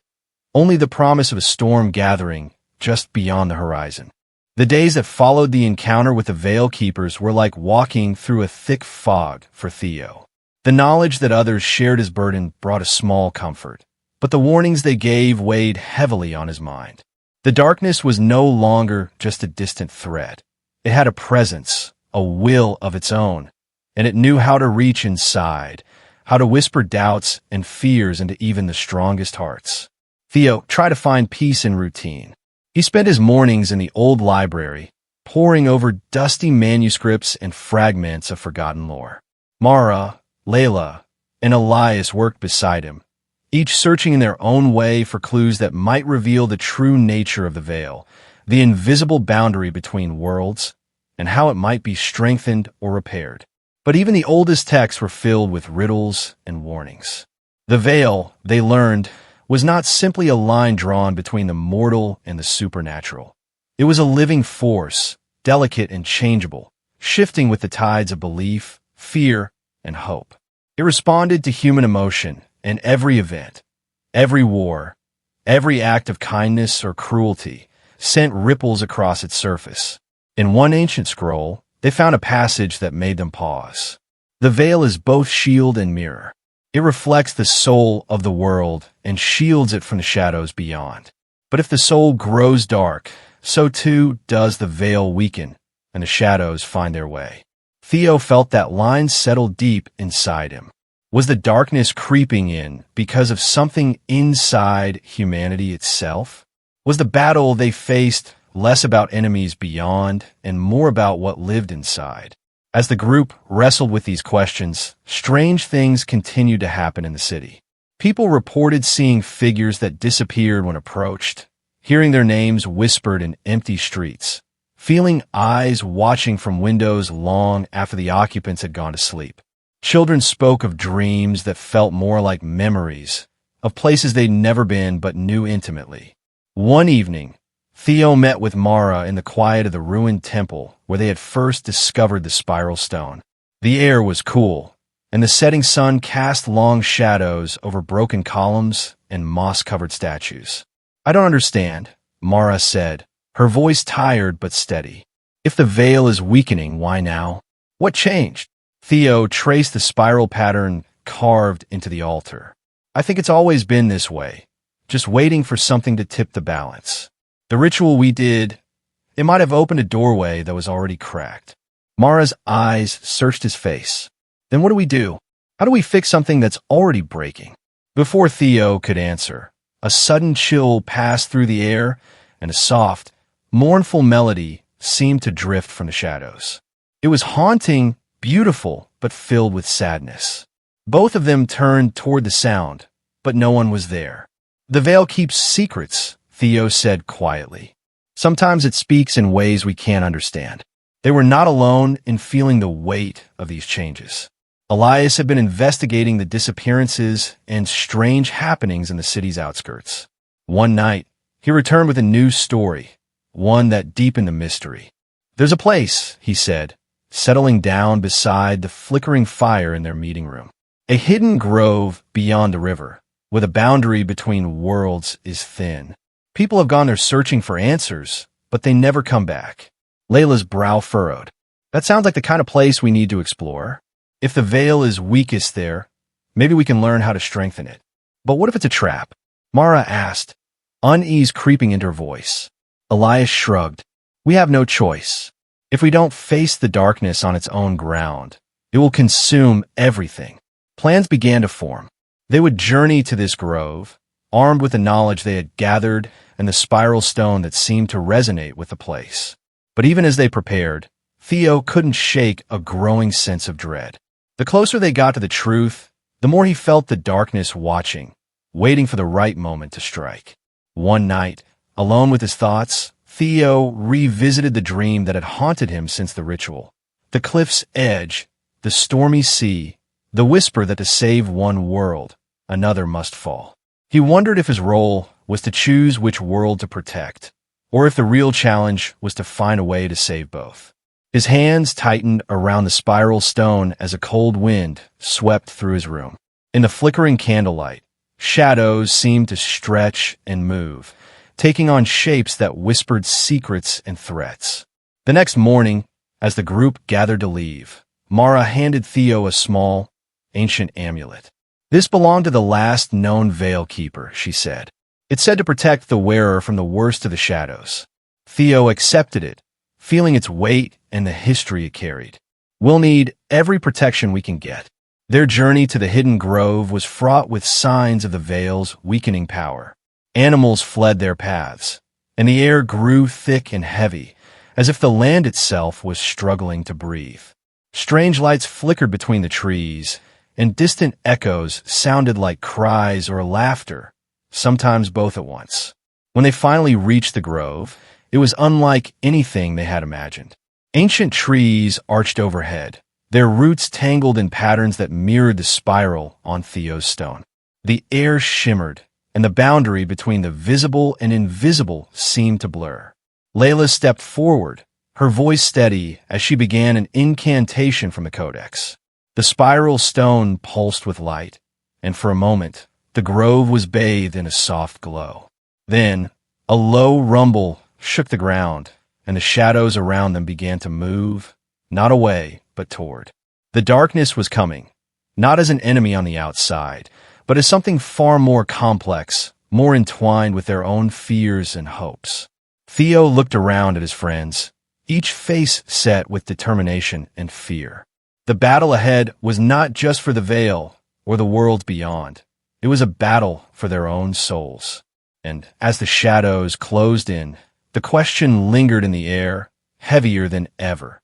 Only the promise of a storm gathering just beyond the horizon. The days that followed the encounter with the Veil Keepers were like walking through a thick fog for Theo. The knowledge that others shared his burden brought a small comfort, but the warnings they gave weighed heavily on his mind. The darkness was no longer just a distant threat. It had a presence, a will of its own, and it knew how to reach inside, how to whisper doubts and fears into even the strongest hearts. Theo tried to find peace in routine. He spent his mornings in the old library, poring over dusty manuscripts and fragments of forgotten lore. Mara, Layla, and Elias worked beside him, each searching in their own way for clues that might reveal the true nature of the veil, the invisible boundary between worlds, and how it might be strengthened or repaired. But even the oldest texts were filled with riddles and warnings. The veil, they learned, was not simply a line drawn between the mortal and the supernatural. It was a living force, delicate and changeable, shifting with the tides of belief, fear, and hope. It responded to human emotion, and every event, every war, every act of kindness or cruelty sent ripples across its surface. In one ancient scroll, they found a passage that made them pause. The veil is both shield and mirror. It reflects the soul of the world and shields it from the shadows beyond. But if the soul grows dark, so too does the veil weaken, and the shadows find their way. Theo felt that line settle deep inside him. Was the darkness creeping in because of something inside humanity itself? Was the battle they faced less about enemies beyond and more about what lived inside? As the group wrestled with these questions, strange things continued to happen in the city. People reported seeing figures that disappeared when approached, hearing their names whispered in empty streets, feeling eyes watching from windows long after the occupants had gone to sleep. Children spoke of dreams that felt more like memories, of places they'd never been but knew intimately. One evening, Theo met with Mara in the quiet of the ruined temple where they had first discovered the spiral stone. The air was cool, and the setting sun cast long shadows over broken columns and moss-covered statues. I don't understand, Mara said, her voice tired but steady. If the veil is weakening, why now? What changed? Theo traced the spiral pattern carved into the altar. I think it's always been this way, just waiting for something to tip the balance. The ritual we did, it might have opened a doorway that was already cracked. Mara's eyes searched his face. Then what do we do? How do we fix something that's already breaking? Before Theo could answer, a sudden chill passed through the air, and a soft, mournful melody seemed to drift from the shadows. It was haunting, beautiful, but filled with sadness. Both of them turned toward the sound, but no one was there. The veil keeps secrets, Theo said quietly. Sometimes it speaks in ways we can't understand. They were not alone in feeling the weight of these changes. Elias had been investigating the disappearances and strange happenings in the city's outskirts. One night, he returned with a new story, one that deepened the mystery. There's a place, he said, settling down beside the flickering fire in their meeting room. A hidden grove beyond the river, with a boundary between worlds is thin. People have gone there searching for answers, but they never come back. Layla's brow furrowed. That sounds like the kind of place we need to explore. If the veil is weakest there, maybe we can learn how to strengthen it. But what if it's a trap? Mara asked, unease creeping into her voice. Elias shrugged. We have no choice. If we don't face the darkness on its own ground, it will consume everything. Plans began to form. They would journey to this grove, armed with the knowledge they had gathered and the spiral stone that seemed to resonate with the place. But even as they prepared, Theo couldn't shake a growing sense of dread. The closer they got to the truth, the more he felt the darkness watching, waiting for the right moment to strike. One night, alone with his thoughts, Theo revisited the dream that had haunted him since the ritual. The cliff's edge, the stormy sea, the whisper that to save one world, another must fall. He wondered if his role was to choose which world to protect, or if the real challenge was to find a way to save both. His hands tightened around the spiral stone as a cold wind swept through his room. In the flickering candlelight, shadows seemed to stretch and move, taking on shapes that whispered secrets and threats. The next morning, as the group gathered to leave, Mara handed Theo a small, ancient amulet. This belonged to the last known Veil Keeper, she said. It said to protect the wearer from the worst of the shadows. Theo accepted it, feeling its weight and the history it carried. We'll need every protection we can get. Their journey to the hidden grove was fraught with signs of the Veil's weakening power. Animals fled their paths, and the air grew thick and heavy, as if the land itself was struggling to breathe. Strange lights flickered between the trees, and distant echoes sounded like cries or laughter, sometimes both at once. When they finally reached the grove, it was unlike anything they had imagined. Ancient trees arched overhead, their roots tangled in patterns that mirrored the spiral on Theo's stone. The air shimmered, and the boundary between the visible and invisible seemed to blur. Layla stepped forward, her voice steady as she began an incantation from the codex. The spiral stone pulsed with light, and for a moment, the grove was bathed in a soft glow. Then, a low rumble shook the ground, and the shadows around them began to move, not away, but toward. The darkness was coming, not as an enemy on the outside, but as something far more complex, more entwined with their own fears and hopes. Theo looked around at his friends, each face set with determination and fear. The battle ahead was not just for the Veil or the world beyond. It was a battle for their own souls. And as the shadows closed in, the question lingered in the air, heavier than ever.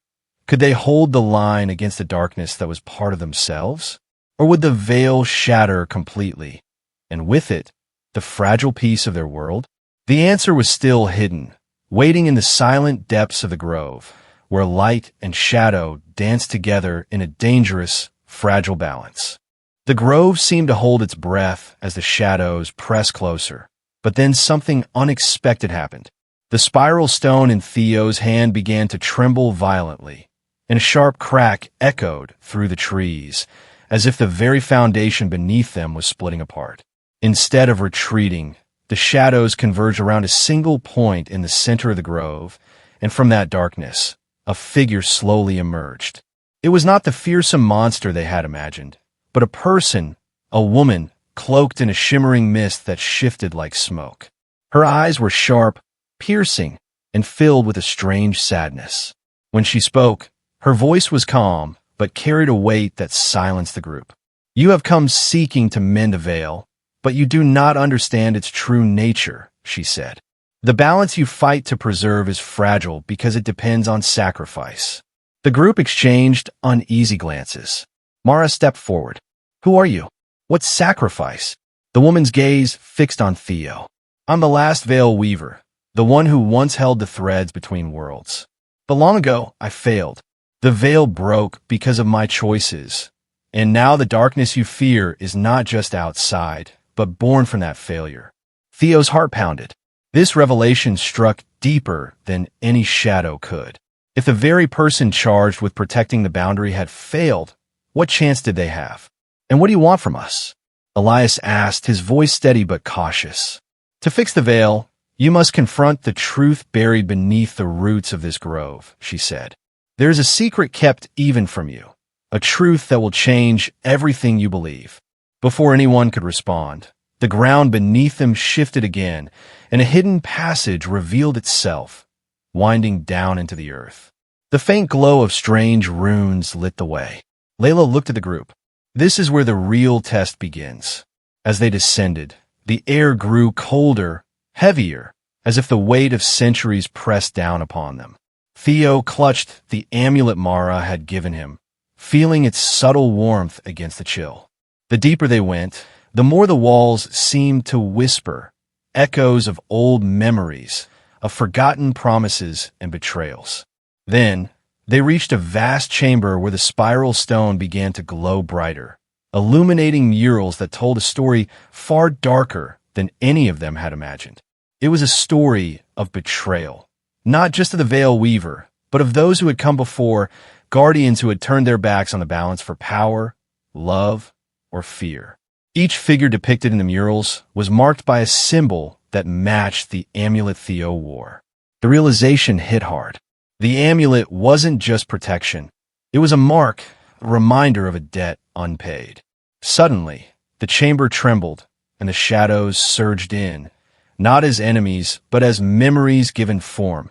Could they hold the line against the darkness that was part of themselves? Or would the veil shatter completely, and with it, the fragile piece of their world? The answer was still hidden, waiting in the silent depths of the grove, where light and shadow danced together in a dangerous, fragile balance. The grove seemed to hold its breath as the shadows pressed closer, but then something unexpected happened. The spiral stone in Theo's hand began to tremble violently, and a sharp crack echoed through the trees, as if the very foundation beneath them was splitting apart. Instead of retreating, the shadows converged around a single point in the center of the grove, and from that darkness, a figure slowly emerged. It was not the fearsome monster they had imagined, but a person, a woman, cloaked in a shimmering mist that shifted like smoke. Her eyes were sharp, piercing, and filled with a strange sadness. When she spoke, her voice was calm, but carried a weight that silenced the group. You have come seeking to mend a veil, but you do not understand its true nature, she said. The balance you fight to preserve is fragile because it depends on sacrifice. The group exchanged uneasy glances. Mara stepped forward. Who are you? What sacrifice? The woman's gaze fixed on Theo. I'm the last veil weaver, the one who once held the threads between worlds. But long ago, I failed. The veil broke because of my choices. And now the darkness you fear is not just outside, but born from that failure. Theo's heart pounded. This revelation struck deeper than any shadow could. If the very person charged with protecting the boundary had failed, what chance did they have? And what do you want from us? Elias asked, his voice steady but cautious. To fix the veil, you must confront the truth buried beneath the roots of this grove, she said. There is a secret kept even from you, a truth that will change everything you believe. Before anyone could respond, the ground beneath them shifted again, and a hidden passage revealed itself, winding down into the earth. The faint glow of strange runes lit the way. Layla looked at the group. This is where the real test begins. As they descended, the air grew colder, heavier, as if the weight of centuries pressed down upon them. Theo clutched the amulet Mara had given him, feeling its subtle warmth against the chill. The deeper they went, the more the walls seemed to whisper, echoes of old memories, of forgotten promises and betrayals. Then, they reached a vast chamber where the spiral stone began to glow brighter, illuminating murals that told a story far darker than any of them had imagined. It was a story of betrayal, not just of the Veil Weaver, but of those who had come before, guardians who had turned their backs on the balance for power, love, or fear. Each figure depicted in the murals was marked by a symbol that matched the amulet Theo wore. The realization hit hard. The amulet wasn't just protection. It was a mark, a reminder of a debt unpaid. Suddenly, the chamber trembled, and the shadows surged in, not as enemies, but as memories given form,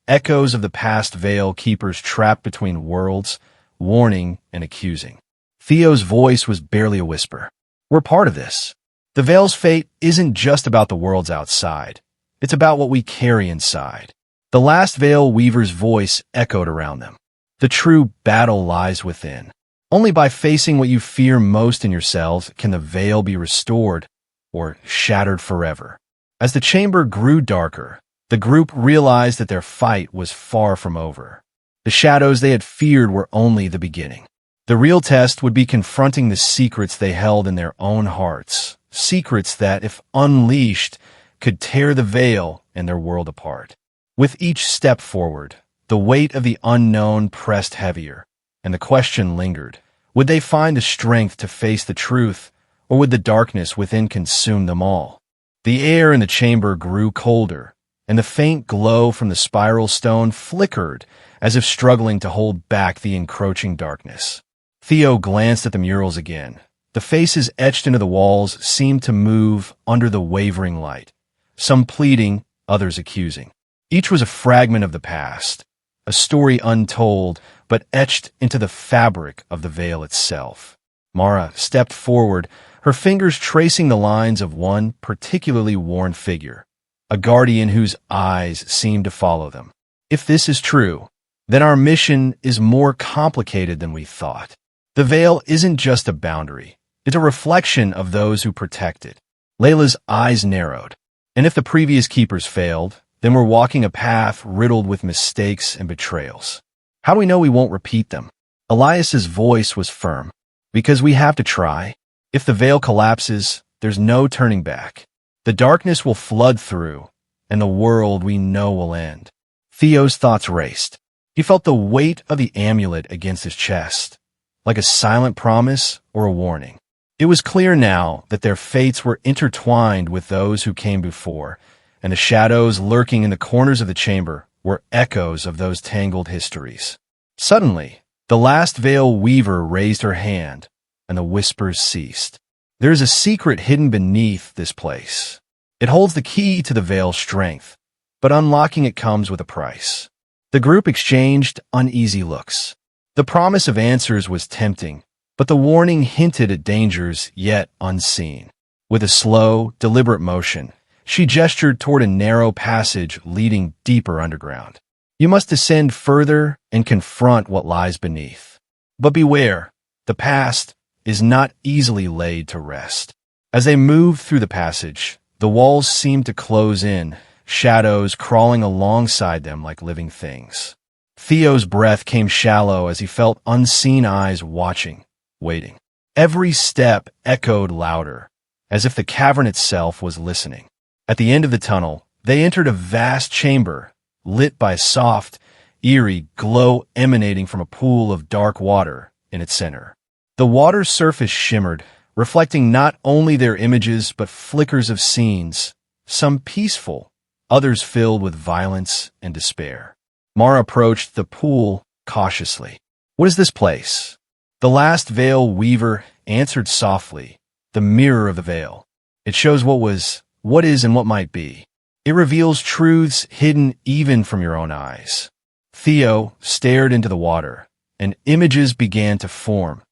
echoes of the past Veil Keepers trapped between worlds, warning and accusing. Theo's voice was barely a whisper. We're part of this. The Veil's fate isn't just about the worlds outside. It's about what we carry inside. The last Veil Weaver's voice echoed around them. The true battle lies within. Only by facing what you fear most in yourselves can the veil be restored or shattered forever. As the chamber grew darker, the group realized that their fight was far from over. The shadows they had feared were only the beginning. The real test would be confronting the secrets they held in their own hearts, secrets that, if unleashed, could tear the veil and their world apart. With each step forward, the weight of the unknown pressed heavier, and the question lingered. Would they find the strength to face the truth, or would the darkness within consume them all? The air in the chamber grew colder, and the faint glow from the spiral stone flickered as if struggling to hold back the encroaching darkness. Theo glanced at the murals again. The faces etched into the walls seemed to move under the wavering light, some pleading, others accusing. Each was a fragment of the past, a story untold, but etched into the fabric of the veil itself. Mara stepped forward, her fingers tracing the lines of one particularly worn figure, a guardian whose eyes seemed to follow them. If this is true, then our mission is more complicated than we thought. The veil isn't just a boundary. It's a reflection of those who protect it. Layla's eyes narrowed. And if the previous keepers failed, then we're walking a path riddled with mistakes and betrayals. How do we know we won't repeat them? Elias's voice was firm. Because we have to try. If the veil collapses, there's no turning back. The darkness will flood through, and the world we know will end. Theo's thoughts raced. He felt the weight of the amulet against his chest, like a silent promise or a warning. It was clear now that their fates were intertwined with those who came before, and the shadows lurking in the corners of the chamber were echoes of those tangled histories. Suddenly, the last Veil Weaver raised her hand, and the whispers ceased. There is a secret hidden beneath this place. It holds the key to the Veil's strength, but unlocking it comes with a price. The group exchanged uneasy looks. The promise of answers was tempting, but the warning hinted at dangers yet unseen. With a slow, deliberate motion, she gestured toward a narrow passage leading deeper underground. You must descend further and confront what lies beneath. But beware, the past is not easily laid to rest. As they moved through the passage, the walls seemed to close in, shadows crawling alongside them like living things. Theo's breath came shallow as he felt unseen eyes watching, waiting. Every step echoed louder, as if the cavern itself was listening. At the end of the tunnel, they entered a vast chamber, lit by a soft, eerie glow emanating from a pool of dark water in its center. The water's surface shimmered, reflecting not only their images but flickers of scenes, some peaceful, others filled with violence and despair. Mara approached the pool cautiously. "What is this place?" The last veil weaver answered softly, "The mirror of the veil. It shows what was, what is, and what might be. It reveals truths hidden even from your own eyes." Theo stared into the water, and images began to form.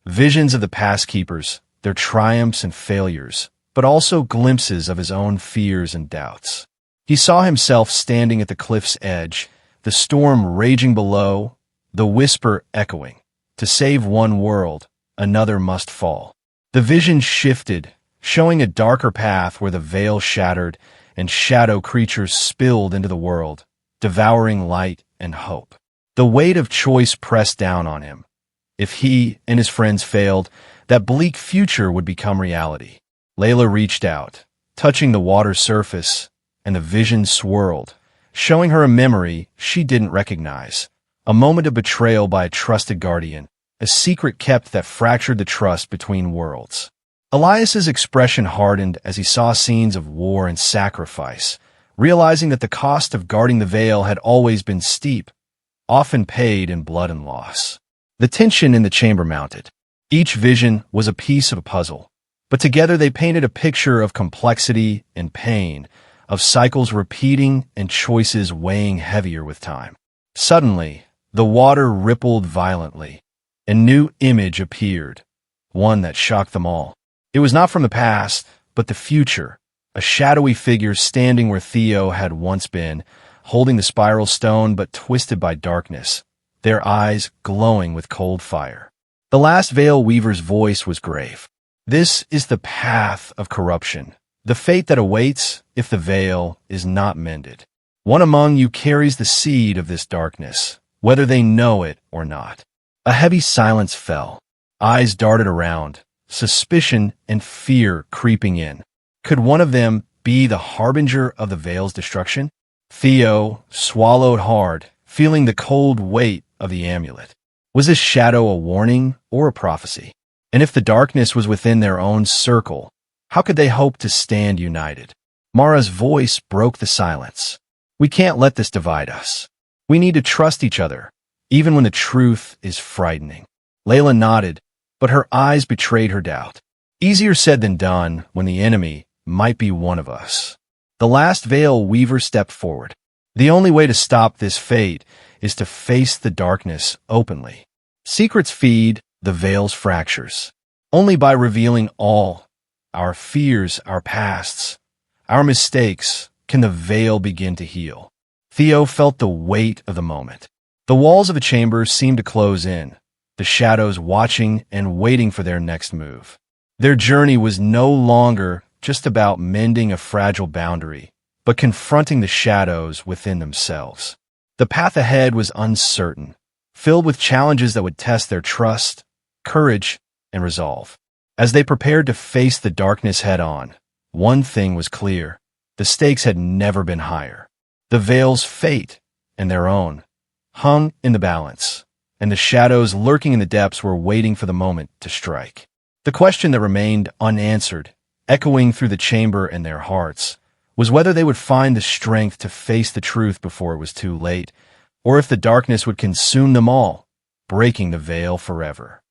Visions of the past keepers, their triumphs and failures, but also glimpses of his own fears and doubts. He saw himself standing at the cliff's edge, the storm raging below, the whisper echoing, "To save one world, another must fall." The vision shifted, showing a darker path where the veil shattered and shadow creatures spilled into the world, devouring light and hope. The weight of choice pressed down on him. If he and his friends failed, that bleak future would become reality. Layla reached out, touching the water's surface, and the vision swirled, showing her a memory she didn't recognize, a moment of betrayal by a trusted guardian, a secret kept that fractured the trust between worlds. Elias's expression hardened as he saw scenes of war and sacrifice, realizing that the cost of guarding the veil had always been steep, often paid in blood and loss. The tension in the chamber mounted. Each vision was a piece of a puzzle, but together they painted a picture of complexity and pain, of cycles repeating and choices weighing heavier with time. Suddenly, the water rippled violently. A new image appeared, one that shocked them all. It was not from the past, but the future, a shadowy figure standing where Theo had once been, holding the spiral stone but twisted by darkness, their eyes glowing with cold fire. The last veil weaver's voice was grave. "This is the path of corruption, the fate that awaits if the veil is not mended. One among you carries the seed of this darkness, whether they know it or not." A heavy silence fell. Eyes darted around, suspicion and fear creeping in. Could one of them be the harbinger of the veil's destruction? Theo swallowed hard, feeling the cold weight of the amulet. Was this shadow a warning or a prophecy? And if the darkness was within their own circle, how could they hope to stand united? Mara's voice broke the silence. "We can't let this divide us. We need to trust each other, even when the truth is frightening." Layla nodded, but her eyes betrayed her doubt. Easier said than done when the enemy might be one of us. The last veil weaver stepped forward. "The only way to stop this fate is to face the darkness openly. Secrets feed the veil's fractures. Only by revealing all, our fears, our pasts, our mistakes, can the veil begin to heal." Theo felt the weight of the moment. The walls of the chamber seemed to close in, the shadows watching and waiting for their next move. Their journey was no longer just about mending a fragile boundary, but confronting the shadows within themselves. The path ahead was uncertain, filled with challenges that would test their trust, courage, and resolve. As they prepared to face the darkness head-on, one thing was clear: the stakes had never been higher. The veil's fate, and their own, hung in the balance, and the shadows lurking in the depths were waiting for the moment to strike. The question that remained unanswered, echoing through the chamber and their hearts, was whether they would find the strength to face the truth before it was too late, or if the darkness would consume them all, breaking the veil forever.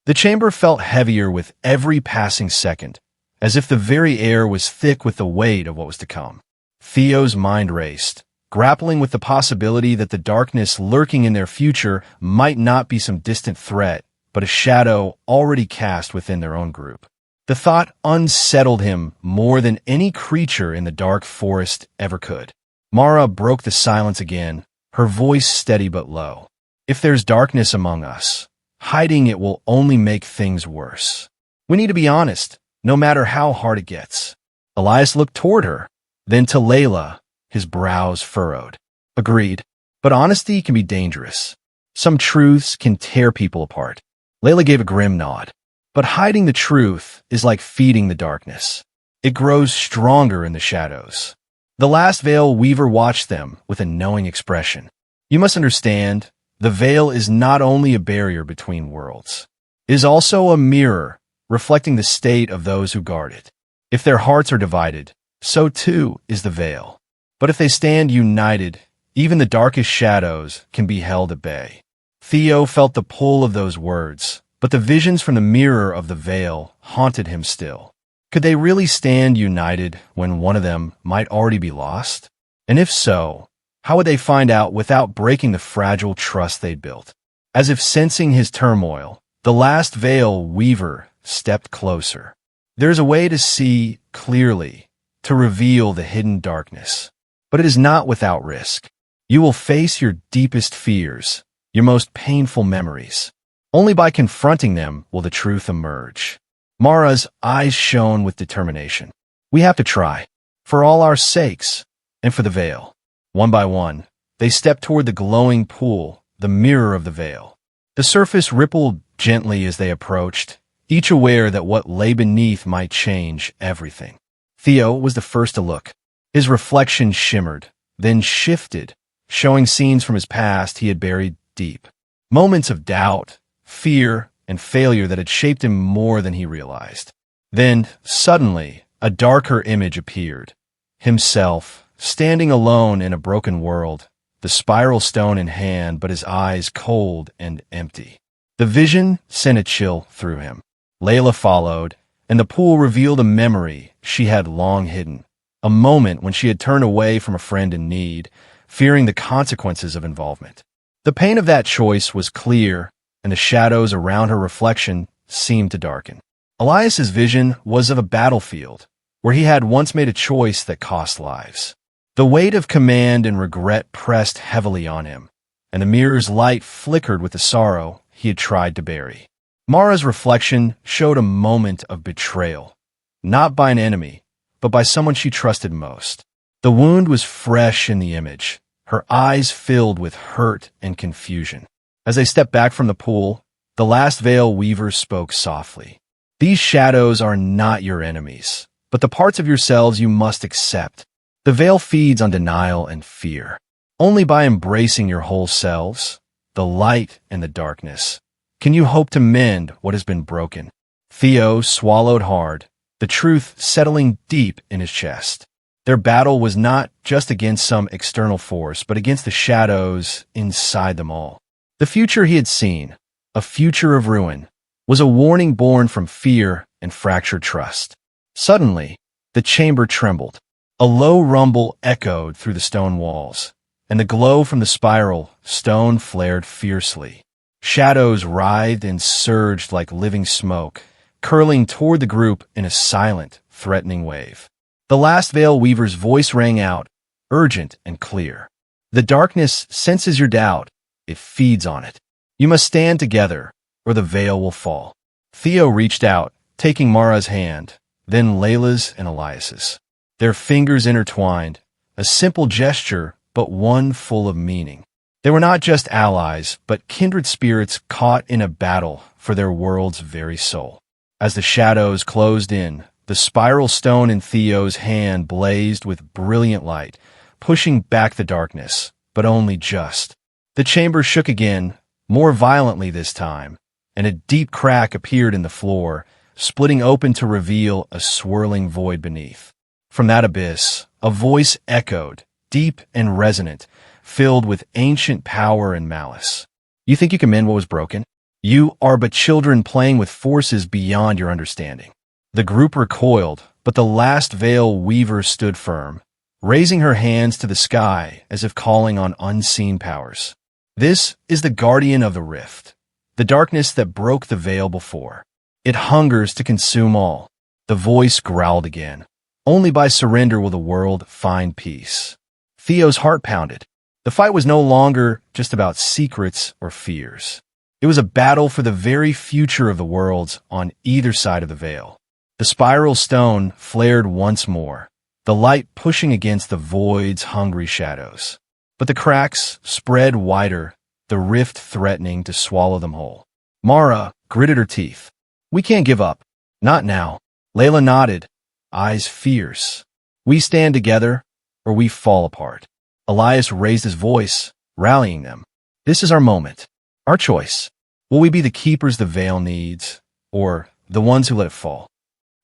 The chamber felt heavier with every passing second, as if the very air was thick with the weight of what was to come. Theo's mind raced, grappling with the possibility that the darkness lurking in their future might not be some distant threat, but a shadow already cast within their own group. The thought unsettled him more than any creature in the dark forest ever could. Mara broke the silence again, her voice steady but low. "If there's darkness among us, hiding it will only make things worse. We need to be honest, no matter how hard it gets." Elias looked toward her, then to Layla, his brows furrowed. "Agreed, but honesty can be dangerous. Some truths can tear people apart." Layla gave a grim nod. "But hiding the truth is like feeding the darkness. It grows stronger in the shadows." The last veil weaver watched them with a knowing expression. "You must understand, the veil is not only a barrier between worlds. It is also a mirror, reflecting the state of those who guard it. If their hearts are divided, so too is the veil. But if they stand united, even the darkest shadows can be held at bay. Theo felt the pull of those words, but the visions from the mirror of the veil haunted him still. Could they really stand united when one of them might already be lost? And if so, how would they find out without breaking the fragile trust they'd built? As if sensing his turmoil, the last veil weaver stepped closer. There's a way to see clearly, to reveal the hidden darkness. But it is not without risk. You will face your deepest fears, your most painful memories. Only by confronting them will the truth emerge. Mara's eyes shone with determination. We have to try, for all our sakes, and for the veil. One by one, they stepped toward the glowing pool, the mirror of the veil. The surface rippled gently as they approached, each aware that what lay beneath might change everything. Theo was the first to look. His reflection shimmered, then shifted, showing scenes from his past he had buried deep. Moments of doubt, fear, and failure that had shaped him more than he realized. Then, suddenly, a darker image appeared. Himself, standing alone in a broken world, the spiral stone in hand, but his eyes cold and empty. The vision sent a chill through him. Layla followed, and the pool revealed a memory she had long hidden. A moment when she had turned away from a friend in need, fearing the consequences of involvement. The pain of that choice was clear, and the shadows around her reflection seemed to darken. Elias's vision was of a battlefield, where he had once made a choice that cost lives. The weight of command and regret pressed heavily on him, and the mirror's light flickered with the sorrow he had tried to bury. Mara's reflection showed a moment of betrayal, not by an enemy, but by someone she trusted most. The wound was fresh in the image, her eyes filled with hurt and confusion. As they stepped back from the pool, the last veil weaver spoke softly. These shadows are not your enemies, but the parts of yourselves you must accept. The veil feeds on denial and fear. Only by embracing your whole selves, the light and the darkness, can you hope to mend what has been broken. Theo swallowed hard, the truth settling deep in his chest. Their battle was not just against some external force, but against the shadows inside them all. The future he had seen, a future of ruin, was a warning born from fear and fractured trust. Suddenly, the chamber trembled. A low rumble echoed through the stone walls, and the glow from the spiral stone flared fiercely. Shadows writhed and surged like living smoke, curling toward the group in a silent, threatening wave. The last veil weaver's voice rang out, urgent and clear. The darkness senses your doubt. It feeds on it. You must stand together, or the veil will fall. Theo reached out, taking Mara's hand, then Layla's and Elias's. Their fingers intertwined, a simple gesture, but one full of meaning. They were not just allies, but kindred spirits caught in a battle for their world's very soul. As the shadows closed in, the spiral stone in Theo's hand blazed with brilliant light, pushing back the darkness, but only just. The chamber shook again, more violently this time, and a deep crack appeared in the floor, splitting open to reveal a swirling void beneath. From that abyss, a voice echoed, deep and resonant, filled with ancient power and malice. You think you can mend what was broken? You are but children playing with forces beyond your understanding. The group recoiled, but the last veil weaver stood firm, raising her hands to the sky as if calling on unseen powers. This is the guardian of the rift, the darkness that broke the veil before. It hungers to consume all. The voice growled again. Only by surrender will the world find peace. Theo's heart pounded. The fight was no longer just about secrets or fears. It was a battle for the very future of the worlds on either side of the veil. The spiral stone flared once more, the light pushing against the void's hungry shadows. But the cracks spread wider, the rift threatening to swallow them whole. Mara gritted her teeth. We can't give up. Not now. Layla nodded, eyes fierce. We stand together, or we fall apart. Elias raised his voice, rallying them. This is our moment, our choice. Will we be the keepers the veil needs, or the ones who let it fall.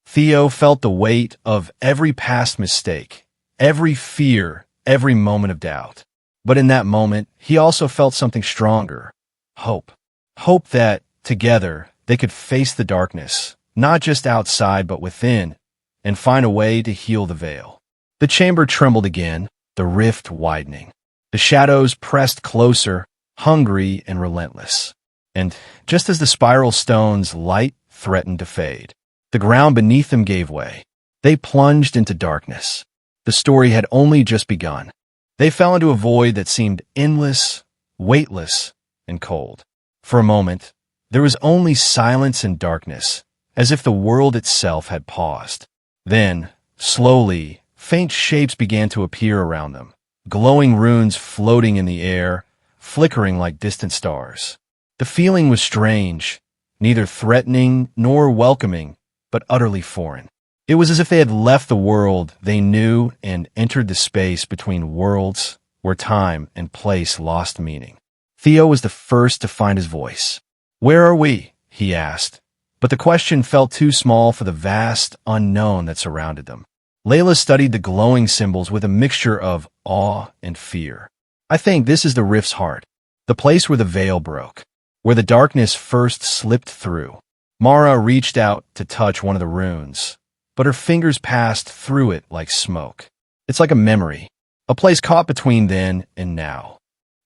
Theo felt the weight of every past mistake, every fear, every moment of doubt. But in that moment, he also felt something stronger. Hope. Hope that, together, they could face the darkness, not just outside but within, and find a way to heal the veil. The chamber trembled again, the rift widening. The shadows pressed closer, hungry and relentless. And just as the spiral stone's light threatened to fade, the ground beneath them gave way. They plunged into darkness. The story had only just begun. They fell into a void that seemed endless, weightless, and cold. For a moment, there was only silence and darkness, as if the world itself had paused. Then, slowly, faint shapes began to appear around them, glowing runes floating in the air, flickering like distant stars. The feeling was strange, neither threatening nor welcoming, but utterly foreign. It was as if they had left the world they knew and entered the space between worlds where time and place lost meaning. Theo was the first to find his voice. "Where are we?" he asked, but the question felt too small for the vast unknown that surrounded them. Layla studied the glowing symbols with a mixture of awe and fear. "I think this is the rift's heart, the place where the veil broke, where the darkness first slipped through." Mara reached out to touch one of the runes, but her fingers passed through it like smoke. "It's like a memory, a place caught between then and now."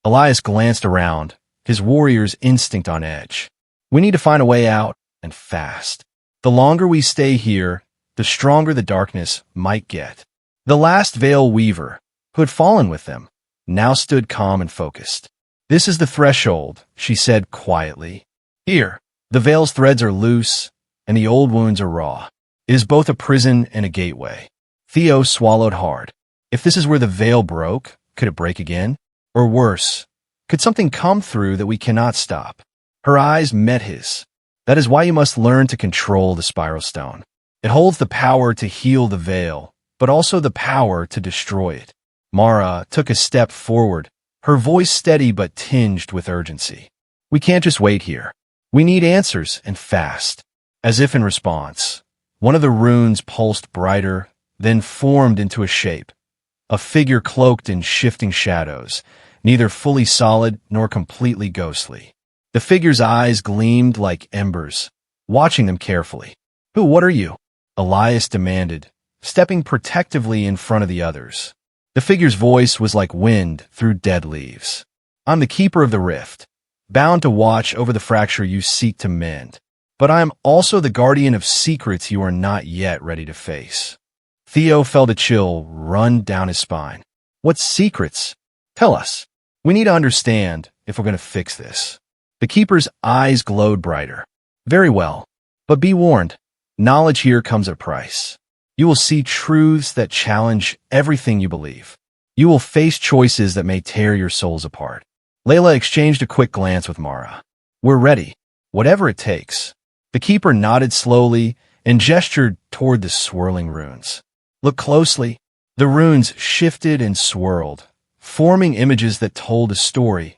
Elias glanced around, his warrior's instinct on edge. "We need to find a way out, and fast. The longer we stay here, the stronger the darkness might get." The last veil weaver, who had fallen with them, now stood calm and focused. "This is the threshold," she said quietly. "Here, the veil's threads are loose, and the old wounds are raw. It is both a prison and a gateway." Theo swallowed hard. If this is where the veil broke, could it break again? Or worse, could something come through that we cannot stop? Her eyes met his. "That is why you must learn to control the spiral stone. It holds the power to heal the veil, but also the power to destroy it." Mara took a step forward, her voice steady but tinged with urgency. "We can't just wait here. We need answers, and fast." As if in response, one of the runes pulsed brighter, then formed into a shape, a figure cloaked in shifting shadows, neither fully solid nor completely ghostly. The figure's eyes gleamed like embers, watching them carefully. What are you?" Elias demanded, stepping protectively in front of the others. The figure's voice was like wind through dead leaves. "I'm the keeper of the rift, bound to watch over the fracture you seek to mend. But I am also the guardian of secrets you are not yet ready to face." Theo felt a chill run down his spine. "What secrets? Tell us. We need to understand if we're going to fix this." The keeper's eyes glowed brighter. "Very well, but be warned, knowledge here comes at a price. You will see truths that challenge everything you believe. You will face choices that may tear your souls apart." Layla exchanged a quick glance with Mara. "We're ready, whatever it takes." The keeper nodded slowly and gestured toward the swirling runes. "Look closely." The runes shifted and swirled, forming images that told a story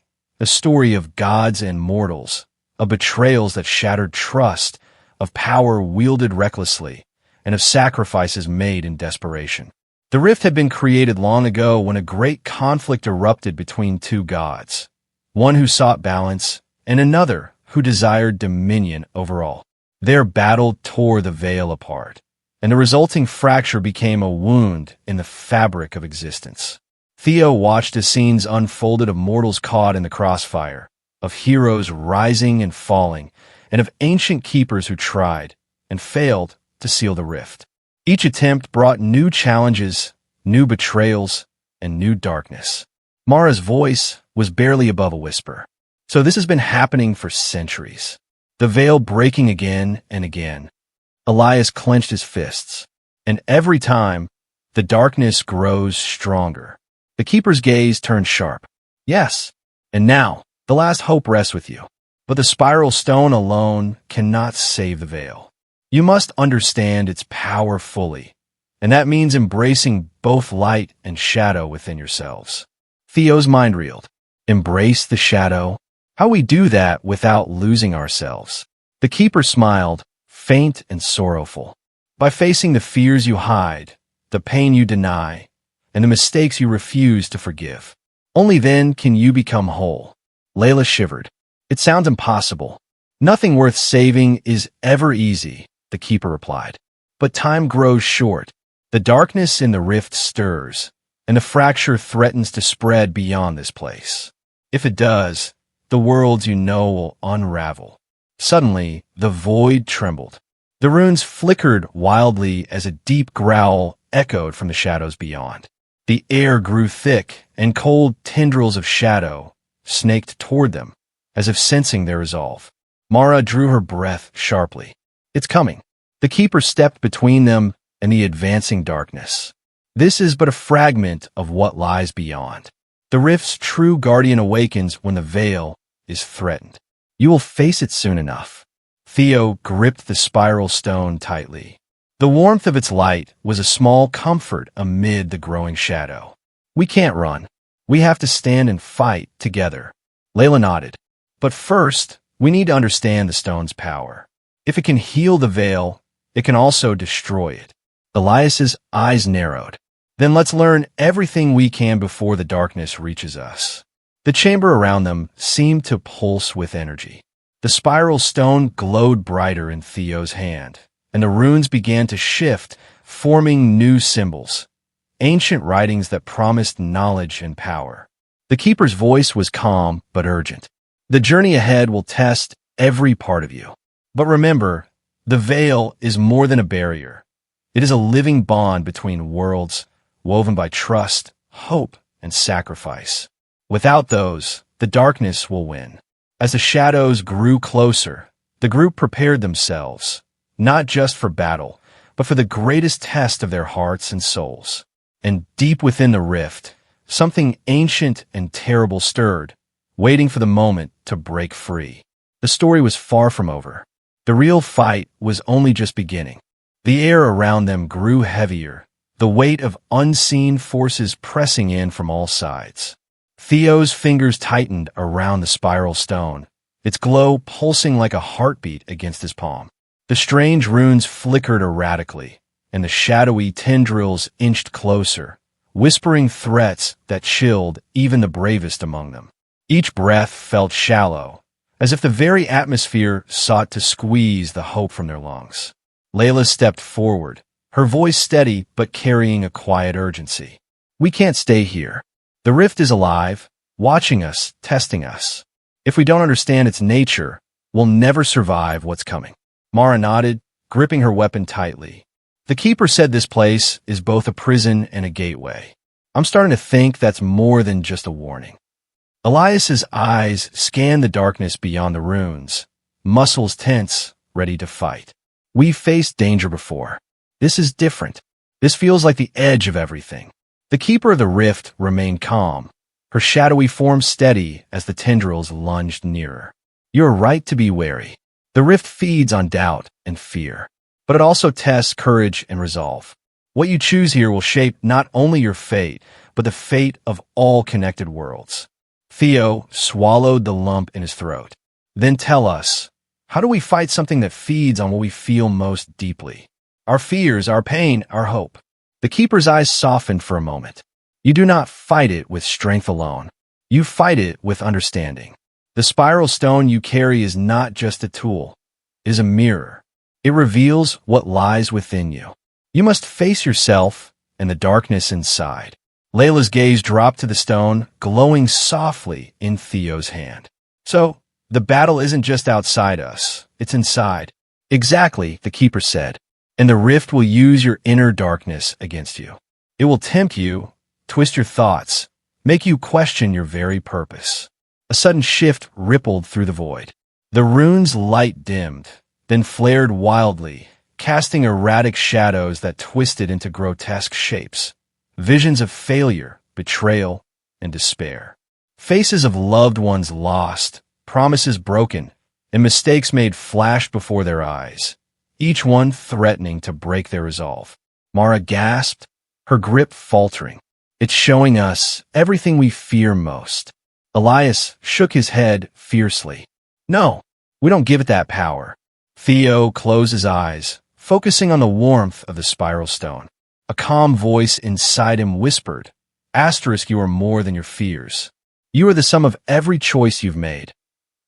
of gods and mortals, of betrayals that shattered trust, of power wielded recklessly, and of sacrifices made in desperation. The rift had been created long ago when a great conflict erupted between two gods, one who sought balance and another who desired dominion over all. Their battle tore the veil apart, and the resulting fracture became a wound in the fabric of existence. Theo watched as scenes unfolded of mortals caught in the crossfire, of heroes rising and falling, and of ancient keepers who tried and failed to seal the rift. Each attempt brought new challenges, new betrayals, and new darkness. Mara's voice was barely above a whisper. "So this has been happening for centuries. The veil breaking again and again." Elias clenched his fists, and every time, the darkness grows stronger. The keeper's gaze turned sharp. "Yes, and now, the last hope rests with you. But the spiral stone alone cannot save the veil. You must understand its power fully, and that means embracing both light and shadow within yourselves." Theo's mind reeled. Embrace the shadow? How we do that without losing ourselves? The keeper smiled, faint and sorrowful. By facing the fears you hide, the pain you deny, and the mistakes you refuse to forgive, only then can you become whole. Layla shivered. It sounds impossible. Nothing worth saving is ever easy, the keeper replied. But time grows short. The darkness in the rift stirs, and the fracture threatens to spread beyond this place. If it does, the worlds you know will unravel. Suddenly, the void trembled. The runes flickered wildly as a deep growl echoed from the shadows beyond. The air grew thick, and cold tendrils of shadow snaked toward them, as if sensing their resolve. Mara drew her breath sharply. It's coming. The keeper stepped between them and the advancing darkness. This is but a fragment of what lies beyond. The rift's true guardian awakens when the veil is threatened. You will face it soon enough. Theo gripped the spiral stone tightly. The warmth of its light was a small comfort amid the growing shadow. We can't run. We have to stand and fight together. Layla nodded. But first, we need to understand the stone's power. If it can heal the veil, it can also destroy it. Elias's eyes narrowed. Then let's learn everything we can before the darkness reaches us. The chamber around them seemed to pulse with energy. The spiral stone glowed brighter in Theo's hand, and the runes began to shift, forming new symbols, ancient writings that promised knowledge and power. The keeper's voice was calm but urgent. The journey ahead will test every part of you. But remember, the veil is more than a barrier. It is a living bond between worlds, woven by trust, hope, and sacrifice. Without those, the darkness will win. As the shadows grew closer, the group prepared themselves, not just for battle, but for the greatest test of their hearts and souls. And deep within the rift, something ancient and terrible stirred, waiting for the moment to break free. The story was far from over. The real fight was only just beginning. The air around them grew heavier, the weight of unseen forces pressing in from all sides. Theo's fingers tightened around the spiral stone, its glow pulsing like a heartbeat against his palm. The strange runes flickered erratically, and the shadowy tendrils inched closer, whispering threats that chilled even the bravest among them. Each breath felt shallow, as if the very atmosphere sought to squeeze the hope from their lungs. Layla stepped forward, her voice steady but carrying a quiet urgency. We can't stay here. The rift is alive, watching us, testing us. If we don't understand its nature, we'll never survive what's coming. Mara nodded, gripping her weapon tightly. The keeper said this place is both a prison and a gateway. I'm starting to think that's more than just a warning. Elias's eyes scanned the darkness beyond the runes, muscles tense, ready to fight. We've faced danger before. This is different. This feels like the edge of everything. The keeper of the rift remained calm, her shadowy form steady as the tendrils lunged nearer. You're right to be wary. The rift feeds on doubt and fear, but it also tests courage and resolve. What you choose here will shape not only your fate, but the fate of all connected worlds. Theo swallowed the lump in his throat. Then tell us, how do we fight something that feeds on what we feel most deeply? Our fears, our pain, our hope. The keeper's eyes softened for a moment. You do not fight it with strength alone. You fight it with understanding. The spiral stone you carry is not just a tool. It is a mirror. It reveals what lies within you. You must face yourself and the darkness inside. Layla's gaze dropped to the stone, glowing softly in Theo's hand. So, the battle isn't just outside us, it's inside. Exactly, the keeper said. And the rift will use your inner darkness against you. It will tempt you, twist your thoughts, make you question your very purpose. A sudden shift rippled through the void. The rune's light dimmed, then flared wildly, casting erratic shadows that twisted into grotesque shapes. Visions of failure, betrayal, and despair. Faces of loved ones lost, promises broken, and mistakes made flashed before their eyes, each one threatening to break their resolve. Mara gasped, her grip faltering. It's showing us everything we fear most. Elias shook his head fiercely. No, we don't give it that power. Theo closed his eyes, focusing on the warmth of the spiral stone. A calm voice inside him whispered, "Asterisk, you are more than your fears. You are the sum of every choice you've made."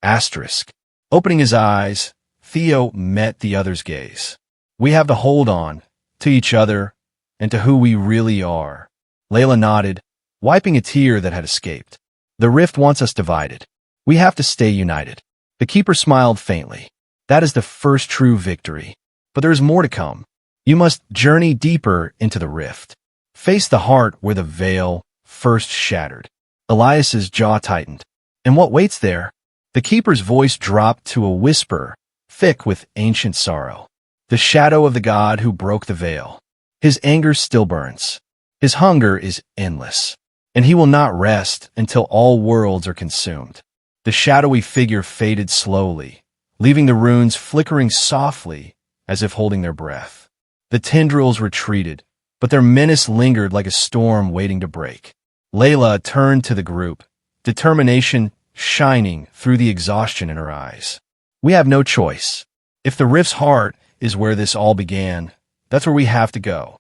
Asterisk. Opening his eyes, Theo met the other's gaze. "We have to hold on to each other and to who we really are." Layla nodded, wiping a tear that had escaped. "The rift wants us divided. We have to stay united." The keeper smiled faintly. "That is the first true victory. But there is more to come. You must journey deeper into the rift. Face the heart where the veil first shattered." Elias's jaw tightened. "And what waits there?" The keeper's voice dropped to a whisper, thick with ancient sorrow. "The shadow of the god who broke the veil. His anger still burns. His hunger is endless, and he will not rest until all worlds are consumed." The shadowy figure faded slowly, leaving the runes flickering softly as if holding their breath. The tendrils retreated, but their menace lingered like a storm waiting to break. Layla turned to the group, determination shining through the exhaustion in her eyes. "We have no choice. If the rift's heart is where this all began, that's where we have to go."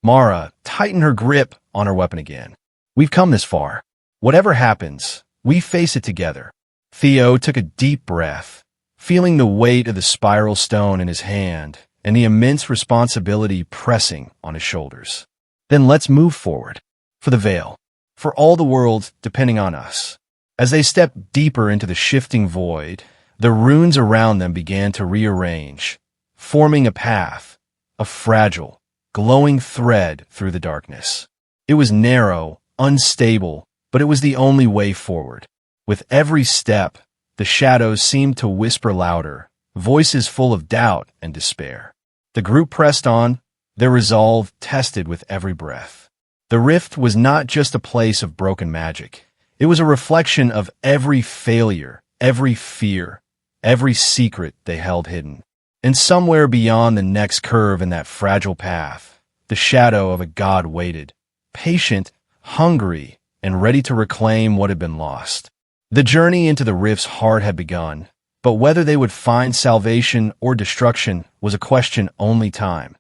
Mara tightened her grip on her weapon again. "We've come this far. Whatever happens, we face it together." Theo took a deep breath, feeling the weight of the spiral stone in his hand and the immense responsibility pressing on his shoulders. "Then let's move forward. For the veil. For all the world depending on us." As they stepped deeper into the shifting void, the runes around them began to rearrange, forming a path, a fragile, glowing thread through the darkness. It was narrow, unstable, but it was the only way forward. With every step, the shadows seemed to whisper louder, voices full of doubt and despair. The group pressed on, their resolve tested with every breath. The rift was not just a place of broken magic. It was a reflection of every failure, every fear, every secret they held hidden. And somewhere beyond the next curve in that fragile path, the shadow of a god waited, patient, hungry, and ready to reclaim what had been lost. The journey into the rift's heart had begun, but whether they would find salvation or destruction was a question only time,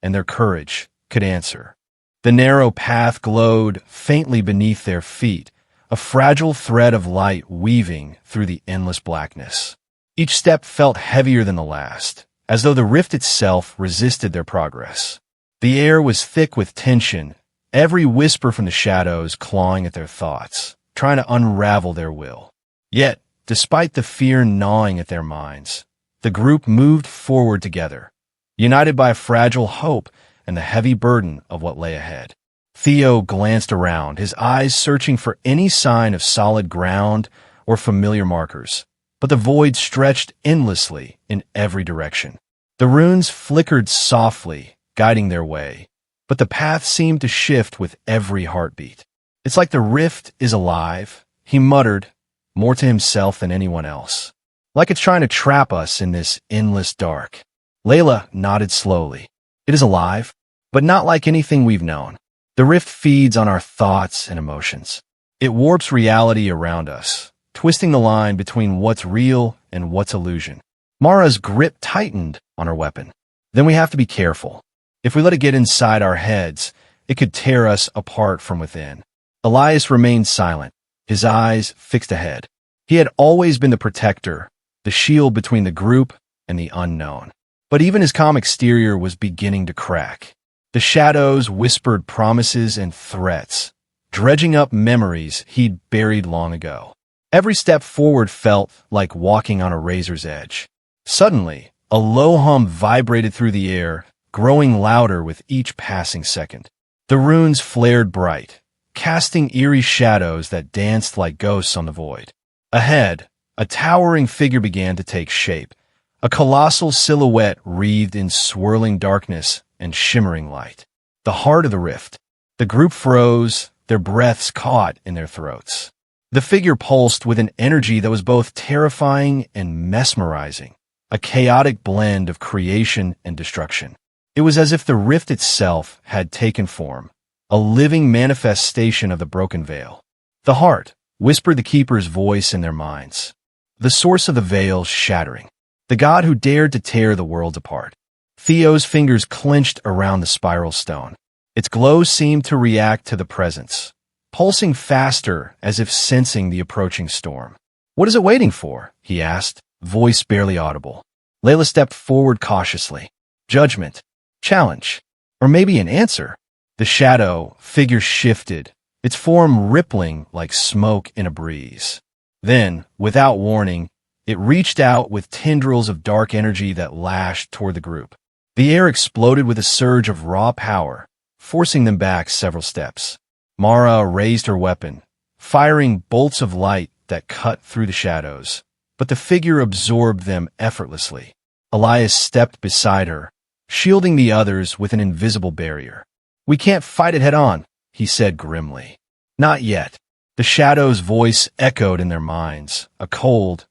and their courage could answer. The narrow path glowed faintly beneath their feet, a fragile thread of light weaving through the endless blackness. Each step felt heavier than the last, as though the rift itself resisted their progress. The air was thick with tension, every whisper from the shadows clawing at their thoughts, trying to unravel their will. Yet, despite the fear gnawing at their minds, the group moved forward together, united by a fragile hope and the heavy burden of what lay ahead. Theo glanced around, his eyes searching for any sign of solid ground or familiar markers, but the void stretched endlessly in every direction. The runes flickered softly, guiding their way, but the path seemed to shift with every heartbeat. "It's like the rift is alive," he muttered, more to himself than anyone else. "Like it's trying to trap us in this endless dark." Layla nodded slowly. "It is alive, but not like anything we've known. The rift feeds on our thoughts and emotions. It warps reality around us, twisting the line between what's real and what's illusion." Mara's grip tightened on her weapon. "Then we have to be careful. If we let it get inside our heads, it could tear us apart from within." Elias remained silent, his eyes fixed ahead. He had always been the protector, the shield between the group and the unknown. But even his calm exterior was beginning to crack. The shadows whispered promises and threats, dredging up memories he'd buried long ago. Every step forward felt like walking on a razor's edge. Suddenly, a low hum vibrated through the air, growing louder with each passing second. The runes flared bright, casting eerie shadows that danced like ghosts on the void. Ahead, a towering figure began to take shape, a colossal silhouette wreathed in swirling darkness and shimmering light. The heart of the rift. The group froze, their breaths caught in their throats. The figure pulsed with an energy that was both terrifying and mesmerizing, a chaotic blend of creation and destruction. It was as if the rift itself had taken form, a living manifestation of the broken veil. "The heart," whispered the keeper's voice in their minds. The source of the veil's shattering. the god who dared to tear the worlds apart. Theo's fingers clenched around the spiral stone. Its glow seemed to react to the presence, pulsing faster as if sensing the approaching storm. "What is it waiting for?" he asked, voice barely audible. Layla stepped forward cautiously. Judgment, challenge, or maybe an answer. The shadow figure shifted, its form rippling like smoke in a breeze. Then, without warning, it reached out with tendrils of dark energy that lashed toward the group. The air exploded with a surge of raw power, forcing them back several steps. Mara raised her weapon, firing bolts of light that cut through the shadows, but the figure absorbed them effortlessly. Elias stepped beside her, shielding the others with an invisible barrier. "We can't fight it head-on," he said grimly. "Not yet." The shadow's voice echoed in their minds, a cold,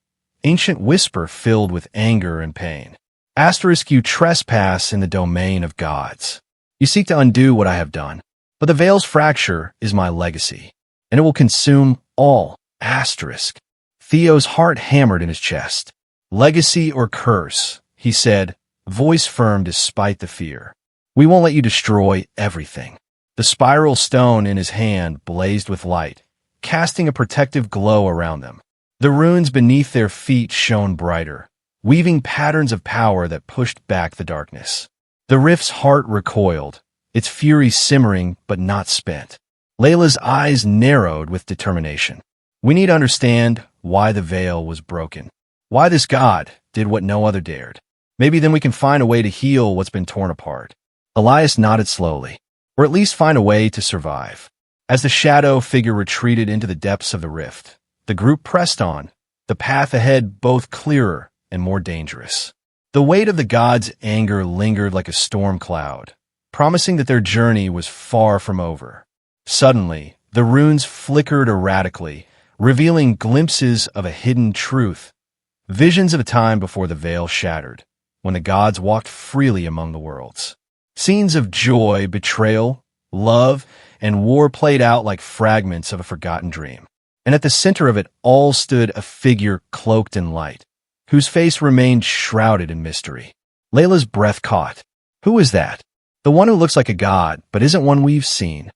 ancient whisper filled with anger and pain. "You trespass in the domain of gods. You seek to undo what I have done, but the veil's fracture is my legacy, and it will consume all. Theo's heart hammered in his chest. "Legacy or curse," he said, voice firm despite the fear. "We won't let you destroy everything." The spiral stone in his hand blazed with light, casting a protective glow around them. The runes beneath their feet shone brighter, weaving patterns of power that pushed back the darkness. The rift's heart recoiled, its fury simmering but not spent. Layla's eyes narrowed with determination. "We need to understand why the veil was broken, why this god did what no other dared. Maybe then we can find a way to heal what's been torn apart." Elias nodded slowly, "Or at least find a way to survive." As the shadow figure retreated into the depths of the rift, the group pressed on, the path ahead both clearer and more dangerous. The weight of the god's anger lingered like a storm cloud, promising that their journey was far from over. Suddenly, the runes flickered erratically, revealing glimpses of a hidden truth, visions of a time before the veil shattered, when the gods walked freely among the worlds. Scenes of joy, betrayal, love, and war played out like fragments of a forgotten dream. And at the center of it all stood a figure cloaked in light, whose face remained shrouded in mystery. Layla's breath caught. "Who is that? The one who looks like a god, but isn't one we've seen?"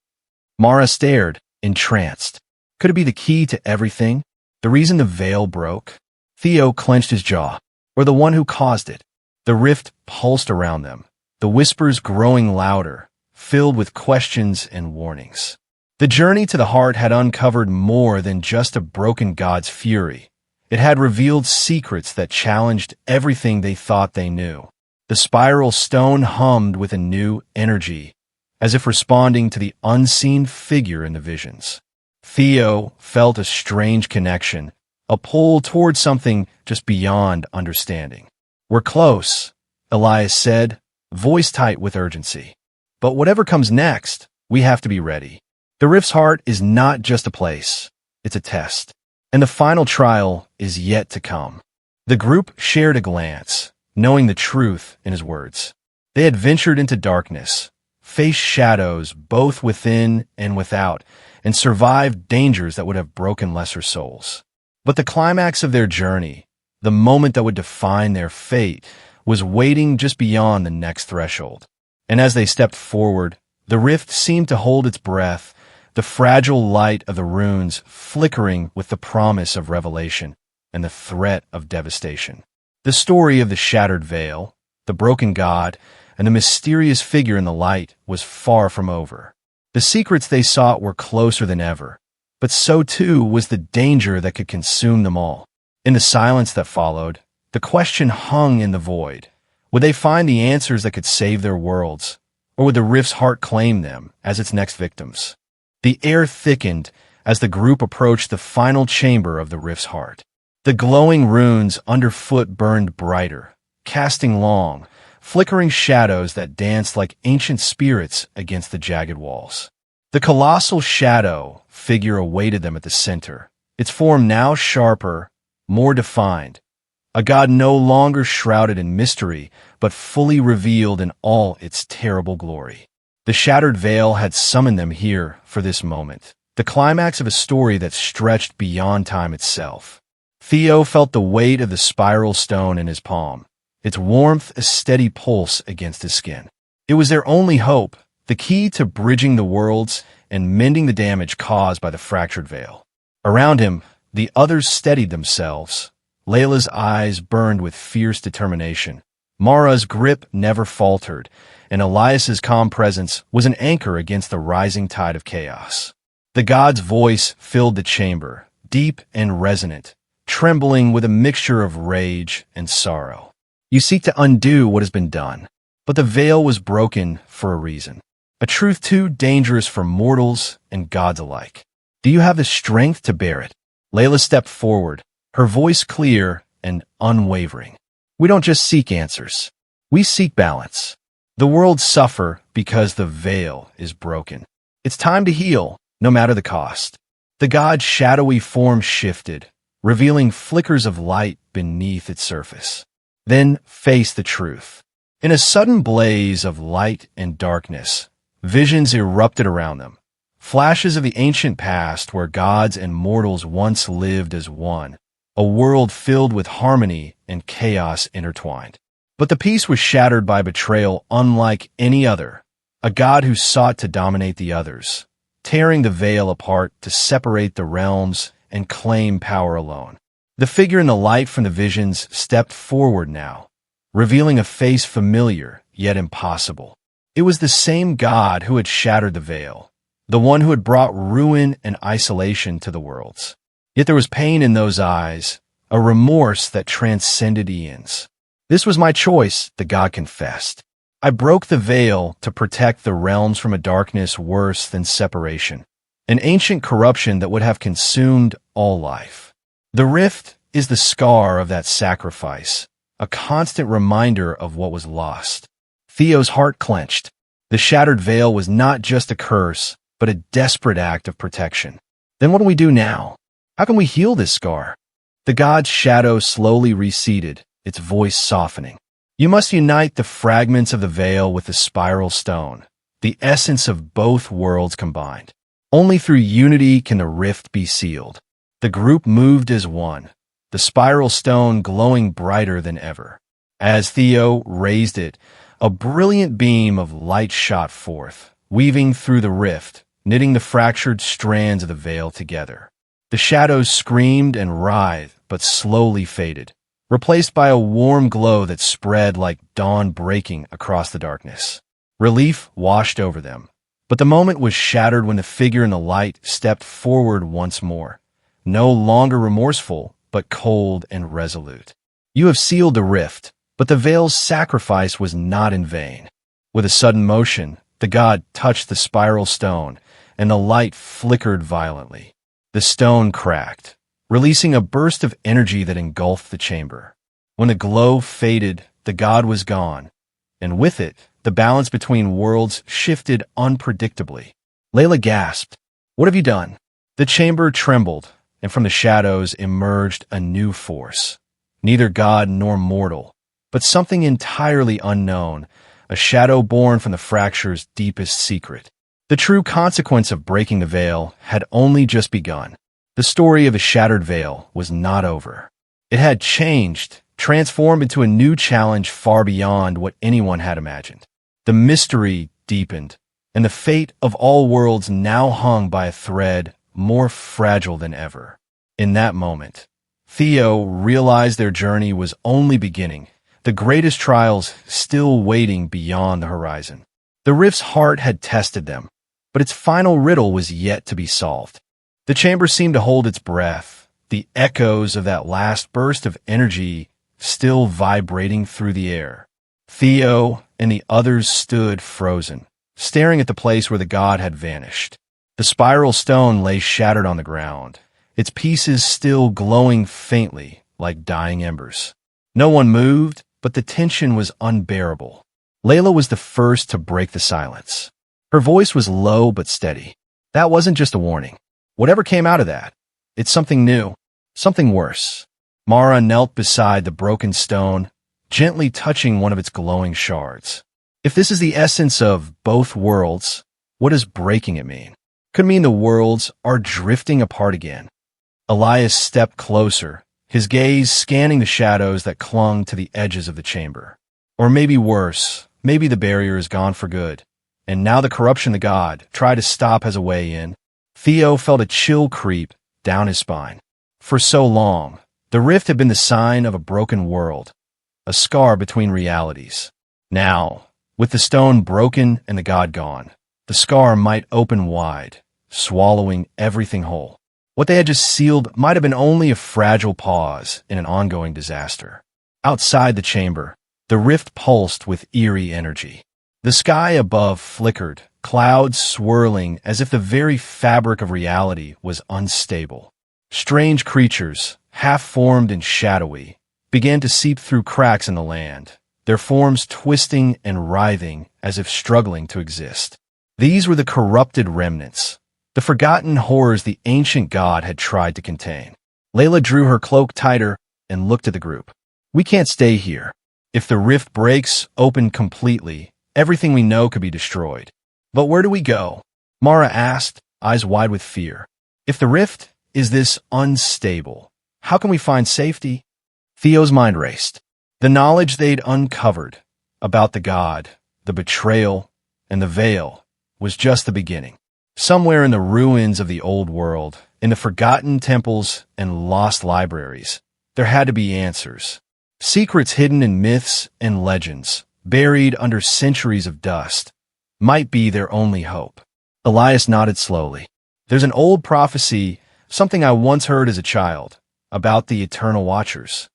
Mara stared, entranced. Could it be the key to everything? The reason the veil broke? Theo clenched his jaw. Or the one who caused it? The rift pulsed around them, the whispers growing louder, filled with questions and warnings. The journey to the heart had uncovered more than just a broken god's fury. It had revealed secrets that challenged everything they thought they knew. The spiral stone hummed with a new energy, as if responding to the unseen figure in the visions. Theo felt a strange connection, a pull toward something just beyond understanding. "We're close," Elias said, voice tight with urgency. "But whatever comes next, we have to be ready. The rift's heart is not just a place, it's a test. And the final trial is yet to come." The group shared a glance, knowing the truth in his words. They had ventured into darkness, faced shadows both within and without, and survived dangers that would have broken lesser souls. But the climax of their journey, the moment that would define their fate, was waiting just beyond the next threshold. And as they stepped forward, the rift seemed to hold its breath, the fragile light of the runes flickering with the promise of revelation and the threat of devastation. The story of the shattered veil, the broken god, and the mysterious figure in the light was far from over. The secrets they sought were closer than ever, but so too was the danger that could consume them all. In the silence that followed, the question hung in the void. Would they find the answers that could save their worlds, or would the rift's heart claim them as its next victims? The air thickened as the group approached the final chamber of the rift's heart. The glowing runes underfoot burned brighter, casting long, flickering shadows that danced like ancient spirits against the jagged walls. The colossal shadow figure awaited them at the center, its form now sharper, more defined, a god no longer shrouded in mystery, but fully revealed in all its terrible glory. The shattered veil had summoned them here for this moment, the climax of a story that stretched beyond time itself. Theo felt the weight of the spiral stone in his palm, its warmth a steady pulse against his skin. It was their only hope, the key to bridging the worlds and mending the damage caused by the fractured veil. Around him, the others steadied themselves. Layla's eyes burned with fierce determination. Mara's grip never faltered, and Elias's calm presence was an anchor against the rising tide of chaos. The god's voice filled the chamber, deep and resonant, trembling with a mixture of rage and sorrow. You seek to undo what has been done, but the veil was broken for a reason. A truth too dangerous for mortals and gods alike. Do you have the strength to bear it? Layla stepped forward, her voice clear and unwavering. We don't just seek answers. We seek balance. The worlds suffer because the veil is broken. It's time to heal, no matter the cost. The god's shadowy form shifted, revealing flickers of light beneath its surface. Then face the truth. In a sudden blaze of light and darkness, visions erupted around them. Flashes of the ancient past where gods and mortals once lived as one, a world filled with harmony and chaos intertwined. But the peace was shattered by betrayal unlike any other, a god who sought to dominate the others, tearing the veil apart to separate the realms and claim power alone. The figure in the light from the visions stepped forward now, revealing a face familiar yet impossible. It was the same god who had shattered the veil, the one who had brought ruin and isolation to the worlds. Yet there was pain in those eyes, a remorse that transcended eons. This was my choice, the god confessed. I broke the veil to protect the realms from a darkness worse than separation, an ancient corruption that would have consumed all life. The rift is the scar of that sacrifice, a constant reminder of what was lost. Theo's heart clenched. The shattered veil was not just a curse, but a desperate act of protection. Then what do we do now? How can we heal this scar? The god's shadow slowly receded, its voice softening. You must unite the fragments of the veil with the spiral stone, the essence of both worlds combined. Only through unity can the rift be sealed. The group moved as one, the spiral stone glowing brighter than ever. As Theo raised it, a brilliant beam of light shot forth, weaving through the rift, knitting the fractured strands of the veil together. The shadows screamed and writhed, but slowly faded, replaced by a warm glow that spread like dawn breaking across the darkness. Relief washed over them, but the moment was shattered when the figure in the light stepped forward once more, no longer remorseful, but cold and resolute. You have sealed the rift, but the veil's sacrifice was not in vain. With a sudden motion, the god touched the spiral stone, and the light flickered violently. The stone cracked, releasing a burst of energy that engulfed the chamber. When the glow faded, the god was gone, and with it, the balance between worlds shifted unpredictably. Layla gasped. What have you done? The chamber trembled, and from the shadows emerged a new force. Neither god nor mortal, but something entirely unknown, a shadow born from the fracture's deepest secret. The true consequence of breaking the veil had only just begun. The story of the shattered veil was not over. It had changed, transformed into a new challenge far beyond what anyone had imagined. The mystery deepened, and the fate of all worlds now hung by a thread more fragile than ever. In that moment, Theo realized their journey was only beginning, the greatest trials still waiting beyond the horizon. The rift's heart had tested them, but its final riddle was yet to be solved. The chamber seemed to hold its breath, the echoes of that last burst of energy still vibrating through the air. Theo and the others stood frozen, staring at the place where the god had vanished. The spiral stone lay shattered on the ground, its pieces still glowing faintly like dying embers. No one moved, but the tension was unbearable. Layla was the first to break the silence. Her voice was low but steady. That wasn't just a warning. Whatever came out of that, it's something new, something worse. Mara knelt beside the broken stone, gently touching one of its glowing shards. If this is the essence of both worlds, what does breaking it mean? Could mean the worlds are drifting apart again. Elias stepped closer, his gaze scanning the shadows that clung to the edges of the chamber. Or maybe worse, maybe the barrier is gone for good, and now the corruption the god tried to stop has a way in. Theo felt a chill creep down his spine. For so long, the rift had been the sign of a broken world, a scar between realities. Now, with the stone broken and the god gone, the scar might open wide, swallowing everything whole. What they had just sealed might have been only a fragile pause in an ongoing disaster. Outside the chamber, the rift pulsed with eerie energy. The sky above flickered, clouds swirling as if the very fabric of reality was unstable. Strange creatures, half-formed and shadowy, began to seep through cracks in the land, their forms twisting and writhing as if struggling to exist. These were the corrupted remnants, the forgotten horrors the ancient god had tried to contain. Layla drew her cloak tighter and looked at the group. We can't stay here. If the rift breaks open completely, everything we know could be destroyed. But where do we go? Mara asked, eyes wide with fear. If the rift is this unstable, how can we find safety? Theo's mind raced. The knowledge they'd uncovered about the god, the betrayal, and the veil was just the beginning. Somewhere in the ruins of the old world, in the forgotten temples and lost libraries, there had to be answers. Secrets hidden in myths and legends, buried under centuries of dust, might be their only hope. Elias nodded slowly. There's an old prophecy, something I once heard as a child, about the Eternal Watchers.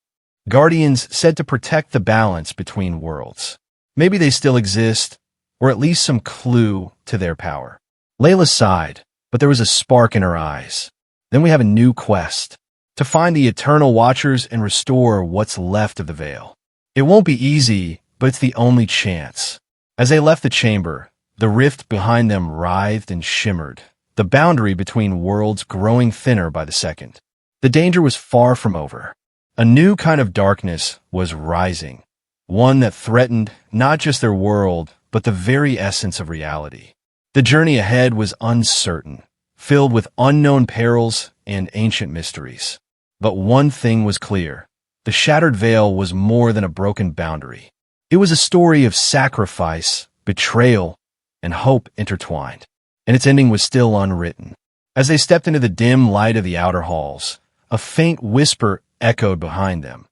Guardians said to protect the balance between worlds. Maybe they still exist, or at least some clue to their power. Layla sighed, but there was a spark in her eyes. Then we have a new quest, to find the Eternal Watchers and restore what's left of the veil. It won't be easy, but it's the only chance. As they left the chamber, the rift behind them writhed and shimmered, the boundary between worlds growing thinner by the second. The danger was far from over. A new kind of darkness was rising, one that threatened not just their world, but the very essence of reality. The journey ahead was uncertain, filled with unknown perils and ancient mysteries. But one thing was clear. The shattered veil was more than a broken boundary. It was a story of sacrifice, betrayal, and hope intertwined. And its ending was still unwritten. As they stepped into the dim light of the outer halls, a faint whisper echoed behind them,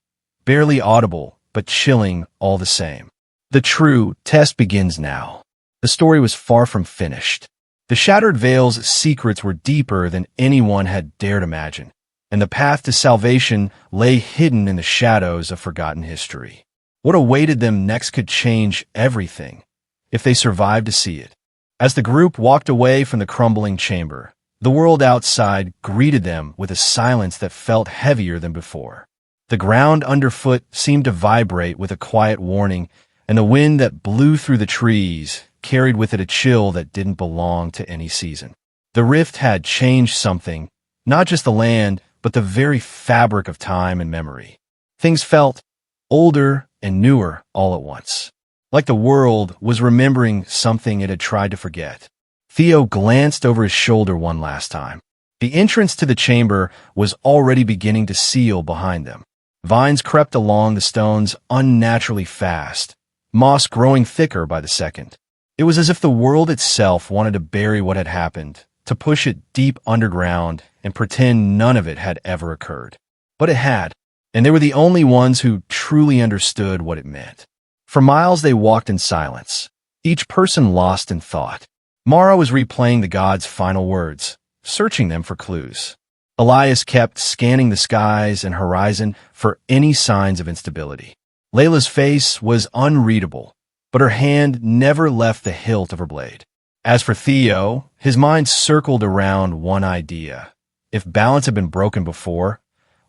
barely audible, but chilling all the same. The true test begins now. The story was far from finished. The shattered veil's secrets were deeper than anyone had dared imagine, and the path to salvation lay hidden in the shadows of forgotten history. What awaited them next could change everything, if they survived to see it. As the group walked away from the crumbling chamber, the world outside greeted them with a silence that felt heavier than before. The ground underfoot seemed to vibrate with a quiet warning, and the wind that blew through the trees carried with it a chill that didn't belong to any season. The rift had changed something, not just the land, but the very fabric of time and memory. Things felt older and newer all at once, like the world was remembering something it had tried to forget. Theo glanced over his shoulder one last time. The entrance to the chamber was already beginning to seal behind them. Vines crept along the stones unnaturally fast, moss growing thicker by the second. It was as if the world itself wanted to bury what had happened, to push it deep underground and pretend none of it had ever occurred. But it had, and they were the only ones who truly understood what it meant. For miles they walked in silence, each person lost in thought. Mara was replaying the god's final words, searching them for clues. Elias kept scanning the skies and horizon for any signs of instability. Layla's face was unreadable, but her hand never left the hilt of her blade. As for Theo, his mind circled around one idea. If balance had been broken before,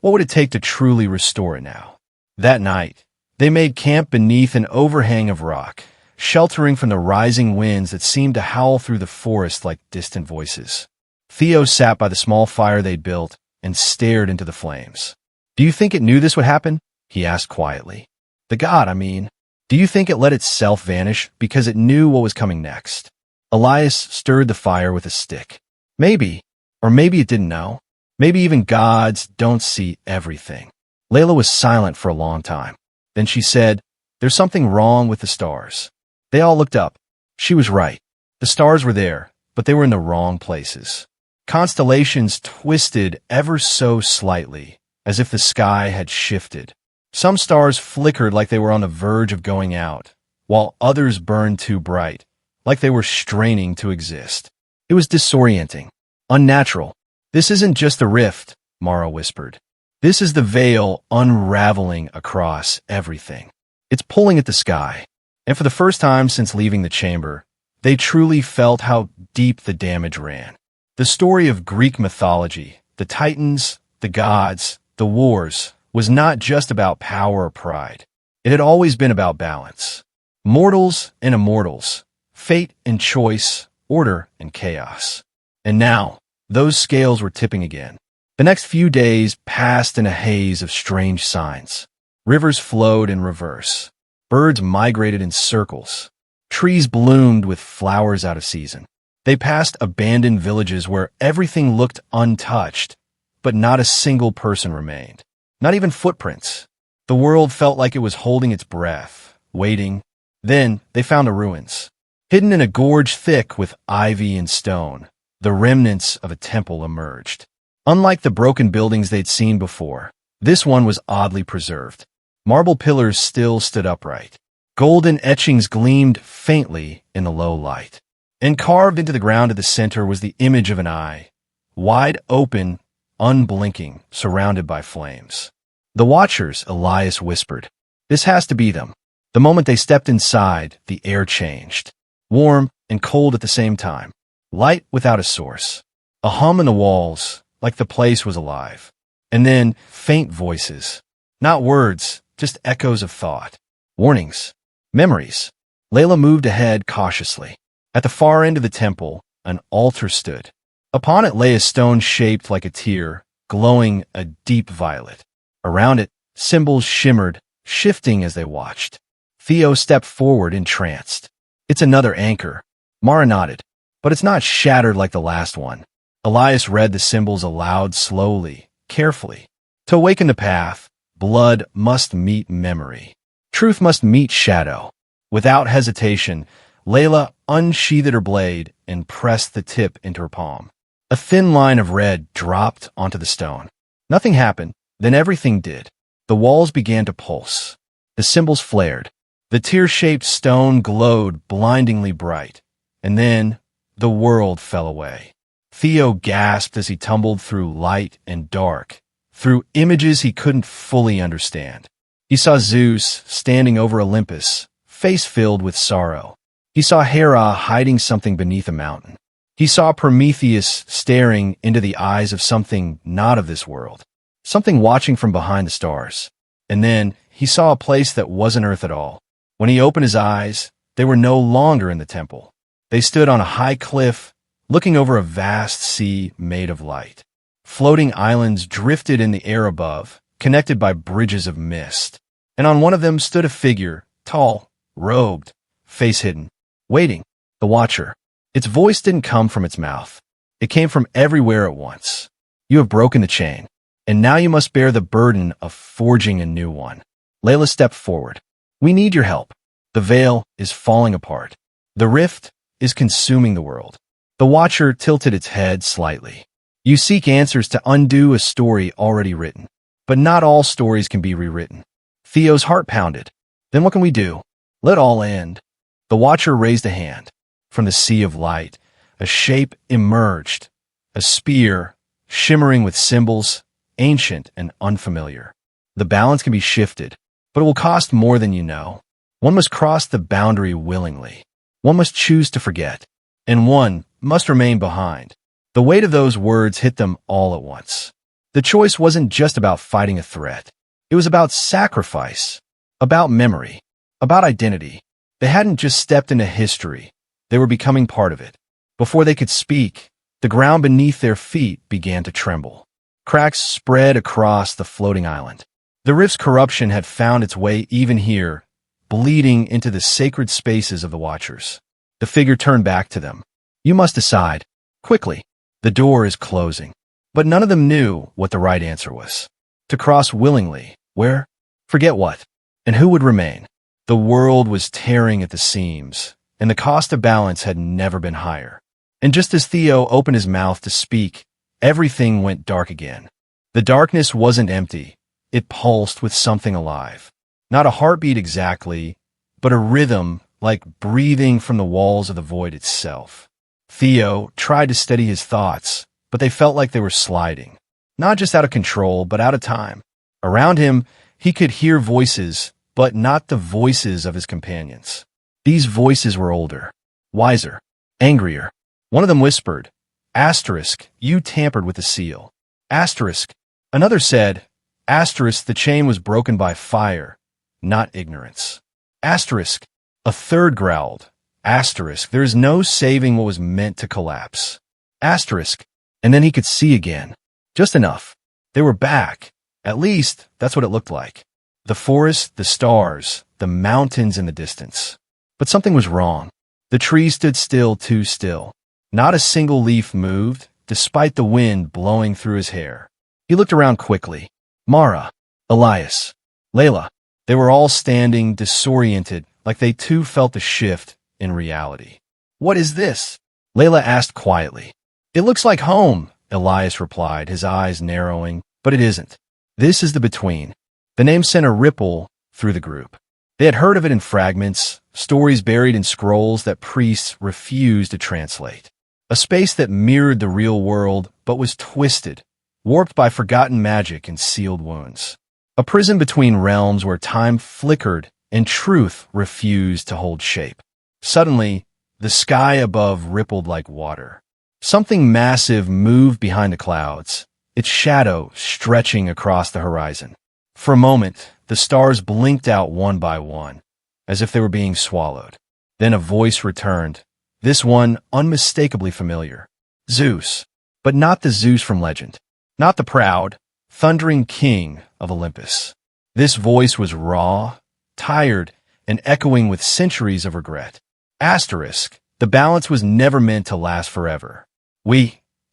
what would it take to truly restore it now? That night, they made camp beneath an overhang of rock, sheltering from the rising winds that seemed to howl through the forest like distant voices. Theo sat by the small fire they'd built and stared into the flames. "Do you think it knew this would happen?" he asked quietly. "The god, I mean. Do you think it let itself vanish because it knew what was coming next?" Elias stirred the fire with a stick. Maybe, or maybe it didn't know. Maybe even gods don't see everything. Layla was silent for a long time. Then she said, "There's something wrong with the stars." They all looked up. She was right. The stars were there, but they were in the wrong places. Constellations twisted ever so slightly, as if the sky had shifted. Some stars flickered like they were on the verge of going out, while others burned too bright, like they were straining to exist. It was disorienting, unnatural. "This isn't just a rift," Mara whispered. "This is the veil unraveling across everything. It's pulling at the sky." And for the first time since leaving the chamber, they truly felt how deep the damage ran. The story of Greek mythology, the Titans, the gods, the wars, was not just about power or pride. It had always been about balance. Mortals and immortals, fate and choice, order and chaos. And now, those scales were tipping again. The next few days passed in a haze of strange signs. Rivers flowed in reverse. Birds migrated in circles. Trees bloomed with flowers out of season. They passed abandoned villages where everything looked untouched, but not a single person remained. Not even footprints. The world felt like it was holding its breath, waiting. Then they found the ruins. Hidden in a gorge thick with ivy and stone, the remnants of a temple emerged. Unlike the broken buildings they'd seen before, this one was oddly preserved. Marble pillars still stood upright. Golden etchings gleamed faintly in the low light. And carved into the ground at the center was the image of an eye, wide open, unblinking, surrounded by flames. "The Watchers," Elias whispered. "This has to be them." The moment they stepped inside, the air changed. Warm and cold at the same time. Light without a source. A hum in the walls, like the place was alive. And then faint voices. Not words, just echoes of thought. Warnings. Memories. Layla moved ahead cautiously. At the far end of the temple, an altar stood. Upon it lay a stone shaped like a tear, glowing a deep violet. Around it, symbols shimmered, shifting as they watched. Theo stepped forward entranced. "It's another anchor." Mara nodded. "But it's not shattered like the last one." Elias read the symbols aloud slowly, carefully. "To awaken the path, blood must meet memory. Truth must meet shadow." Without hesitation, Layla unsheathed her blade and pressed the tip into her palm. A thin line of red dropped onto the stone. Nothing happened, then everything did. The walls began to pulse. The symbols flared. The tear-shaped stone glowed blindingly bright. And then the world fell away. Theo gasped as he tumbled through light and dark, through images he couldn't fully understand. He saw Zeus standing over Olympus, face filled with sorrow. He saw Hera hiding something beneath a mountain. He saw Prometheus staring into the eyes of something not of this world, something watching from behind the stars. And then he saw a place that wasn't Earth at all. When he opened his eyes, they were no longer in the temple. They stood on a high cliff, looking over a vast sea made of light. Floating islands drifted in the air above, connected by bridges of mist. And on one of them stood a figure, tall, robed, face hidden, waiting, the Watcher. Its voice didn't come from its mouth. It came from everywhere at once. "You have broken the chain, and now you must bear the burden of forging a new one." Layla stepped forward. "We need your help. The veil is falling apart. The rift is consuming the world." The Watcher tilted its head slightly. "You seek answers to undo a story already written, but not all stories can be rewritten." Theo's heart pounded. "Then what can we do? Let all end." The Watcher raised a hand. From the sea of light, a shape emerged, a spear, shimmering with symbols, ancient and unfamiliar. "The balance can be shifted, but it will cost more than you know. One must cross the boundary willingly. One must choose to forget, and one must remain behind." The weight of those words hit them all at once. The choice wasn't just about fighting a threat. It was about sacrifice, about memory, about identity. They hadn't just stepped into history. They were becoming part of it. Before they could speak, the ground beneath their feet began to tremble. Cracks spread across the floating island. The rift's corruption had found its way even here, bleeding into the sacred spaces of the Watchers. The figure turned back to them. "You must decide. Quickly. The door is closing." But none of them knew what the right answer was. To cross willingly, Where? Forget what. And who would remain? The world was tearing at the seams, and the cost of balance had never been higher. And just as Theo opened his mouth to speak, everything went dark again. The darkness wasn't empty. It pulsed with something alive. Not a heartbeat exactly, but a rhythm like breathing from the walls of the void itself. Theo tried to steady his thoughts, but they felt like they were sliding. Not just out of control, but out of time. Around him, he could hear voices, but not the voices of his companions. These voices were older, wiser, angrier. One of them whispered, "Asterisk, you tampered with the seal." Asterisk. Another said, "Asterisk, the chain was broken by fire, not ignorance." Asterisk. A third growled, "Asterisk, there is no saving what was meant to collapse." Asterisk. And then he could see again. Just enough. They were back. At least, that's what it looked like. The forest, the stars, the mountains in the distance. But something was wrong. The trees stood still, too still. Not a single leaf moved, despite the wind blowing through his hair. He looked around quickly. Mara, Elias, Layla. They were all standing, disoriented, like they too felt the shift in reality. "What is this?" Layla asked quietly. "It looks like home," Elias replied, his eyes narrowing, "but it isn't. This is the between." The name sent a ripple through the group. They had heard of it in fragments, stories buried in scrolls that priests refused to translate. A space that mirrored the real world, but was twisted, warped by forgotten magic and sealed wounds. A prison between realms where time flickered and truth refused to hold shape. Suddenly, the sky above rippled like water. Something massive moved behind the clouds, its shadow stretching across the horizon. For a moment, the stars blinked out one by one, as if they were being swallowed. Then a voice returned, this one unmistakably familiar. Zeus, but not the Zeus from legend. Not the proud, thundering king of Olympus. This voice was raw, tired, and echoing with centuries of regret. Asterisk, the balance was never meant to last forever.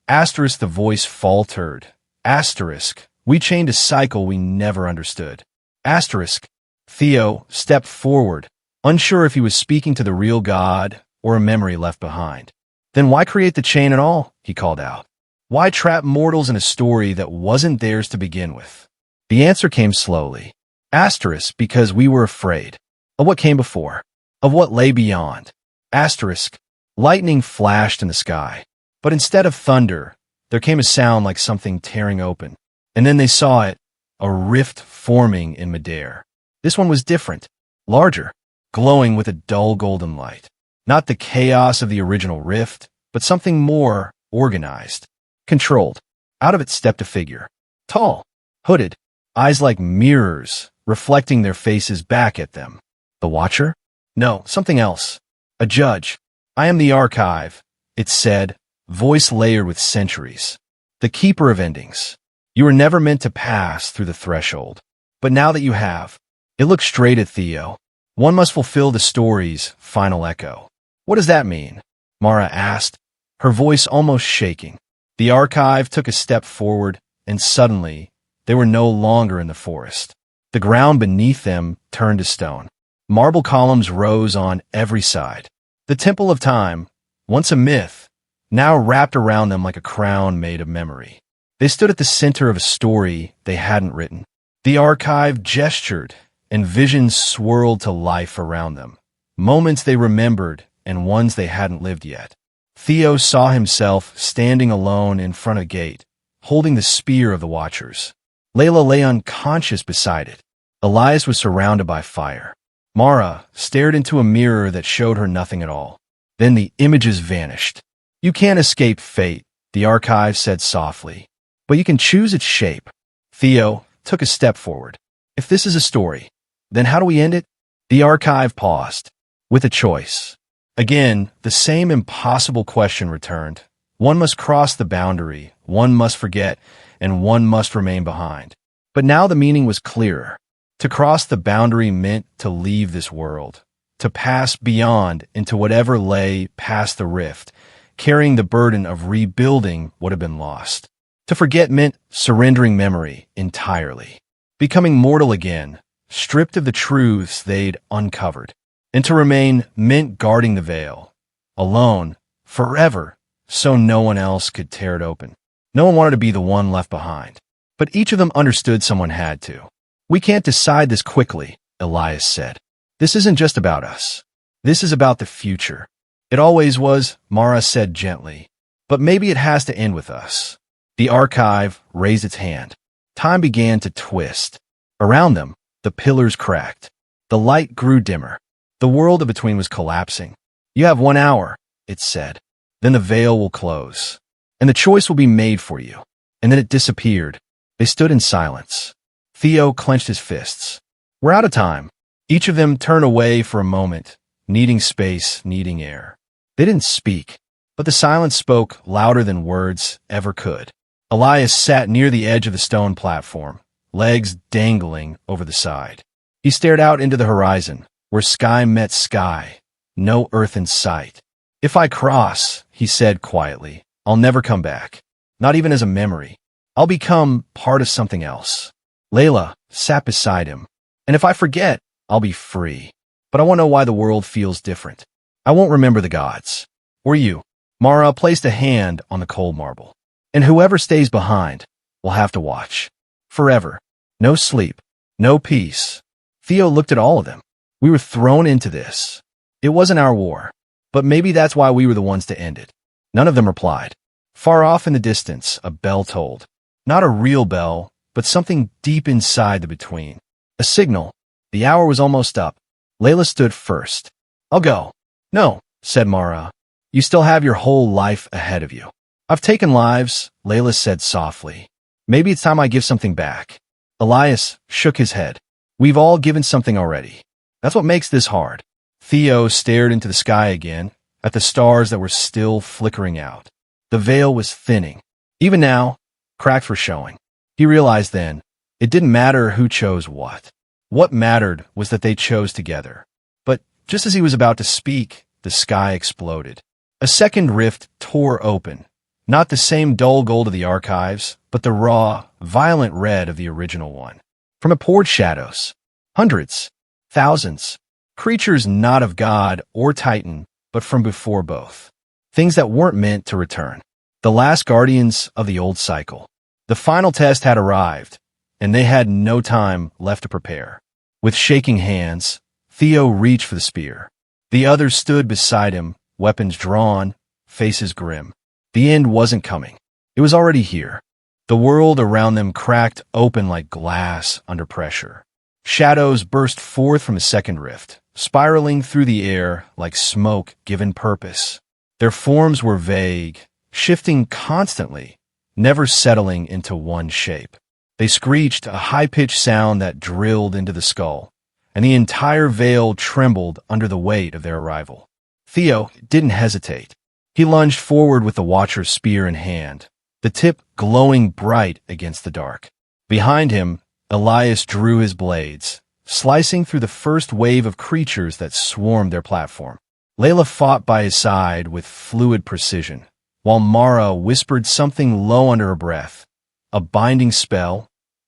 Asterisk, the voice faltered. Asterisk, we chained a cycle we never understood. Asterisk, Theo stepped forward, unsure if he was speaking to the real God or a memory left behind. Then why create the chain at all? He called out. Why trap mortals in a story that wasn't theirs to begin with? The answer came slowly. Asterisk, because we were afraid of what came before, of what lay beyond. Asterisk, lightning flashed in the sky, but instead of thunder, there came a sound like something tearing open. And then they saw it, a rift forming in midair. This one was different, larger, glowing with a dull golden light. Not the chaos of the original rift, but something more organized, controlled. Out of it stepped a figure, tall, hooded, eyes like mirrors, reflecting their faces back at them. The Watcher? No, something else. A judge. I am the archive, it said, voice layered with centuries. The keeper of endings. You were never meant to pass through the threshold. But now that you have, it looked straight at Theo. One must fulfill the story's final echo. What does that mean? Mara asked, her voice almost shaking. The archive took a step forward, and suddenly, they were no longer in the forest. The ground beneath them turned to stone. Marble columns rose on every side. The Temple of Time, once a myth, now wrapped around them like a crown made of memory. They stood at the center of a story they hadn't written. The archive gestured, and visions swirled to life around them. Moments they remembered, and ones they hadn't lived yet. Theo saw himself standing alone in front of a gate, holding the spear of the Watchers. Layla lay unconscious beside it. Elias was surrounded by fire. Mara stared into a mirror that showed her nothing at all. Then the images vanished. You can't escape fate, the archive said softly, but you can choose its shape. Theo took a step forward. If this is a story, then how do we end it? The archive paused, with a choice. Again, the same impossible question returned. One must cross the boundary, one must forget, and one must remain behind. But now the meaning was clearer. To cross the boundary meant to leave this world, to pass beyond into whatever lay past the rift, carrying the burden of rebuilding what had been lost. To forget meant surrendering memory entirely. becoming mortal again, stripped of the truths they'd uncovered. And to remain meant guarding the veil, alone, forever, so no one else could tear it open. No one wanted to be the one left behind. But each of them understood someone had to. "We can't decide this quickly," Elias said. "This isn't just about us. This is about the future." "It always was," Mara said gently. "But maybe it has to end with us." The archive raised its hand. Time began to twist. Around them, the pillars cracked. The light grew dimmer. The world in between was collapsing. "You have 1 hour," it said. "Then the veil will close. And the choice will be made for you." And then it disappeared. They stood in silence. Theo clenched his fists. "We're out of time." Each of them turned away for a moment, needing space, needing air. They didn't speak, but the silence spoke louder than words ever could. Elias sat near the edge of the stone platform, legs dangling over the side. He stared out into the horizon, where sky met sky, no earth in sight. "If I cross," he said quietly, "I'll never come back. Not even as a memory. I'll become part of something else." Layla sat beside him. "And if I forget, I'll be free. But I won't know why the world feels different. I won't remember the gods. Or you." Mara placed a hand on the cold marble. "And whoever stays behind will have to watch. Forever. No sleep. No peace." Theo looked at all of them. "We were thrown into this. It wasn't our war. But maybe that's why we were the ones to end it." None of them replied. Far off in the distance, a bell tolled. Not a real bell, but something deep inside the between. A signal. The hour was almost up. Layla stood first. "I'll go." "No," said Mara. "You still have your whole life ahead of you." "I've taken lives," Layla said softly. "Maybe it's time I give something back." Elias shook his head. "We've all given something already. That's what makes this hard." Theo stared into the sky again, at the stars that were still flickering out. The veil was thinning. Even now, cracks were showing. He realized then, it didn't matter who chose what. What mattered was that they chose together. But just as he was about to speak, the sky exploded. A second rift tore open. Not the same dull gold of the archives, but the raw, violent red of the original one. From it poured shadows. Hundreds. Thousands. Creatures not of God or Titan, but from before both. Things that weren't meant to return. The last guardians of the old cycle. The final test had arrived, and they had no time left to prepare. With shaking hands, Theo reached for the spear. The others stood beside him, weapons drawn, faces grim. The end wasn't coming. It was already here. The world around them cracked open like glass under pressure. Shadows burst forth from a second rift, spiraling through the air like smoke given purpose. Their forms were vague, shifting constantly, never settling into one shape. They screeched a high-pitched sound that drilled into the skull, and the entire veil trembled under the weight of their arrival. Theo didn't hesitate. He lunged forward with the Watcher's spear in hand, the tip glowing bright against the dark. Behind him, Elias drew his blades, slicing through the first wave of creatures that swarmed their platform. Layla fought by his side with fluid precision, while Mara whispered something low under her breath, a binding spell,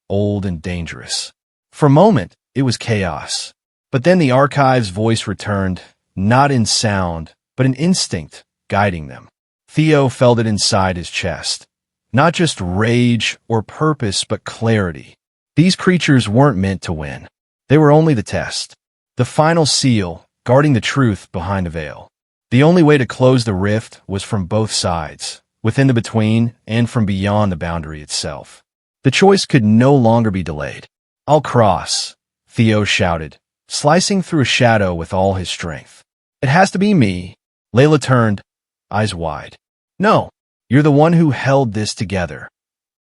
old and dangerous. For a moment, it was chaos. But then the archive's voice returned, not in sound, but in instinct, guiding them. Theo felt it inside his chest. Not just rage or purpose, but clarity. These creatures weren't meant to win. They were only the test. The final seal, guarding the truth behind the veil. The only way to close the rift was from both sides, within the between and from beyond the boundary itself. The choice could no longer be delayed. "I'll cross," Theo shouted, slicing through a shadow with all his strength. "It has to be me." Layla turned, eyes wide. "No, you're the one who held this together."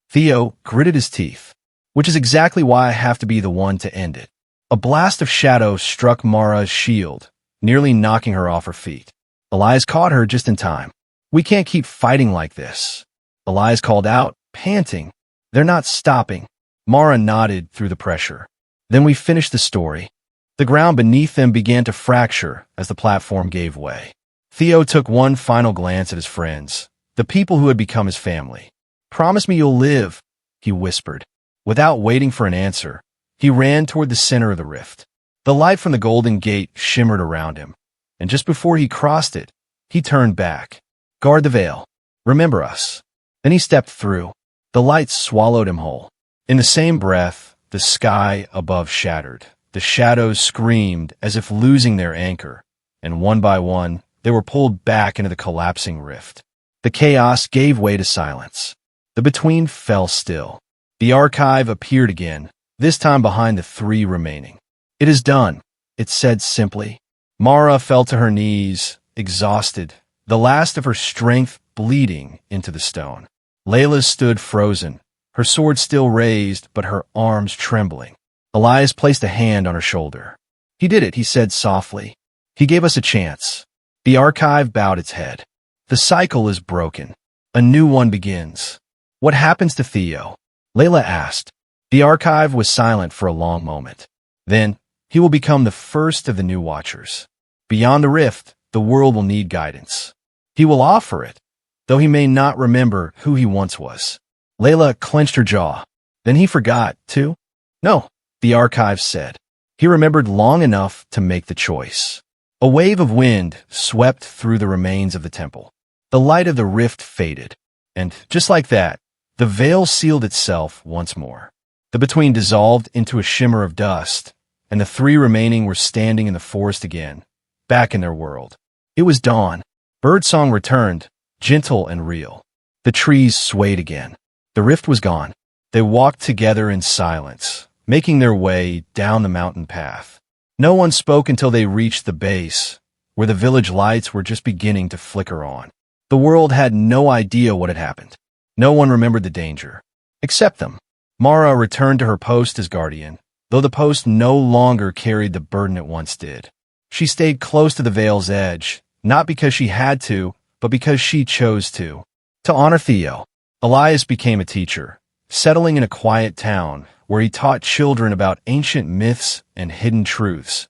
Theo gritted his teeth, "Which is exactly why I have to be the one to end it." A blast of shadow struck Mara's shield, nearly knocking her off her feet. Elias caught her just in time. "We can't keep fighting like this." Elias called out, panting. "They're not stopping." Mara nodded through the pressure. "Then we finished the story." The ground beneath them began to fracture as the platform gave way. Theo took one final glance at his friends, the people who had become his family. "Promise me you'll live," he whispered. Without waiting for an answer, he ran toward the center of the rift. The light from the golden gate shimmered around him, and just before he crossed it, he turned back. Guard the veil. Remember us. Then he stepped through. The light swallowed him whole. In the same breath, the sky above shattered. The shadows screamed as if losing their anchor, and one by one, they were pulled back into the collapsing rift. The chaos gave way to silence. The between fell still. The archive appeared again, this time behind the three remaining. It is done, it said simply. Mara fell to her knees, exhausted, the last of her strength bleeding into the stone. Layla stood frozen, her sword still raised, but her arms trembling. Elias placed a hand on her shoulder. He did it, he said softly. He gave us a chance. The archive bowed its head. The cycle is broken. A new one begins. What happens to Theo? Layla asked. The archive was silent for a long moment. Then, he will become the first of the new watchers. Beyond the rift, the world will need guidance. He will offer it, though he may not remember who he once was. Layla clenched her jaw. Then he forgot, too? No, the archive said. He remembered long enough to make the choice. A wave of wind swept through the remains of the temple. The light of the rift faded, and just like that, the veil sealed itself once more. The between dissolved into a shimmer of dust, and the three remaining were standing in the forest again, back in their world. It was dawn. Birdsong returned, gentle and real. The trees swayed again. The rift was gone. They walked together in silence, making their way down the mountain path. No one spoke until they reached the base, where the village lights were just beginning to flicker on. The world had no idea what had happened. No one remembered the danger, except them. Mara returned to her post as guardian, though the post no longer carried the burden it once did. She stayed close to the veil's edge, not because she had to, but because she chose to. To honor Theo, Elias became a teacher, settling in a quiet town where he taught children about ancient myths and hidden truths,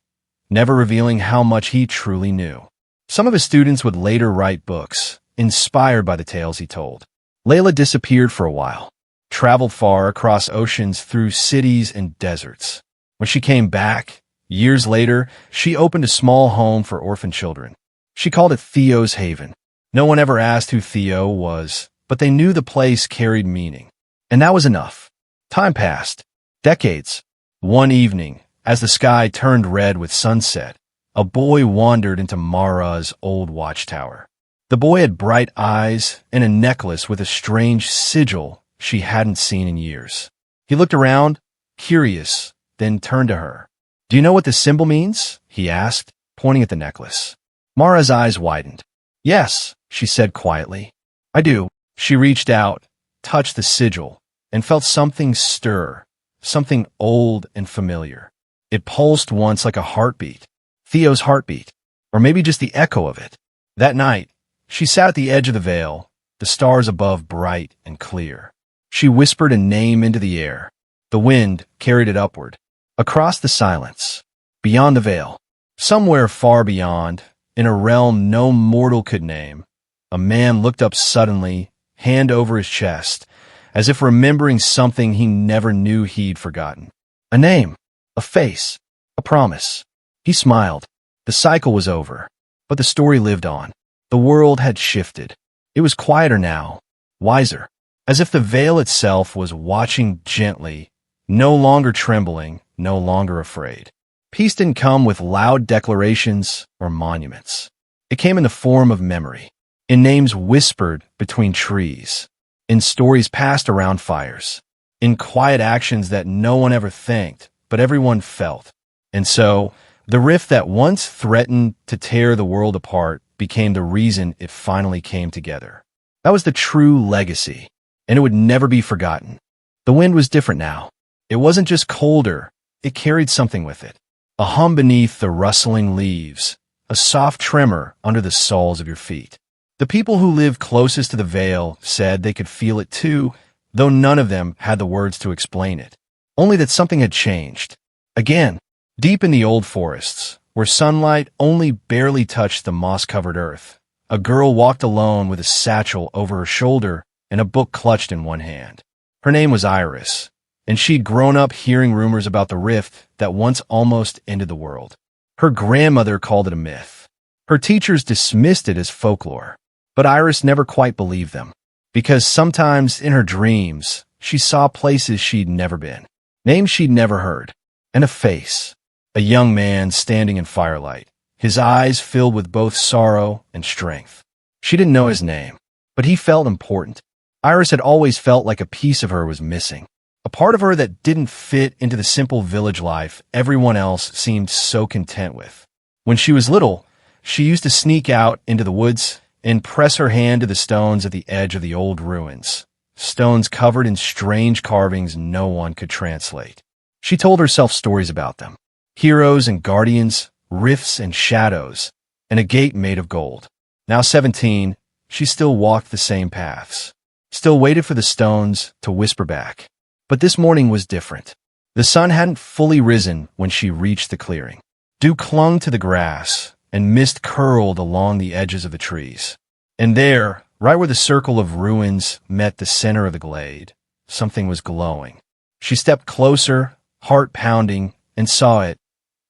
never revealing how much he truly knew. Some of his students would later write books, inspired by the tales he told. Layla disappeared for a while, traveled far across oceans through cities and deserts. When she came back, years later, she opened a small home for orphan children. She called it Theo's Haven. No one ever asked who Theo was, but they knew the place carried meaning. And that was enough. Time passed. Decades. One evening, as the sky turned red with sunset, a boy wandered into Mara's old watchtower. The boy had bright eyes and a necklace with a strange sigil she hadn't seen in years. He looked around, curious, then turned to her. "Do you know what this symbol means?" he asked, pointing at the necklace. Mara's eyes widened. "Yes," she said quietly. "I do." She reached out, touched the sigil, and felt something stir, something old and familiar. It pulsed once like a heartbeat, Theo's heartbeat, or maybe just the echo of it. That night, she sat at the edge of the veil, the stars above bright and clear. She whispered a name into the air. The wind carried it upward, across the silence, beyond the veil. Somewhere far beyond, in a realm no mortal could name, a man looked up suddenly, hand over his chest, as if remembering something he never knew he'd forgotten. A name, a face, a promise. He smiled. The cycle was over, but the story lived on. The world had shifted. It was quieter now, wiser, as if the veil itself was watching gently, no longer trembling, no longer afraid. Peace didn't come with loud declarations or monuments. It came in the form of memory, in names whispered between trees, in stories passed around fires, in quiet actions that no one ever thanked, but everyone felt. And so, the rift that once threatened to tear the world apart became the reason it finally came together. That was the true legacy, and it would never be forgotten. The wind was different now. It wasn't just colder, it carried something with it. A hum beneath the rustling leaves, a soft tremor under the soles of your feet. The people who lived closest to the veil said they could feel it too, though none of them had the words to explain it. Only that something had changed. Again, deep in the old forests, where sunlight only barely touched the moss-covered earth, a girl walked alone with a satchel over her shoulder and a book clutched in one hand. Her name was Iris, and she'd grown up hearing rumors about the rift that once almost ended the world. Her grandmother called it a myth. Her teachers dismissed it as folklore. But Iris never quite believed them, because sometimes in her dreams, she saw places she'd never been, names she'd never heard, and a face. A young man standing in firelight, his eyes filled with both sorrow and strength. She didn't know his name, but he felt important. Iris had always felt like a piece of her was missing, a part of her that didn't fit into the simple village life everyone else seemed so content with. When she was little, she used to sneak out into the woods and press her hand to the stones at the edge of the old ruins, stones covered in strange carvings no one could translate. She told herself stories about them. Heroes and guardians, rifts and shadows, and a gate made of gold. Now 17, she still walked the same paths, still waited for the stones to whisper back. But this morning was different. The sun hadn't fully risen when she reached the clearing. Dew clung to the grass, and mist curled along the edges of the trees. And there, right where the circle of ruins met the center of the glade, something was glowing. She stepped closer, heart pounding, and saw it,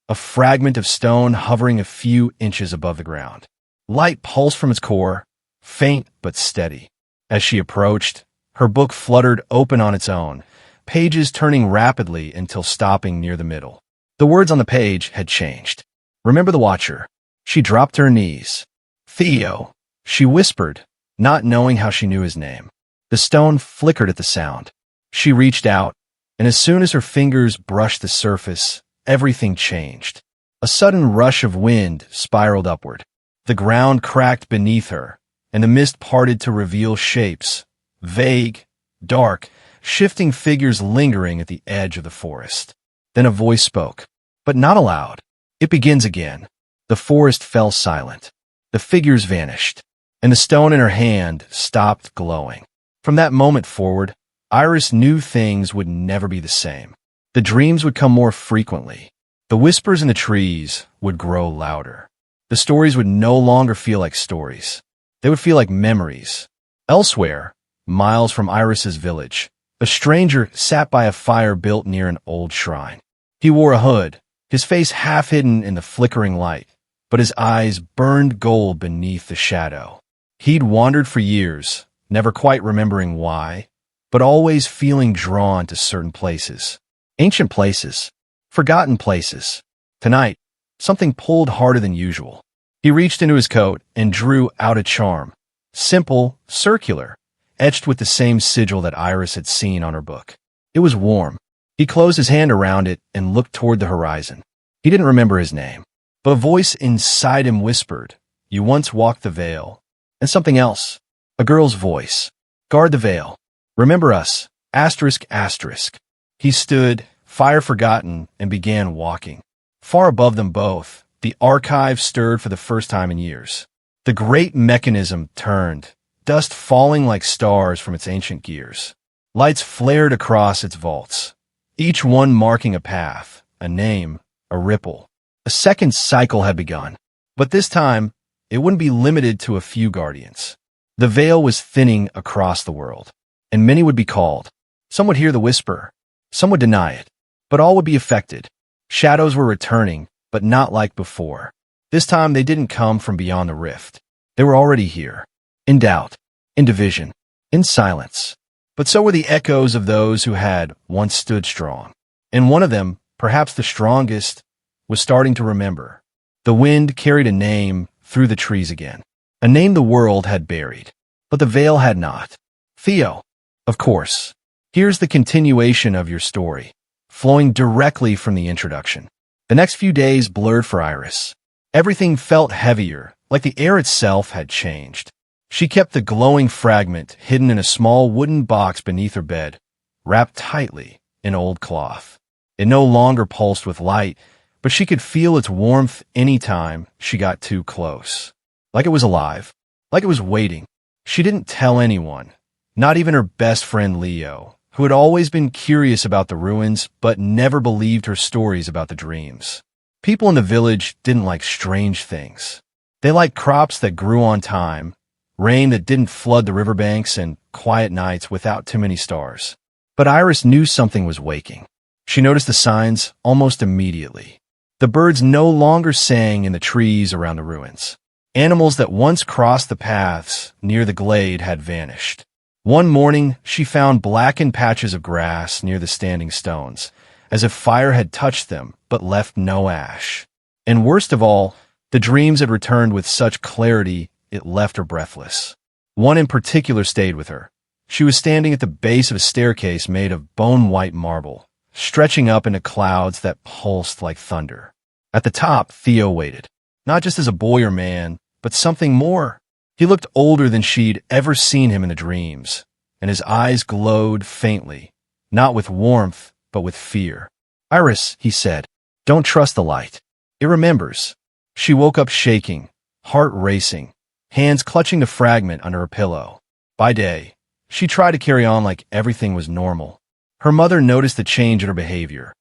a fragment of stone hovering a few inches above the ground. Light pulsed from its core, faint but steady. As she approached, her book fluttered open on its own, pages turning rapidly until stopping near the middle. The words on the page had changed. Remember the Watcher. She dropped to her knees. Theo, she whispered, not knowing how she knew his name. The stone flickered at the sound. She reached out, and as soon as her fingers brushed the surface, everything changed. A sudden rush of wind spiraled upward. The ground cracked beneath her, and the mist parted to reveal shapes, vague, dark, shifting figures lingering at the edge of the forest. Then a voice spoke, but not aloud. It begins again. The forest fell silent. The figures vanished, and the stone in her hand stopped glowing. From that moment forward, Iris knew things would never be the same. The dreams would come more frequently. The whispers in the trees would grow louder. The stories would no longer feel like stories. They would feel like memories. Elsewhere, miles from Iris's village, a stranger sat by a fire built near an old shrine. He wore a hood, his face half hidden in the flickering light, but his eyes burned gold beneath the shadow. He'd wandered for years, never quite remembering why, but always feeling drawn to certain places. Ancient places, forgotten places. Tonight, something pulled harder than usual. He reached into his coat and drew out a charm. Simple, circular, etched with the same sigil that Iris had seen on her book. It was warm. He closed his hand around it and looked toward the horizon. He didn't remember his name, but a voice inside him whispered, "You once walked the veil." And something else, a girl's voice. "Guard the veil. Remember us. Asterisk, asterisk." He stood, fire forgotten, and began walking. Far above them both, the archive stirred for the first time in years. The great mechanism turned, dust falling like stars from its ancient gears. Lights flared across its vaults, each one marking a path, a name, a ripple. A second cycle had begun, but this time, it wouldn't be limited to a few guardians. The veil was thinning across the world, and many would be called. Some would hear the whisper, some would deny it, but all would be affected. Shadows were returning, but not like before. This time they didn't come from beyond the rift. They were already here, in doubt, in division, in silence. But so were the echoes of those who had once stood strong. And one of them, perhaps the strongest, was starting to remember. The wind carried a name through the trees again, a name the world had buried, but the veil had not. Theo, of course. Here's the continuation of your story, flowing directly from the introduction. The next few days blurred for Iris. Everything felt heavier, like the air itself had changed. She kept the glowing fragment hidden in a small wooden box beneath her bed, wrapped tightly in old cloth. It no longer pulsed with light, but she could feel its warmth any time she got too close. Like it was alive, like it was waiting. She didn't tell anyone, not even her best friend Leo, who had always been curious about the ruins but never believed her stories about the dreams. People in the village didn't like strange things. They liked crops that grew on time, rain that didn't flood the riverbanks, and quiet nights without too many stars. But Iris knew something was waking. She noticed the signs almost immediately. The birds no longer sang in the trees around the ruins. Animals that once crossed the paths near the glade had vanished. One morning, she found blackened patches of grass near the standing stones, as if fire had touched them but left no ash. And worst of all, the dreams had returned with such clarity it left her breathless. One in particular stayed with her. She was standing at the base of a staircase made of bone-white marble, stretching up into clouds that pulsed like thunder. At the top, Theo waited, not just as a boy or man, but something more. He looked older than she'd ever seen him in the dreams, and his eyes glowed faintly, not with warmth, but with fear. "Iris," he said, "don't trust the light. It remembers." She woke up shaking, heart racing, hands clutching the fragment under her pillow. By day, she tried to carry on like everything was normal. Her mother noticed the change in her behavior,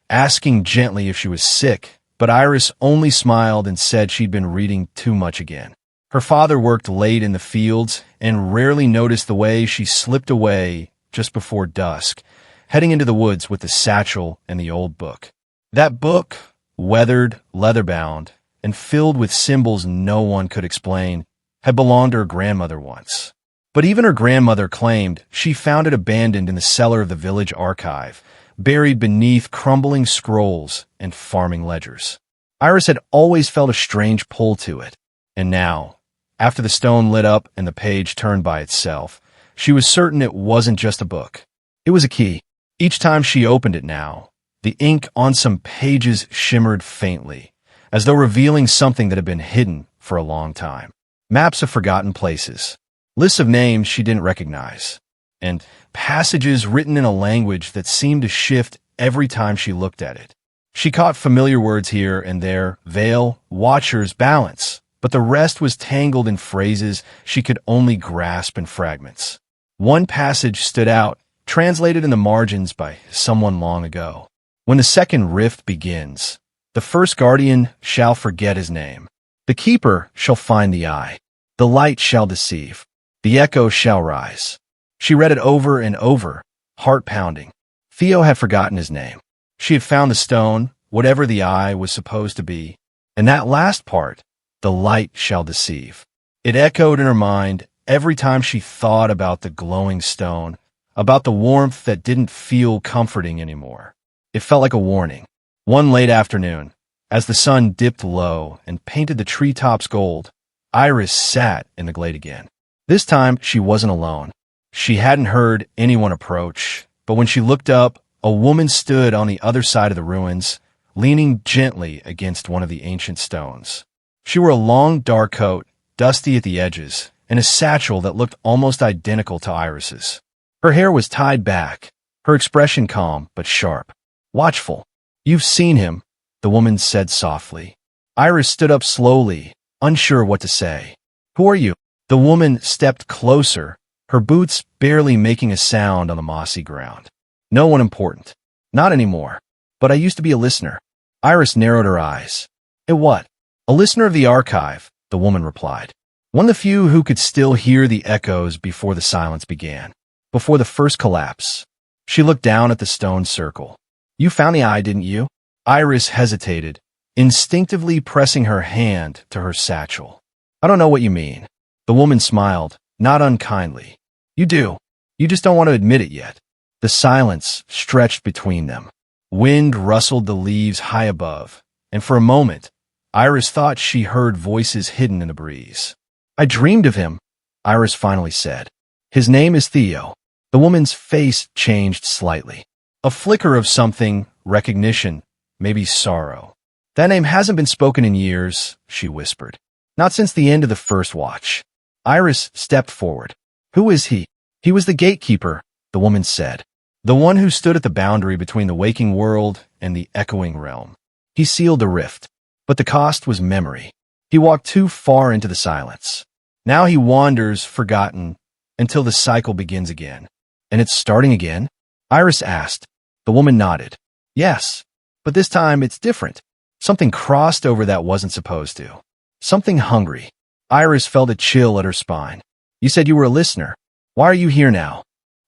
asking gently if she was sick, but Iris only smiled and said she'd been reading too much again. Her father worked late in the fields and rarely noticed the way she slipped away just before dusk, heading into the woods with the satchel and the old book. That book, weathered, leather-bound, and filled with symbols no one could explain, had belonged to her grandmother once. But even her grandmother claimed she found it abandoned in the cellar of the village archive, buried beneath crumbling scrolls and farming ledgers. Iris had always felt a strange pull to it, and now, after the stone lit up and the page turned by itself, she was certain it wasn't just a book. It was a key. Each time she opened it now, the ink on some pages shimmered faintly, as though revealing something that had been hidden for a long time. Maps of forgotten places, lists of names she didn't recognize, and passages written in a language that seemed to shift every time she looked at it. She caught familiar words here and there: veil, watchers, balance, but the rest was tangled in phrases she could only grasp in fragments. One passage stood out, translated in the margins by someone long ago. "When the second rift begins, the first guardian shall forget his name. The keeper shall find the eye. The light shall deceive. The echo shall rise." She read it over and over, heart pounding. Theo had forgotten his name. She had found the stone, whatever the eye was supposed to be, and that last part, "the light shall deceive." It echoed in her mind every time she thought about the glowing stone, about the warmth that didn't feel comforting anymore. It felt like a warning. One late afternoon, as the sun dipped low and painted the treetops gold, Iris sat in the glade again. This time, she wasn't alone. She hadn't heard anyone approach, but when she looked up, a woman stood on the other side of the ruins, leaning gently against one of the ancient stones. She wore a long, dark coat, dusty at the edges, and a satchel that looked almost identical to Iris's. Her hair was tied back, her expression calm but sharp. "Watchful. You've seen him," the woman said softly. Iris stood up slowly, unsure what to say. "Who are you?" The woman stepped closer, her boots barely making a sound on the mossy ground. "No one important. Not anymore. But I used to be a listener." Iris narrowed her eyes. "At what?" "A listener of the archive," the woman replied. "One of the few who could still hear the echoes before the silence began, before the first collapse." She looked down at the stone circle. "You found the eye, didn't you?" Iris hesitated, instinctively pressing her hand to her satchel. "I don't know what you mean." The woman smiled, not unkindly. "You do. You just don't want to admit it yet." The silence stretched between them. Wind rustled the leaves high above, and for a moment, Iris thought she heard voices hidden in the breeze. "I dreamed of him," Iris finally said. "His name is Theo." The woman's face changed slightly. A flicker of something, recognition, maybe sorrow. "That name hasn't been spoken in years," she whispered. "Not since the end of the first watch." Iris stepped forward. "Who is he?" "He was the gatekeeper," the woman said. "The one who stood at the boundary between the waking world and the echoing realm. He sealed the rift, but the cost was memory. He walked too far into the silence. Now he wanders, forgotten, until the cycle begins again." "And it's starting again?" Iris asked. The woman nodded. "Yes, but this time it's different. Something crossed over that wasn't supposed to. Something hungry." Iris felt a chill at her spine. "You said you were a listener. Why are you here now?"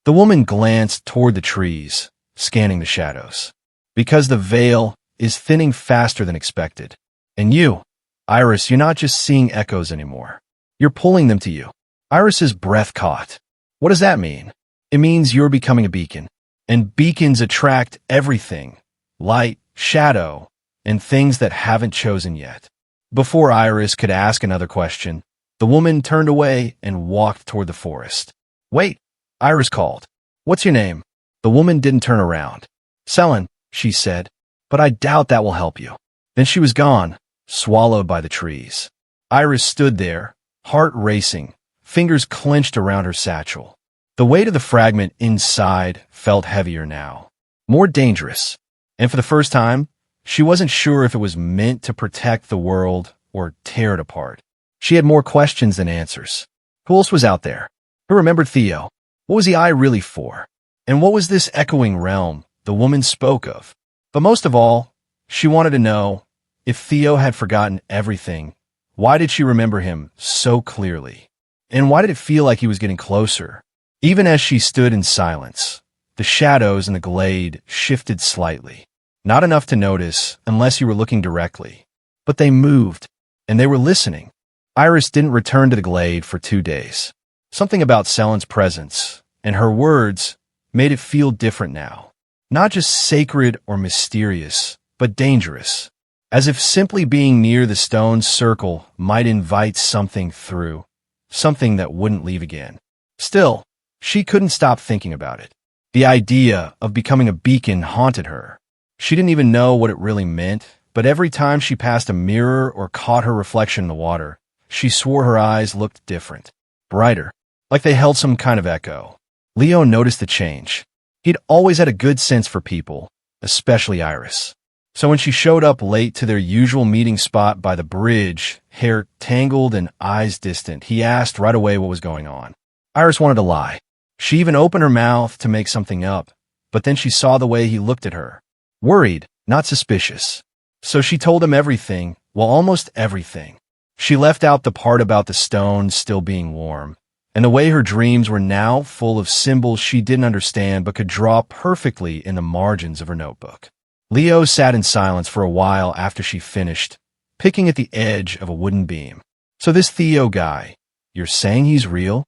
The woman glanced toward the trees, scanning the shadows. Because the veil is thinning faster than expected. And you, Iris, you're not just seeing echoes anymore. You're pulling them to you. Iris's breath caught. What does that mean? It means you're becoming a beacon. And beacons attract everything. Light, shadow, and things that haven't chosen yet. Before Iris could ask another question, the woman turned away and walked toward the forest. Wait, Iris called. What's your name? The woman didn't turn around. Selin, she said, but I doubt that will help you. Then she was gone, swallowed by the trees. Iris stood there, heart racing, fingers clenched around her satchel. The weight of the fragment inside felt heavier now, more dangerous. And for the first time, she wasn't sure if it was meant to protect the world or tear it apart. She had more questions than answers. Who else was out there? Who remembered Theo? What was the eye really for? And what was this echoing realm the woman spoke of? But most of all, she wanted to know, if Theo had forgotten everything, why did she remember him so clearly? And why did it feel like he was getting closer? Even as she stood in silence, the shadows in the glade shifted slightly. Not enough to notice unless you were looking directly. But they moved, and they were listening. Iris didn't return to the glade for 2 days. Something about Selin's presence and her words made it feel different now. Not just sacred or mysterious, but dangerous. As if simply being near the stone circle might invite something through, something that wouldn't leave again. Still, she couldn't stop thinking about it. The idea of becoming a beacon haunted her. She didn't even know what it really meant, but every time she passed a mirror or caught her reflection in the water, she swore her eyes looked different, brighter, like they held some kind of echo. Leo noticed the change. He'd always had a good sense for people, especially Iris. So when she showed up late to their usual meeting spot by the bridge, hair tangled and eyes distant, he asked right away what was going on. Iris wanted to lie. She even opened her mouth to make something up, but then she saw the way he looked at her. Worried, not suspicious. So she told him everything, well, almost everything. She left out the part about the stone still being warm, and the way her dreams were now full of symbols she didn't understand but could draw perfectly in the margins of her notebook. Leo sat in silence for a while after she finished, picking at the edge of a wooden beam. So this Theo guy, you're saying he's real?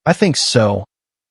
I think so,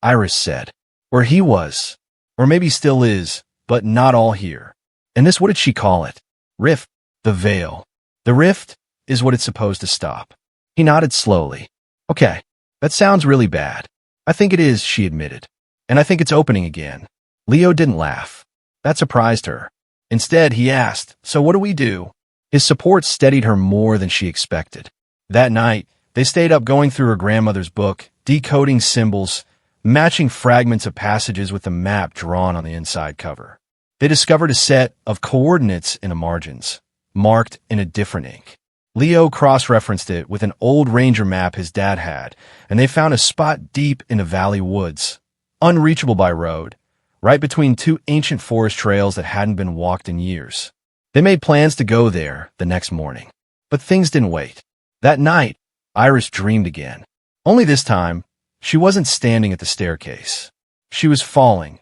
Iris said. Or he was. Or maybe still is, but not all here. And this, what did she call it? Rift. The veil. The rift is what it's supposed to stop. He nodded slowly. Okay, that sounds really bad. I think it is, she admitted. And I think it's opening again. Leo didn't laugh. That surprised her. Instead, he asked, so what do we do? His support steadied her more than she expected. That night, they stayed up going through her grandmother's book, decoding symbols, matching fragments of passages with the map drawn on the inside cover. They discovered a set of coordinates in the margins, marked in a different ink. Leo cross-referenced it with an old ranger map his dad had, and they found a spot deep in the valley woods, unreachable by road, right between 2 ancient forest trails that hadn't been walked in years. They made plans to go there the next morning. But things didn't wait. That night, Iris dreamed again. Only this time, she wasn't standing at the staircase. She was falling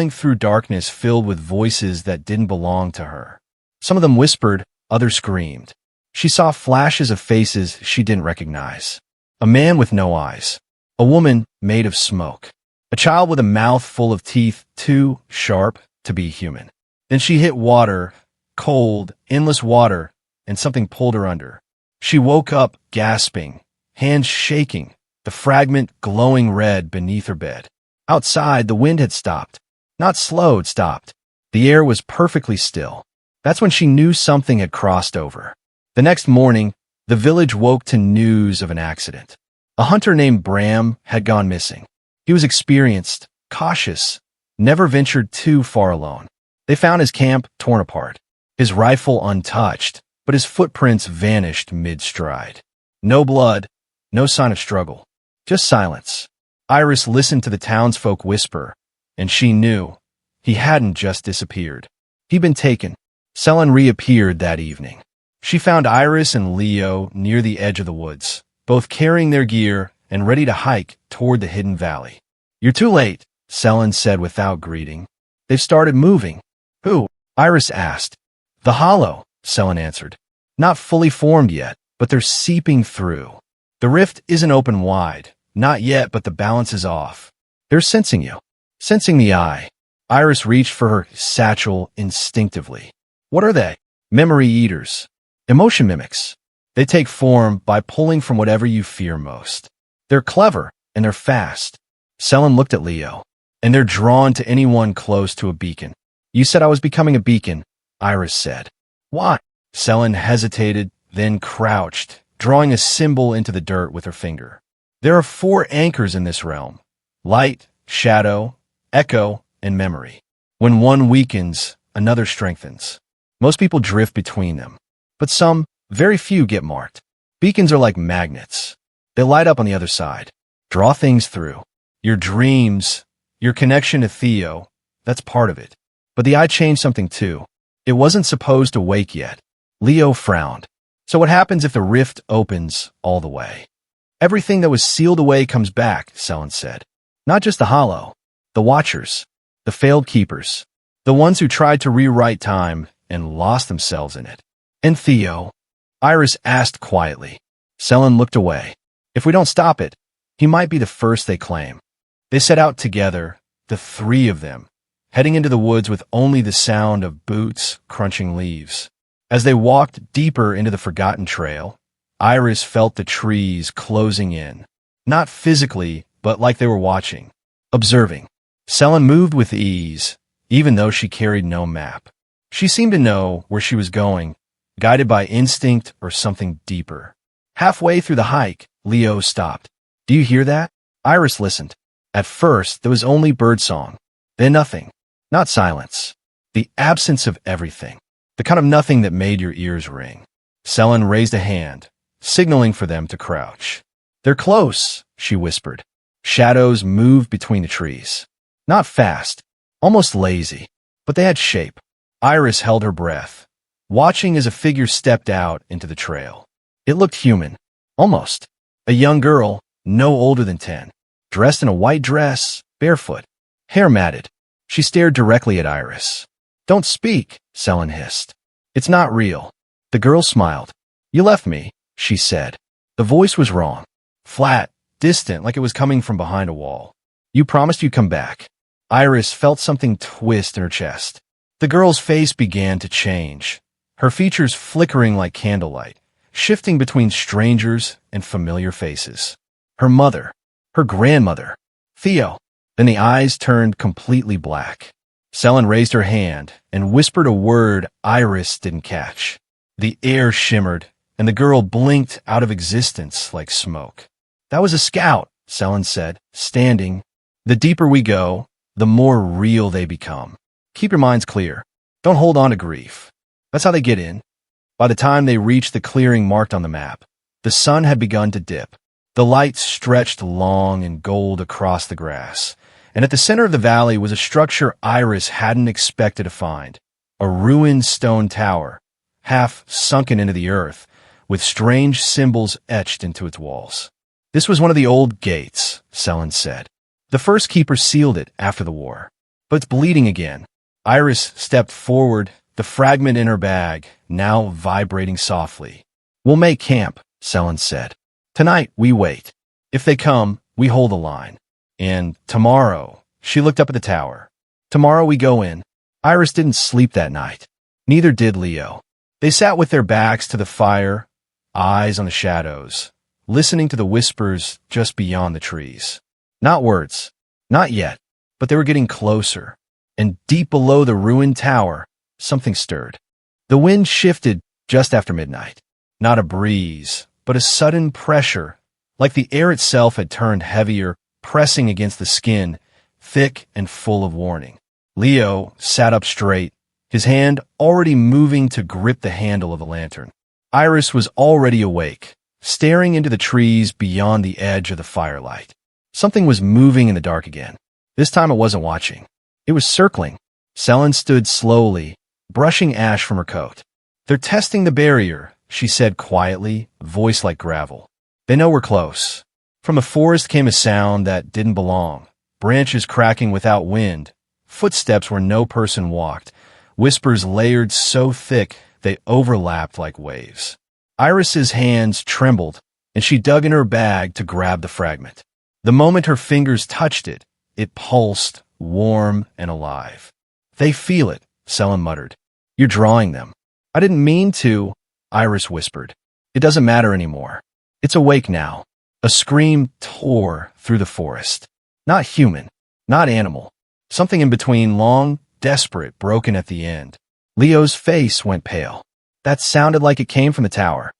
through darkness filled with voices that didn't belong to her. Some of them whispered, others screamed. She saw flashes of faces she didn't recognize. A man with no eyes. A woman made of smoke. A child with a mouth full of teeth too sharp to be human. Then she hit water, cold, endless water, and something pulled her under. She woke up, gasping, hands shaking, the fragment glowing red beneath her bed. Outside, the wind had stopped. Not slowed, stopped. The air was perfectly still. That's when she knew something had crossed over. The next morning, the village woke to news of an accident. A hunter named Bram had gone missing. He was experienced, cautious, never ventured too far alone. They found his camp torn apart, his rifle untouched, but his footprints vanished mid-stride. No blood, no sign of struggle, just silence. Iris listened to the townsfolk whisper, and she knew he hadn't just disappeared. He'd been taken. Selin reappeared that evening. She found Iris and Leo near the edge of the woods, both carrying their gear and ready to hike toward the hidden valley. You're too late, Selene said without greeting. They've started moving. Who? Iris asked. The hollow, Selene answered. Not fully formed yet, but they're seeping through. The rift isn't open wide. Not yet, but the balance is off. They're sensing you. Sensing the eye. Iris reached for her satchel instinctively. What are they? Memory eaters. Emotion mimics. They take form by pulling from whatever you fear most. They're clever, and they're fast. Selene looked at Leo. And they're drawn to anyone close to a beacon. You said I was becoming a beacon, Iris said. Why? Selene hesitated, then crouched, drawing a symbol into the dirt with her finger. There are 4 anchors in this realm. Light, shadow, echo, and memory. When one weakens, another strengthens. Most people drift between them. But some, very few, get marked. Beacons are like magnets. They light up on the other side. Draw things through. Your dreams, your connection to Theo, that's part of it. But the eye changed something too. It wasn't supposed to wake yet. Leo frowned. So what happens if the rift opens all the way? Everything that was sealed away comes back, Selene said. Not just the hollow. The watchers. The failed keepers. The ones who tried to rewrite time and lost themselves in it. And Theo? Iris asked quietly. Selene looked away. If we don't stop it, he might be the first they claim. They set out together, the 3 of them, heading into the woods with only the sound of boots crunching leaves. As they walked deeper into the forgotten trail, Iris felt the trees closing in. Not physically, but like they were watching, observing. Selene moved with ease, even though she carried no map. She seemed to know where she was going, guided by instinct or something deeper. Halfway through the hike, Leo stopped. Do you hear that? Iris listened. At first, there was only birdsong. Then nothing. Not silence. The absence of everything. The kind of nothing that made your ears ring. Selene raised a hand, signaling for them to crouch. They're close, she whispered. Shadows moved between the trees. Not fast, almost lazy, but they had shape. Iris held her breath, watching as a figure stepped out into the trail. It looked human, almost. A young girl, no older than 10. Dressed in a white dress, barefoot, hair matted. She stared directly at Iris. Don't speak, Selene hissed. It's not real. The girl smiled. You left me, she said. The voice was wrong. Flat, distant, like it was coming from behind a wall. You promised you'd come back. Iris felt something twist in her chest. The girl's face began to change, her features flickering like candlelight, shifting between strangers and familiar faces. Her mother. Her grandmother, Theo. Then the eyes turned completely black. Selene raised her hand and whispered a word Iris didn't catch. The air shimmered, and the girl blinked out of existence like smoke. That was a scout, Selene said, standing. The deeper we go, the more real they become. Keep your minds clear. Don't hold on to grief. That's how they get in. By the time they reached the clearing marked on the map, the sun had begun to dip. The light stretched long and gold across the grass, and at the center of the valley was a structure Iris hadn't expected to find. A ruined stone tower, half sunken into the earth, with strange symbols etched into its walls. This was one of the old gates, Selene said. The first keeper sealed it after the war. But it's bleeding again. Iris stepped forward, the fragment in her bag, now vibrating softly. We'll make camp, Selene said. Tonight, we wait. If they come, we hold the line. And tomorrow, she looked up at the tower. Tomorrow we go in. Iris didn't sleep that night. Neither did Leo. They sat with their backs to the fire, eyes on the shadows, listening to the whispers just beyond the trees. Not words. Not yet. But they were getting closer. And deep below the ruined tower, something stirred. The wind shifted just after midnight. Not a breeze, but a sudden pressure, like the air itself had turned heavier, pressing against the skin, thick and full of warning. Leo sat up straight, his hand already moving to grip the handle of the lantern. Iris was already awake, staring into the trees beyond the edge of the firelight. Something was moving in the dark again. This time it wasn't watching. It was circling. Selene stood slowly, brushing ash from her coat. They're testing the barrier, she said quietly, voice like gravel. They know we're close. From the forest came a sound that didn't belong, branches cracking without wind, footsteps where no person walked, whispers layered so thick they overlapped like waves. Iris's hands trembled, and she dug in her bag to grab the fragment. The moment her fingers touched it, it pulsed, warm and alive. "They feel it," Selin muttered. "You're drawing them." "I didn't mean to," Iris whispered. "It doesn't matter anymore. It's awake now." A scream tore through the forest. Not human, not animal. Something in between, long, desperate, broken at the end. Leo's face went pale. That sounded like it came from the tower.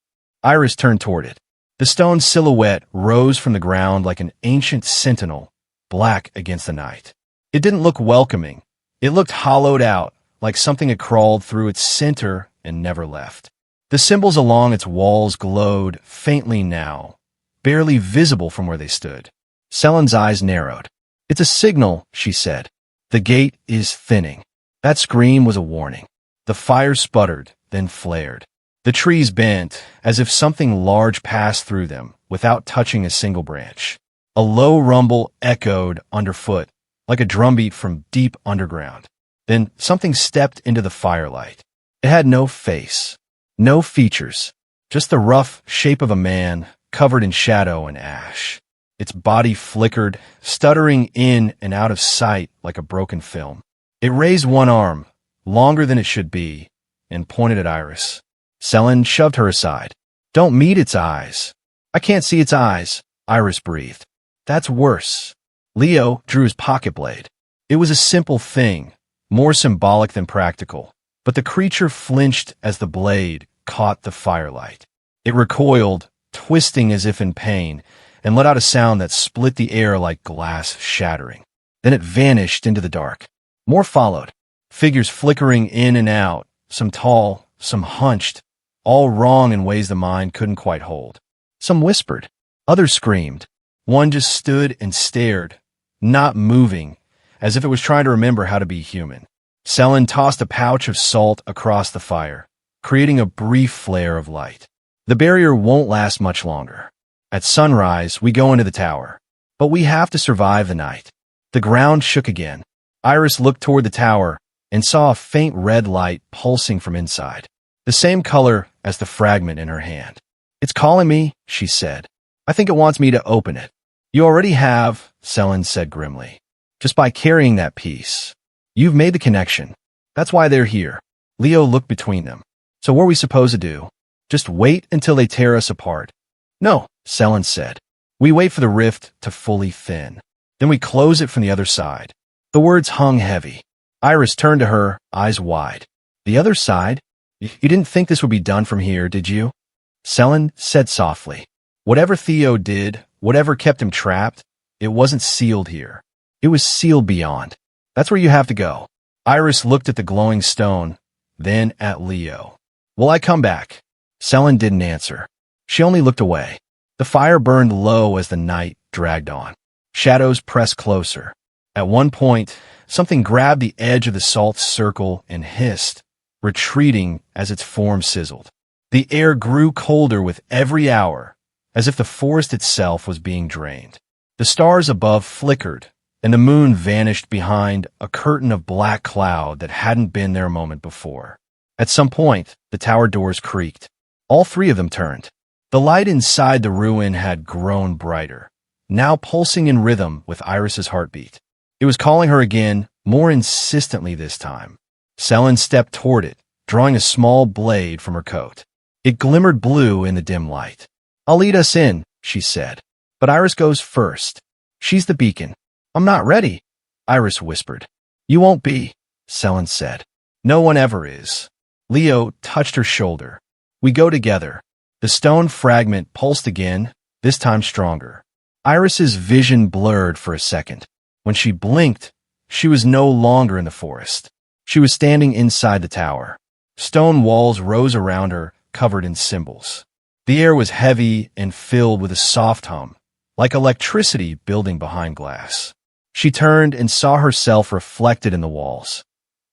Iris turned toward it. The stone silhouette rose from the ground like an ancient sentinel, black against the night. It didn't look welcoming. It looked hollowed out, like something had crawled through its center and never left. The symbols along its walls glowed faintly now, barely visible from where they stood. Selin's eyes narrowed. "It's a signal," she said. "The gate is thinning." That scream was a warning. The fire sputtered, then flared. The trees bent, as if something large passed through them, without touching a single branch. A low rumble echoed underfoot, like a drumbeat from deep underground. Then something stepped into the firelight. It had no face, no features, just the rough shape of a man covered in shadow and ash. Its body flickered, stuttering in and out of sight like a broken film. It raised one arm, longer than it should be, and pointed at Iris. Selin shoved her aside. "Don't meet its eyes." "I can't see its eyes," Iris breathed. "That's worse." Leo drew his pocket blade. It was a simple thing, more symbolic than practical, but the creature flinched as the blade caught the firelight. It recoiled, twisting as if in pain, and let out a sound that split the air like glass shattering. Then it vanished into the dark. More followed, figures flickering in and out, some tall, some hunched, all wrong in ways the mind couldn't quite hold. Some whispered, others screamed. One just stood and stared, not moving, as if it was trying to remember how to be human. Selin tossed a pouch of salt across the fire, creating a brief flare of light. "The barrier won't last much longer. At sunrise, we go into the tower. But we have to survive the night." The ground shook again. Iris looked toward the tower and saw a faint red light pulsing from inside, the same color as the fragment in her hand. "It's calling me," she said. "I think it wants me to open it." "You already have," Selin said grimly. "Just by carrying that piece. You've made the connection. That's why they're here." Leo looked between them. "So what are we supposed to do? Just wait until they tear us apart?" "No," Selin said. "We wait for the rift to fully thin. Then we close it from the other side." The words hung heavy. Iris turned to her, eyes wide. "The other side? You didn't think this would be done from here, did you?" Selin said softly. "Whatever Theo did, whatever kept him trapped, it wasn't sealed here. It was sealed beyond. That's where you have to go." Iris looked at the glowing stone, then at Leo. "Will I come back?" Selin didn't answer. She only looked away. The fire burned low as the night dragged on. Shadows pressed closer. At one point, something grabbed the edge of the salt circle and hissed, retreating as its form sizzled. The air grew colder with every hour, as if the forest itself was being drained. The stars above flickered, and the moon vanished behind a curtain of black cloud that hadn't been there a moment before. At some point, the tower doors creaked. All three of them turned. The light inside the ruin had grown brighter, now pulsing in rhythm with Iris's heartbeat. It was calling her again, more insistently this time. Selin stepped toward it, drawing a small blade from her coat. It glimmered blue in the dim light. "I'll lead us in," she said. "But Iris goes first. She's the beacon." "I'm not ready," Iris whispered. "You won't be," Selin said. "No one ever is." Leo touched her shoulder. "We go together." The stone fragment pulsed again, this time stronger. Iris's vision blurred for a second. When she blinked, she was no longer in the forest. She was standing inside the tower. Stone walls rose around her, covered in symbols. The air was heavy and filled with a soft hum, like electricity building behind glass. She turned and saw herself reflected in the walls.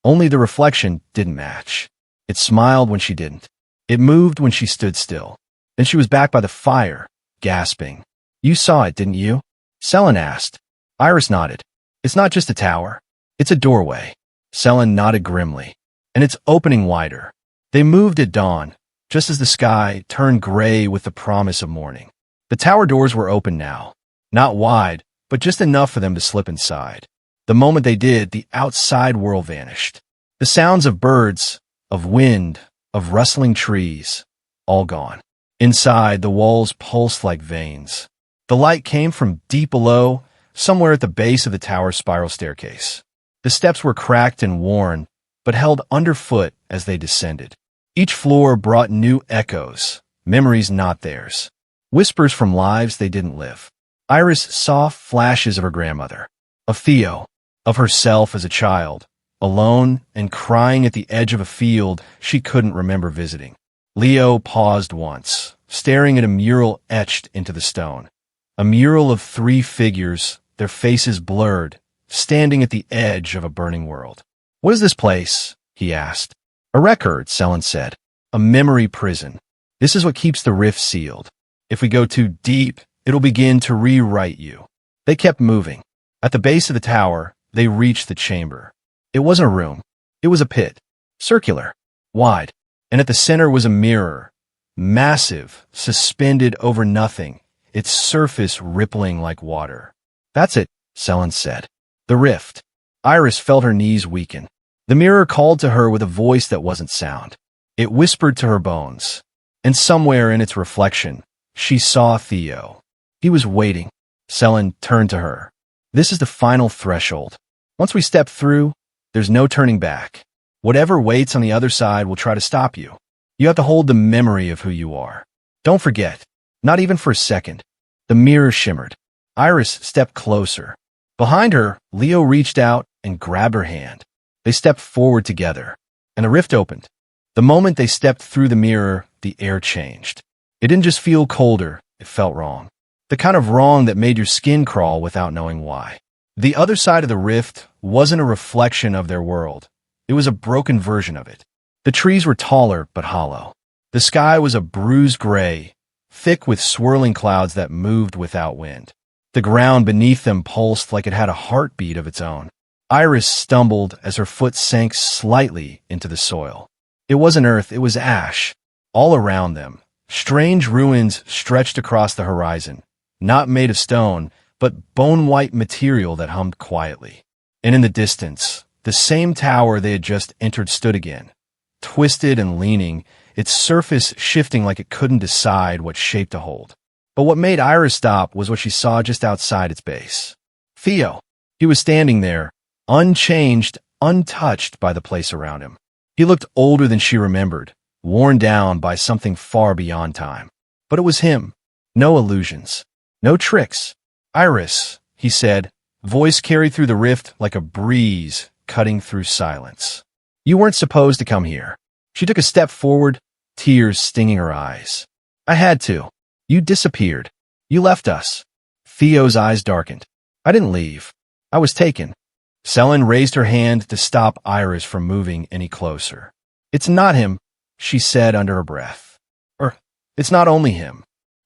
Only the reflection didn't match. It smiled when she didn't. It moved when she stood still. Then she was back by the fire, gasping. "You saw it, didn't you?" Selin asked. Iris nodded. It's not just a tower. It's a doorway. Selin nodded grimly. And it's opening wider. They moved at dawn, just as the sky turned gray with the promise of morning. The tower doors were open now. Not wide, but just enough for them to slip inside. The moment they did, the outside world vanished. The sounds of birds, of wind, of rustling trees, all gone. Inside, the walls pulsed like veins. The light came from deep below, somewhere at the base of the tower's spiral staircase. The steps were cracked and worn, but held underfoot as they descended. Each floor brought new echoes, memories not theirs, whispers from lives they didn't live. Iris saw flashes of her grandmother, of Theo, of herself as a child, alone and crying at the edge of a field she couldn't remember visiting. Leo paused once, staring at a mural etched into the stone. A mural of 3 figures, their faces blurred, standing at the edge of a burning world. "What is this place?" he asked. "A record," Selin said. "A memory prison. This is what keeps the rift sealed. If we go too deep, it'll begin to rewrite you." They kept moving. At the base of the tower, they reached the chamber. It wasn't a room. It was a pit. Circular. Wide. And at the center was a mirror. Massive, suspended over nothing, its surface rippling like water. "That's it," Selin said. "The rift." Iris felt her knees weaken. The mirror called to her with a voice that wasn't sound. It whispered to her bones. And somewhere in its reflection, she saw Theo. He was waiting. Selin turned to her. "This is the final threshold. Once we step through, there's no turning back. Whatever waits on the other side will try to stop you. You have to hold the memory of who you are. Don't forget, not even for a second." The mirror shimmered. Iris stepped closer. Behind her, Leo reached out and grabbed her hand. They stepped forward together, and the rift opened. The moment they stepped through the mirror, the air changed. It didn't just feel colder, it felt wrong. The kind of wrong that made your skin crawl without knowing why. The other side of the rift wasn't a reflection of their world. It was a broken version of it. The trees were taller but hollow. The sky was a bruised gray, thick with swirling clouds that moved without wind. The ground beneath them pulsed like it had a heartbeat of its own. Iris stumbled as her foot sank slightly into the soil. It wasn't earth, it was ash. All around them, strange ruins stretched across the horizon, not made of stone, but bone-white material that hummed quietly. And in the distance, the same tower they had just entered stood again, twisted and leaning, its surface shifting like it couldn't decide what shape to hold. But what made Iris stop was what she saw just outside its base. Theo. He was standing there, unchanged, untouched by the place around him. He looked older than she remembered, worn down by something far beyond time. But it was him. No illusions. No tricks. "Iris," he said, voice carried through the rift like a breeze cutting through silence. "You weren't supposed to come here." She took a step forward, tears stinging her eyes. "I had to. You disappeared. You left us." Theo's eyes darkened. "I didn't leave. I was taken." Selin raised her hand to stop Iris from moving any closer. "It's not him," she said under her breath. It's not only him."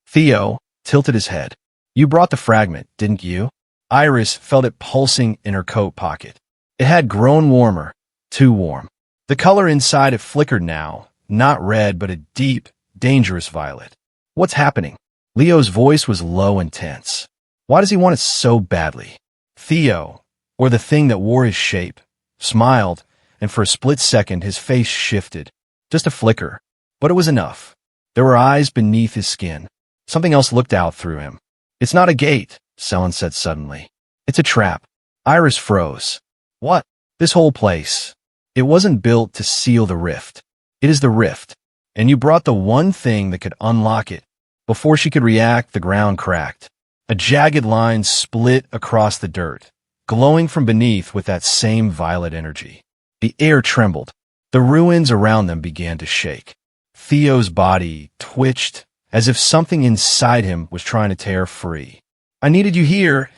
Theo tilted his head. "You brought the fragment, didn't you?" Iris felt it pulsing in her coat pocket. It had grown warmer, too warm. The color inside it flickered now, not red but a deep, dangerous violet. "What's happening?" Leo's voice was low and tense. "Why does he want it so badly?" Theo, or the thing that wore his shape, smiled, and for a split second his face shifted. Just a flicker, but it was enough. There were eyes beneath his skin. Something else looked out through him. "It's not a gate," Selin said suddenly. "It's a trap." Iris froze. "What?" "This whole place. It wasn't built to seal the rift. It is the rift. And you brought the one thing that could unlock it." Before she could react, the ground cracked. A jagged line split across the dirt, glowing from beneath with that same violet energy. The air trembled. The ruins around them began to shake. Theo's body twitched as if something inside him was trying to tear free. "I needed you here,"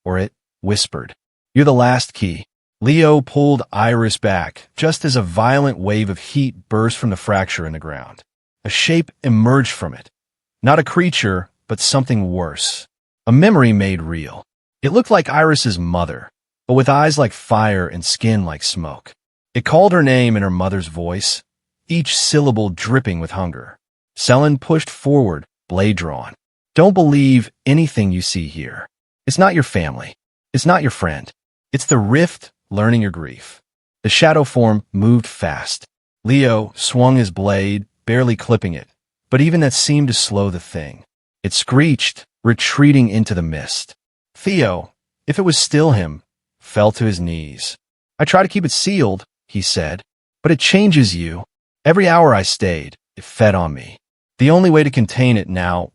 it whispered. "You're the last key." Leo pulled Iris back just as a violent wave of heat burst from the fracture in the ground. A shape emerged from it. Not a creature, but something worse. A memory made real. It looked like Iris's mother, but with eyes like fire and skin like smoke. It called her name in her mother's voice, each syllable dripping with hunger. Selin pushed forward, blade drawn. Don't believe anything you see here. It's not your family. It's not your friend. It's the rift learning your grief. The shadow form moved fast. Leo swung his blade, barely clipping it, but even that seemed to slow the thing. It screeched, retreating into the mist. Theo, if it was still him, fell to his knees. I try to keep it sealed, he said, but it changes you. Every hour I stayed, it fed on me. The only way to contain it now,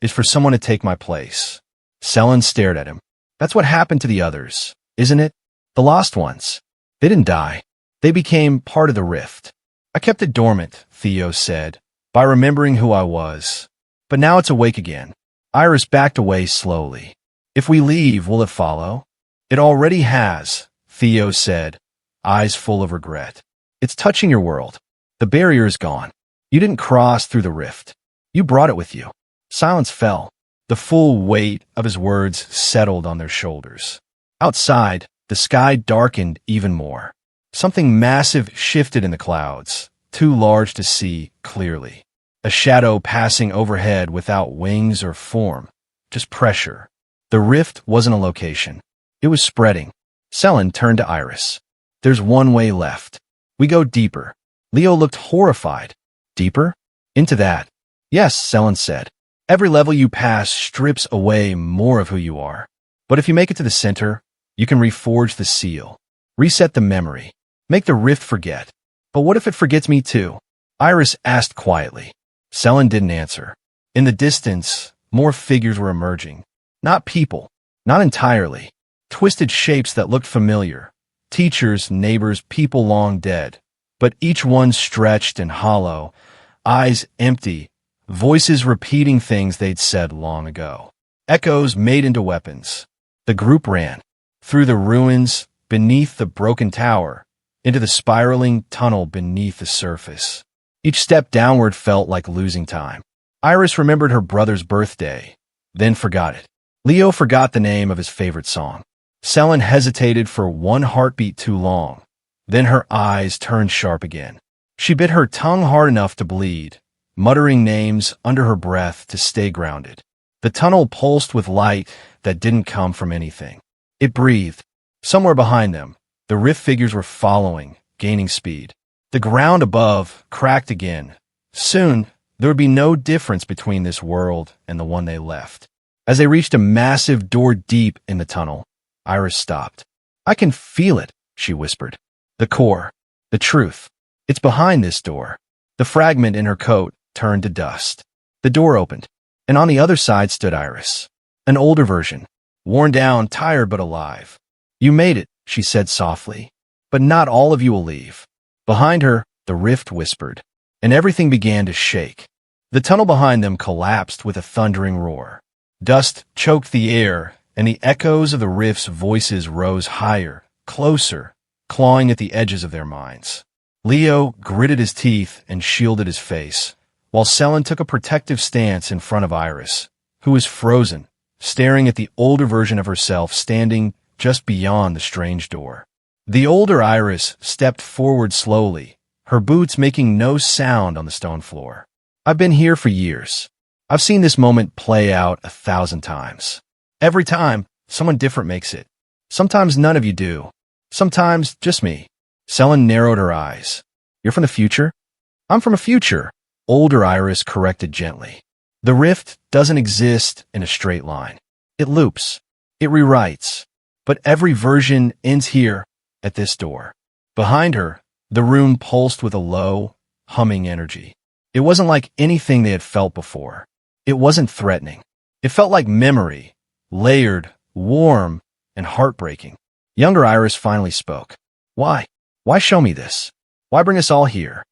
is for someone to take my place. Selin stared at him. That's what happened to the others, isn't it? The lost ones. They didn't die. They became part of the rift. I kept it dormant, Theo said, by remembering who I was. But now it's awake again. Iris backed away slowly. If we leave, will it follow? It already has, Theo said, eyes full of regret. It's touching your world. The barrier is gone. You didn't cross through the rift. You brought it with you. Silence fell. The full weight of his words settled on their shoulders. Outside, the sky darkened even more. Something massive shifted in the clouds, too large to see clearly. A shadow passing overhead without wings or form, just pressure. The rift wasn't a location. It was spreading. Selin turned to Iris. There's one way left. We go deeper. Leo looked horrified. Deeper? Into that. Yes, Selin said. Every level you pass strips away more of who you are. But if you make it to the center, you can reforge the seal. Reset the memory. Make the rift forget. But what if it forgets me too? Iris asked quietly. Selin didn't answer. In the distance, more figures were emerging. Not people. Not entirely. Twisted shapes that looked familiar. Teachers, neighbors, people long dead. But each one stretched and hollow, eyes empty, voices repeating things they'd said long ago. Echoes made into weapons. The group ran. Through the ruins, beneath the broken tower, into the spiraling tunnel beneath the surface. Each step downward felt like losing time. Iris remembered her brother's birthday, then forgot it. Leo forgot the name of his favorite song. Selin hesitated for one heartbeat too long. Then her eyes turned sharp again. She bit her tongue hard enough to bleed, muttering names under her breath to stay grounded. The tunnel pulsed with light that didn't come from anything. It breathed. Somewhere behind them, the rift figures were following, gaining speed. The ground above cracked again. Soon, there would be no difference between this world and the one they left. As they reached a massive door deep in the tunnel, Iris stopped. I can feel it, she whispered. The core. The truth. It's behind this door. The fragment in her coat turned to dust. The door opened, and on the other side stood Iris. An older version. Worn down, tired but alive. You made it, she said softly. But not all of you will leave. Behind her, the rift whispered, and everything began to shake. The tunnel behind them collapsed with a thundering roar. Dust choked the air, and the echoes of the rift's voices rose higher, closer, clawing at the edges of their minds. Leo gritted his teeth and shielded his face, while Selin took a protective stance in front of Iris, who was frozen, staring at the older version of herself standing just beyond the strange door. The older Iris stepped forward slowly, her boots making no sound on the stone floor. I've been here for years. I've seen this moment play out 1,000 times. Every time, someone different makes it. Sometimes none of you do. Sometimes just me. Selin narrowed her eyes. You're from the future? I'm from a future, older Iris corrected gently. The rift doesn't exist in a straight line. It loops. It rewrites. But every version ends here, at this door. Behind her, the room pulsed with a low, humming energy. It wasn't like anything they had felt before. It wasn't threatening. It felt like memory, layered, warm, and heartbreaking. Younger Iris finally spoke. Why? Why show me this? Why bring us all here?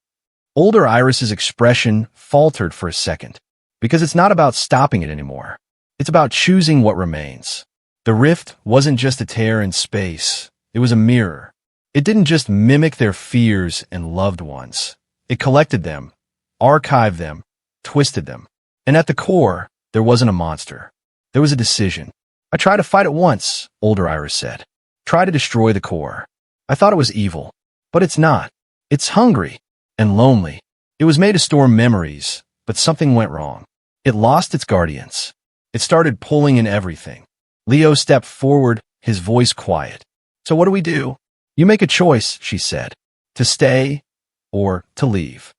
Older Iris's expression faltered for a second, because it's not about stopping it anymore. It's about choosing what remains. The rift wasn't just a tear in space. It was a mirror. It didn't just mimic their fears and loved ones. It collected them, archived them, twisted them. And at the core, there wasn't a monster. There was a decision. I tried to fight it once, older Iris said. Try to destroy the core. I thought it was evil, but it's not. It's hungry and lonely. It was made to store memories, but something went wrong. It lost its guardians. It started pulling in everything. Leo stepped forward, his voice quiet. So what do we do? You make a choice, she said. To stay or to leave.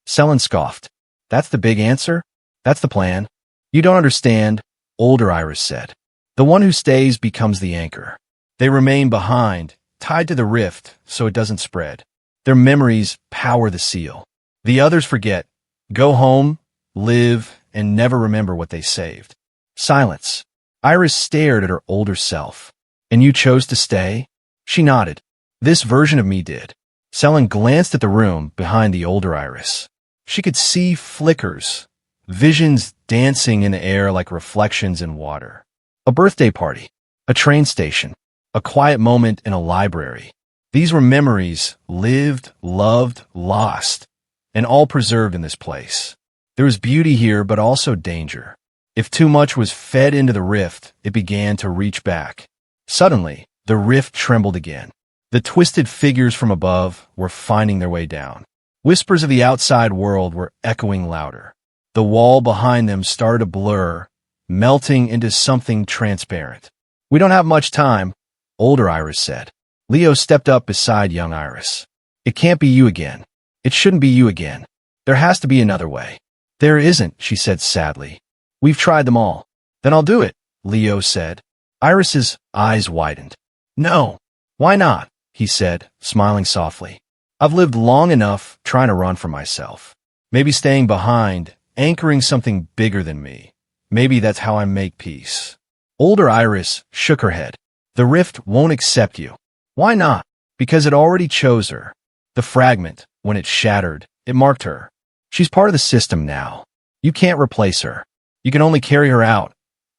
Selin scoffed. That's the big answer? That's the plan? You don't understand, older Iris said. The one who stays becomes the anchor. They remain behind, tied to the rift so it doesn't spread. Their memories power the seal. The others forget, go home, live, and never remember what they saved. Silence. Iris stared at her older self. And you chose to stay? She nodded. This version of me did. Selin glanced at the room behind the older Iris. She could see flickers, visions dancing in the air like reflections in water. A birthday party, a train station, a quiet moment in a library. These were memories lived, loved, lost, and all preserved in this place. There was beauty here, but also danger. If too much was fed into the rift, it began to reach back. Suddenly, the rift trembled again. The twisted figures from above were finding their way down. Whispers of the outside world were echoing louder. The wall behind them started to blur, melting into something transparent. We don't have much time, older Iris said. Leo stepped up beside young Iris. It can't be you again. It shouldn't be you again. There has to be another way. There isn't, she said sadly. We've tried them all. Then I'll do it, Leo said. Iris's eyes widened. No. Why not? He said, smiling softly. I've lived long enough trying to run for myself. Maybe staying behind, anchoring something bigger than me. Maybe that's how I make peace. Older Iris shook her head. The rift won't accept you. Why not? Because it already chose her. The fragment, when it shattered, it marked her. She's part of the system now. You can't replace her. You can only carry her out,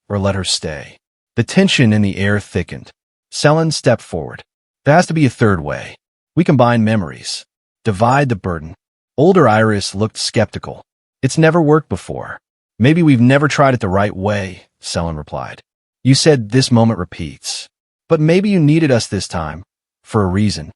or let her stay. The tension in the air thickened. Selin stepped forward. There has to be a third way. We combine memories. Divide the burden. Older Iris looked skeptical. It's never worked before. Maybe we've never tried it the right way, Selin replied. You said this moment repeats. But maybe you needed us this time, for a reason.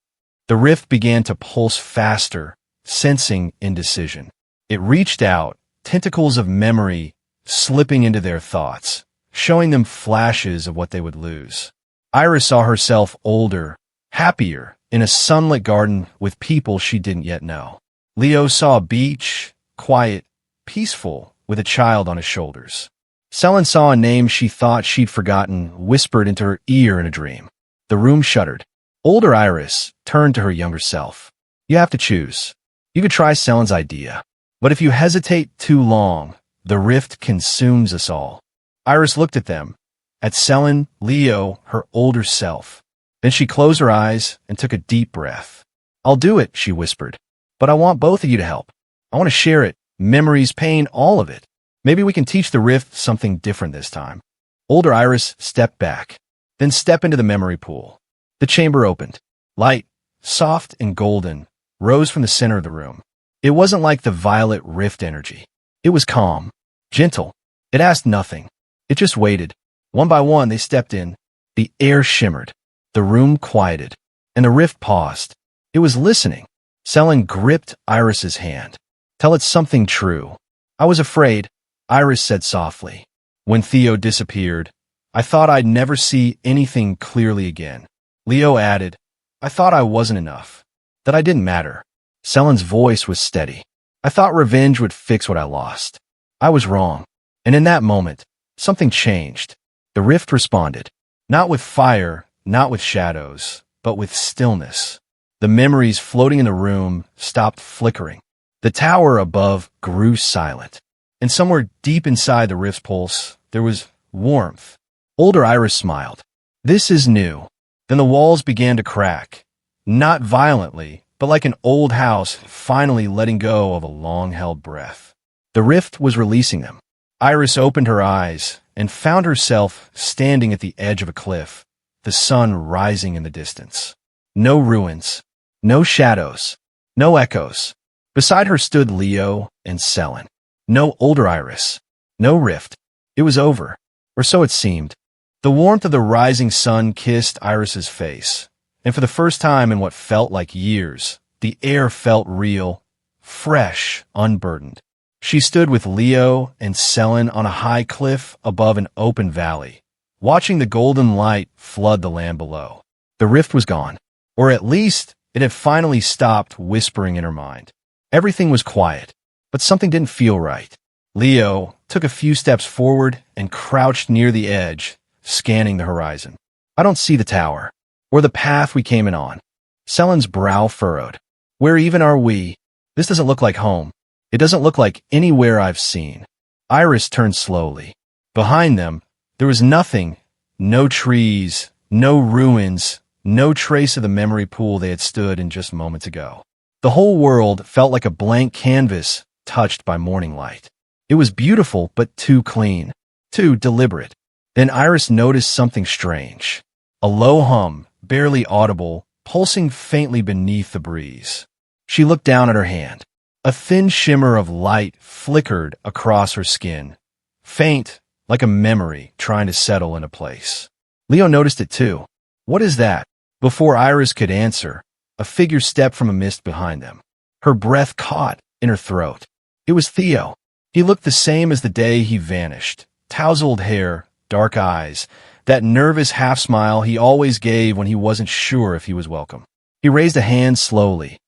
The rift began to pulse faster, sensing indecision. It reached out, tentacles of memory slipping into their thoughts, showing them flashes of what they would lose. Iris saw herself older, happier, in a sunlit garden with people she didn't yet know. Leo saw a beach, quiet, peaceful, with a child on his shoulders. Selin saw a name she thought she'd forgotten whispered into her ear in a dream. The room shuddered. Older Iris turned to her younger self. You have to choose. You could try Selin's idea. But if you hesitate too long, the rift consumes us all. Iris looked at them, at Selin, Leo, her older self. Then she closed her eyes and took a deep breath. I'll do it, she whispered. But I want both of you to help. I want to share it, memories, pain, all of it. Maybe we can teach the rift something different this time. Older Iris stepped back, then stepped into the memory pool. The chamber opened. Light, soft and golden, rose from the center of the room. It wasn't like the violet rift energy. It was calm, gentle. It asked nothing. It just waited. One by one, they stepped in. The air shimmered. The room quieted, and the rift paused. It was listening. Selin gripped Iris's hand. Tell it something true. I was afraid, Iris said softly. When Theo disappeared, I thought I'd never see anything clearly again. Leo added, I thought I wasn't enough, that I didn't matter. Selin's voice was steady. I thought revenge would fix what I lost. I was wrong. And in that moment, something changed. The rift responded, not with fire, not with shadows, but with stillness. The memories floating in the room stopped flickering. The tower above grew silent. And somewhere deep inside the rift's pulse, there was warmth. Older Iris smiled. This is new. Then the walls began to crack. Not violently, but like an old house finally letting go of a long-held breath. The rift was releasing them. Iris opened her eyes and found herself standing at the edge of a cliff, the sun rising in the distance. No ruins, no shadows, no echoes. Beside her stood Leo and Selin. No older Iris, no rift. It was over, or so it seemed. The warmth of the rising sun kissed Iris's face, and for the first time in what felt like years, the air felt real, fresh, unburdened. She stood with Leo and Selene on a high cliff above an open valley, watching the golden light flood the land below. The rift was gone, or at least it had finally stopped whispering in her mind. Everything was quiet, but something didn't feel right. Leo took a few steps forward and crouched near the edge, scanning the horizon. I don't see the tower, or the path we came in on. Selene's brow furrowed. Where even are we? This doesn't look like home. It doesn't look like anywhere I've seen. Iris turned slowly. Behind them, there was nothing. No trees, no ruins, no trace of the memory pool they had stood in just moments ago. The whole world felt like a blank canvas touched by morning light. It was beautiful, but too clean, too deliberate. Then Iris noticed something strange. A low hum, barely audible, pulsing faintly beneath the breeze. She looked down at her hand. A thin shimmer of light flickered across her skin, faint, like a memory trying to settle into place. Leo noticed it too. What is that? Before Iris could answer, a figure stepped from a mist behind them. Her breath caught in her throat. It was Theo. He looked the same as the day he vanished. Tousled hair, dark eyes, that nervous half-smile he always gave when he wasn't sure if he was welcome. He raised a hand slowly,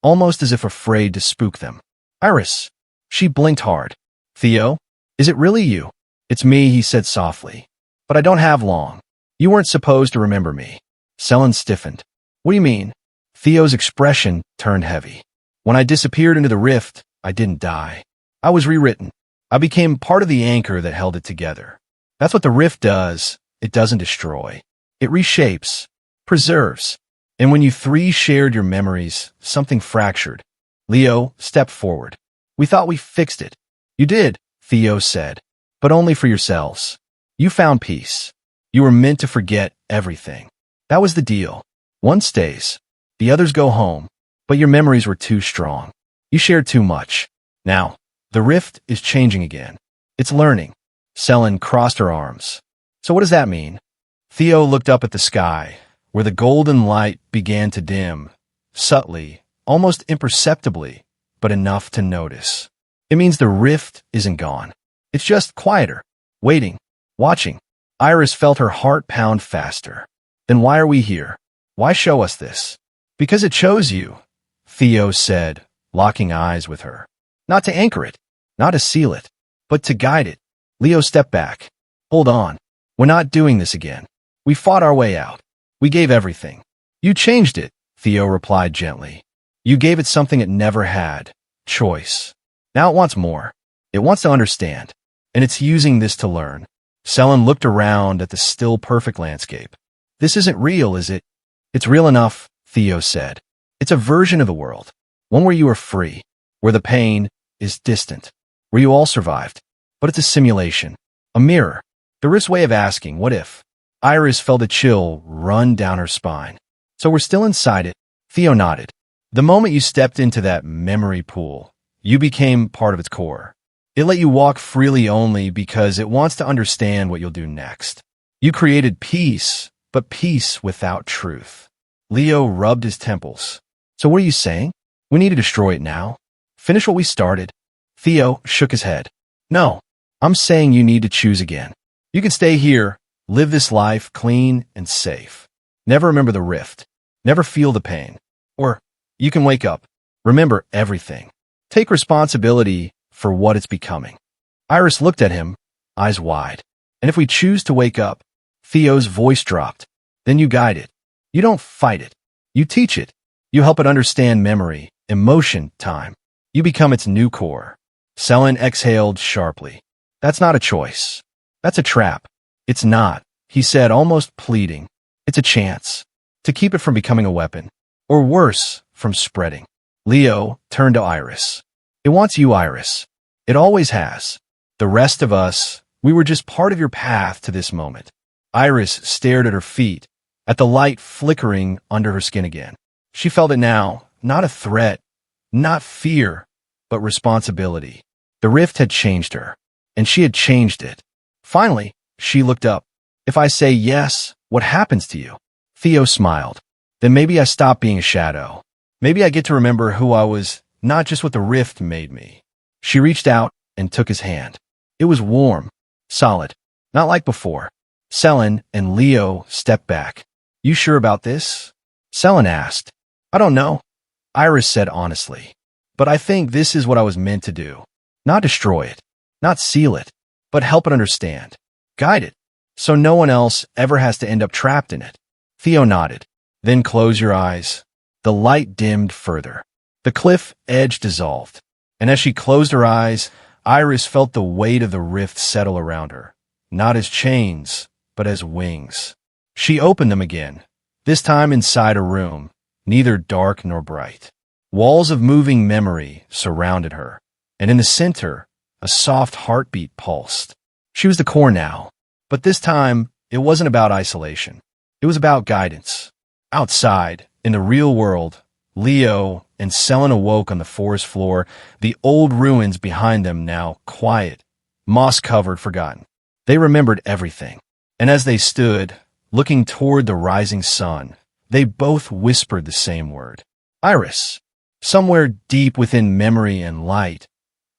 almost as if afraid to spook them. Iris. She blinked hard. Theo? Is it really you? It's me, he said softly. But I don't have long. You weren't supposed to remember me. Selene stiffened. What do you mean? Theo's expression turned heavy. When I disappeared into the rift, I didn't die. I was rewritten. I became part of the anchor that held it together. That's what the rift does. It doesn't destroy. It reshapes, preserves. And when you three shared your memories, something fractured. Leo stepped forward. We thought we fixed it. You did, Theo said, but only for yourselves. You found peace. You were meant to forget everything. That was the deal. One stays. The others go home. But your memories were too strong. You shared too much. Now, the rift is changing again. It's learning. Selene crossed her arms. So what does that mean? Theo looked up at the sky, where the golden light began to dim, subtly, almost imperceptibly, but enough to notice. It means the rift isn't gone. It's just quieter, waiting, watching. Iris felt her heart pound faster. Then why are we here? Why show us this? Because it chose you, Theo said, locking eyes with her. Not to anchor it, not to seal it, but to guide it. Leo stepped back. Hold on. We're not doing this again. We fought our way out. We gave everything. You changed it, Theo replied gently. You gave it something it never had. Choice. Now it wants more. It wants to understand. And it's using this to learn. Selene looked around at the still perfect landscape. This isn't real, is it? It's real enough, Theo said. It's a version of the world. One where you are free. Where the pain is distant. Where you all survived. But it's a simulation. A mirror. The rift's way of asking, what if? Iris felt a chill run down her spine. So we're still inside it? Theo nodded. The moment you stepped into that memory pool, you became part of its core. It let you walk freely only because it wants to understand what you'll do next. You created peace, but peace without truth. Leo rubbed his temples. So what are you saying? We need to destroy it now? Finish what we started? Theo shook his head. No, I'm saying you need to choose again. You can stay here, live this life clean and safe. Never remember the rift. Never feel the pain. Or you can wake up. Remember everything. Take responsibility for what it's becoming. Iris looked at him, eyes wide. And if we choose to wake up, Theo's voice dropped. Then you guide it. You don't fight it. You teach it. You help it understand memory, emotion, time. You become its new core. Selene exhaled sharply. That's not a choice. That's a trap. It's not, he said, almost pleading. It's a chance to keep it from becoming a weapon. Or worse, from spreading. Leo turned to Iris. It wants you, Iris. It always has. The rest of us, we were just part of your path to this moment. Iris stared at her feet, at the light flickering under her skin again. She felt it now, not a threat, not fear, but responsibility. The rift had changed her, and she had changed it. Finally, she looked up. If I say yes, what happens to you? Theo smiled. Then maybe I stop being a shadow. Maybe I get to remember who I was, not just what the rift made me. She reached out and took his hand. It was warm, solid, not like before. Selin and Leo stepped back. You sure about this? Selin asked. I don't know, Iris said honestly. But I think this is what I was meant to do. Not destroy it, not seal it, but help it understand. Guide it, so no one else ever has to end up trapped in it. Theo nodded. Then close your eyes. The light dimmed further. The cliff edge dissolved. And as she closed her eyes, Iris felt the weight of the rift settle around her. Not as chains, but as wings. She opened them again, this time inside a room, neither dark nor bright. Walls of moving memory surrounded her, and in the center, a soft heartbeat pulsed. She was the core now, but this time, it wasn't about isolation. It was about guidance. Outside, in the real world, Leo and Selin awoke on the forest floor, the old ruins behind them now quiet, moss-covered, forgotten. They remembered everything. And as they stood, looking toward the rising sun, they both whispered the same word. Iris. Somewhere deep within memory and light,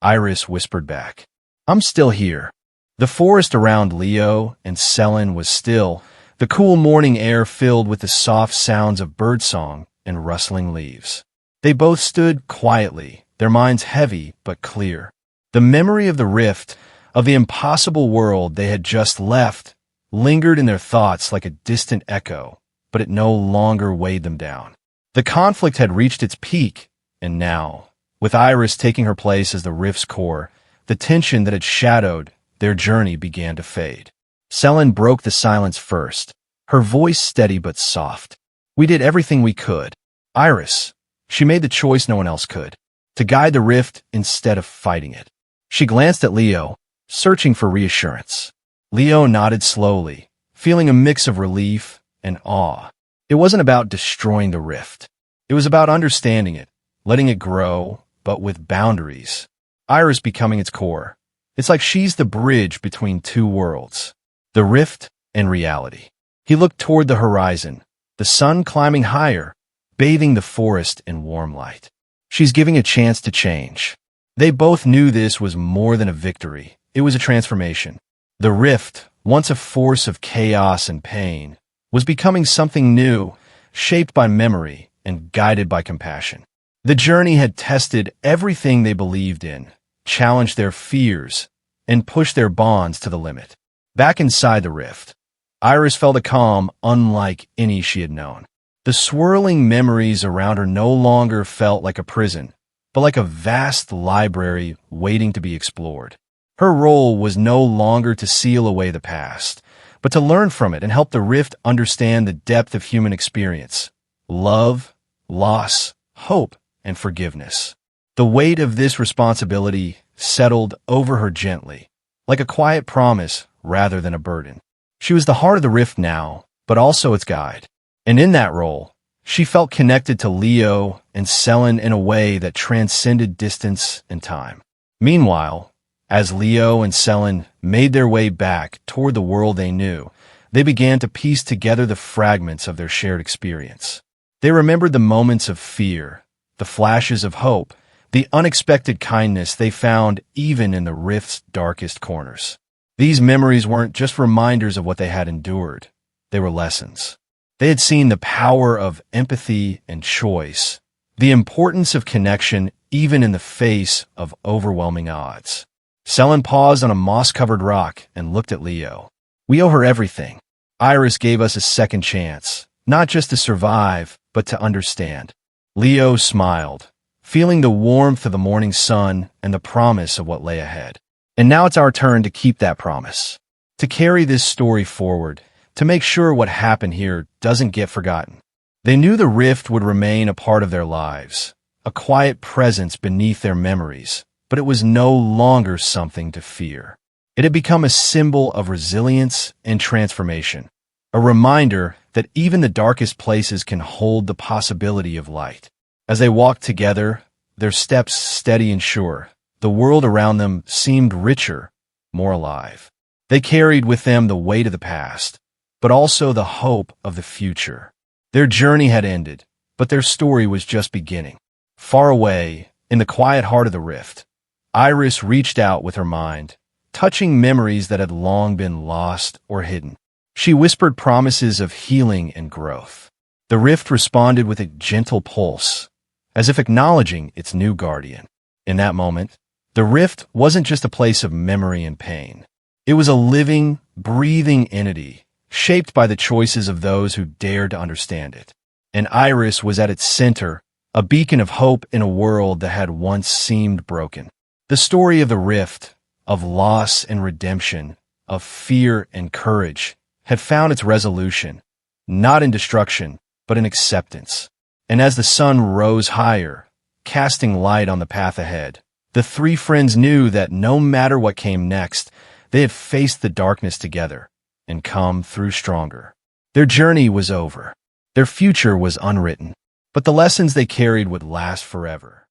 Iris whispered back. I'm still here. The forest around Leo and Selin was still, the cool morning air filled with the soft sounds of birdsong and rustling leaves. They both stood quietly, their minds heavy but clear. The memory of the rift, of the impossible world they had just left, lingered in their thoughts like a distant echo, but it no longer weighed them down. The conflict had reached its peak, and now, with Iris taking her place as the rift's core, the tension that had shadowed their journey began to fade. Selin broke the silence first, her voice steady but soft. We did everything we could. Iris, she made the choice no one else could, to guide the rift instead of fighting it. She glanced at Leo, searching for reassurance. Leo nodded slowly, feeling a mix of relief and awe. It wasn't about destroying the rift. It was about understanding it, letting it grow, but with boundaries. Iris becoming its core. It's like she's the bridge between two worlds, the rift and reality. He looked toward the horizon, the sun climbing higher, bathing the forest in warm light. She's giving a chance to change. They both knew this was more than a victory. It was a transformation. The rift, once a force of chaos and pain, was becoming something new, shaped by memory and guided by compassion. The journey had tested everything they believed in, challenged their fears, and pushed their bonds to the limit. Back inside the rift, Iris felt a calm unlike any she had known. The swirling memories around her no longer felt like a prison, but like a vast library waiting to be explored. Her role was no longer to seal away the past, but to learn from it and help the rift understand the depth of human experience, love, loss, hope, and forgiveness. The weight of this responsibility settled over her gently, like a quiet promise rather than a burden. She was the heart of the rift now, but also its guide. And in that role, she felt connected to Leo and Selin in a way that transcended distance and time. Meanwhile, as Leo and Selin made their way back toward the world they knew, they began to piece together the fragments of their shared experience. They remembered the moments of fear, the flashes of hope, the unexpected kindness they found even in the rift's darkest corners. These memories weren't just reminders of what they had endured. They were lessons. They had seen the power of empathy and choice, the importance of connection even in the face of overwhelming odds. Selin paused on a moss-covered rock and looked at Leo. We owe her everything. Iris gave us a second chance, not just to survive, but to understand. Leo smiled, feeling the warmth of the morning sun and the promise of what lay ahead. And now it's our turn to keep that promise, to carry this story forward, to make sure what happened here doesn't get forgotten. They knew the rift would remain a part of their lives, a quiet presence beneath their memories, but it was no longer something to fear. It had become a symbol of resilience and transformation, a reminder that even the darkest places can hold the possibility of light. As they walked together, their steps steady and sure, the world around them seemed richer, more alive. They carried with them the weight of the past, but also the hope of the future. Their journey had ended, but their story was just beginning. Far away, in the quiet heart of the rift, Iris reached out with her mind, touching memories that had long been lost or hidden. She whispered promises of healing and growth. The rift responded with a gentle pulse, as if acknowledging its new guardian. In that moment, the rift wasn't just a place of memory and pain. It was a living, breathing entity, shaped by the choices of those who dared to understand it. And Iris was at its center, a beacon of hope in a world that had once seemed broken. The story of the rift, of loss and redemption, of fear and courage, had found its resolution, not in destruction, but in acceptance. And as the sun rose higher, casting light on the path ahead, the three friends knew that no matter what came next, they had faced the darkness together and come through stronger. Their journey was over. Their future was unwritten, but the lessons they carried would last forever.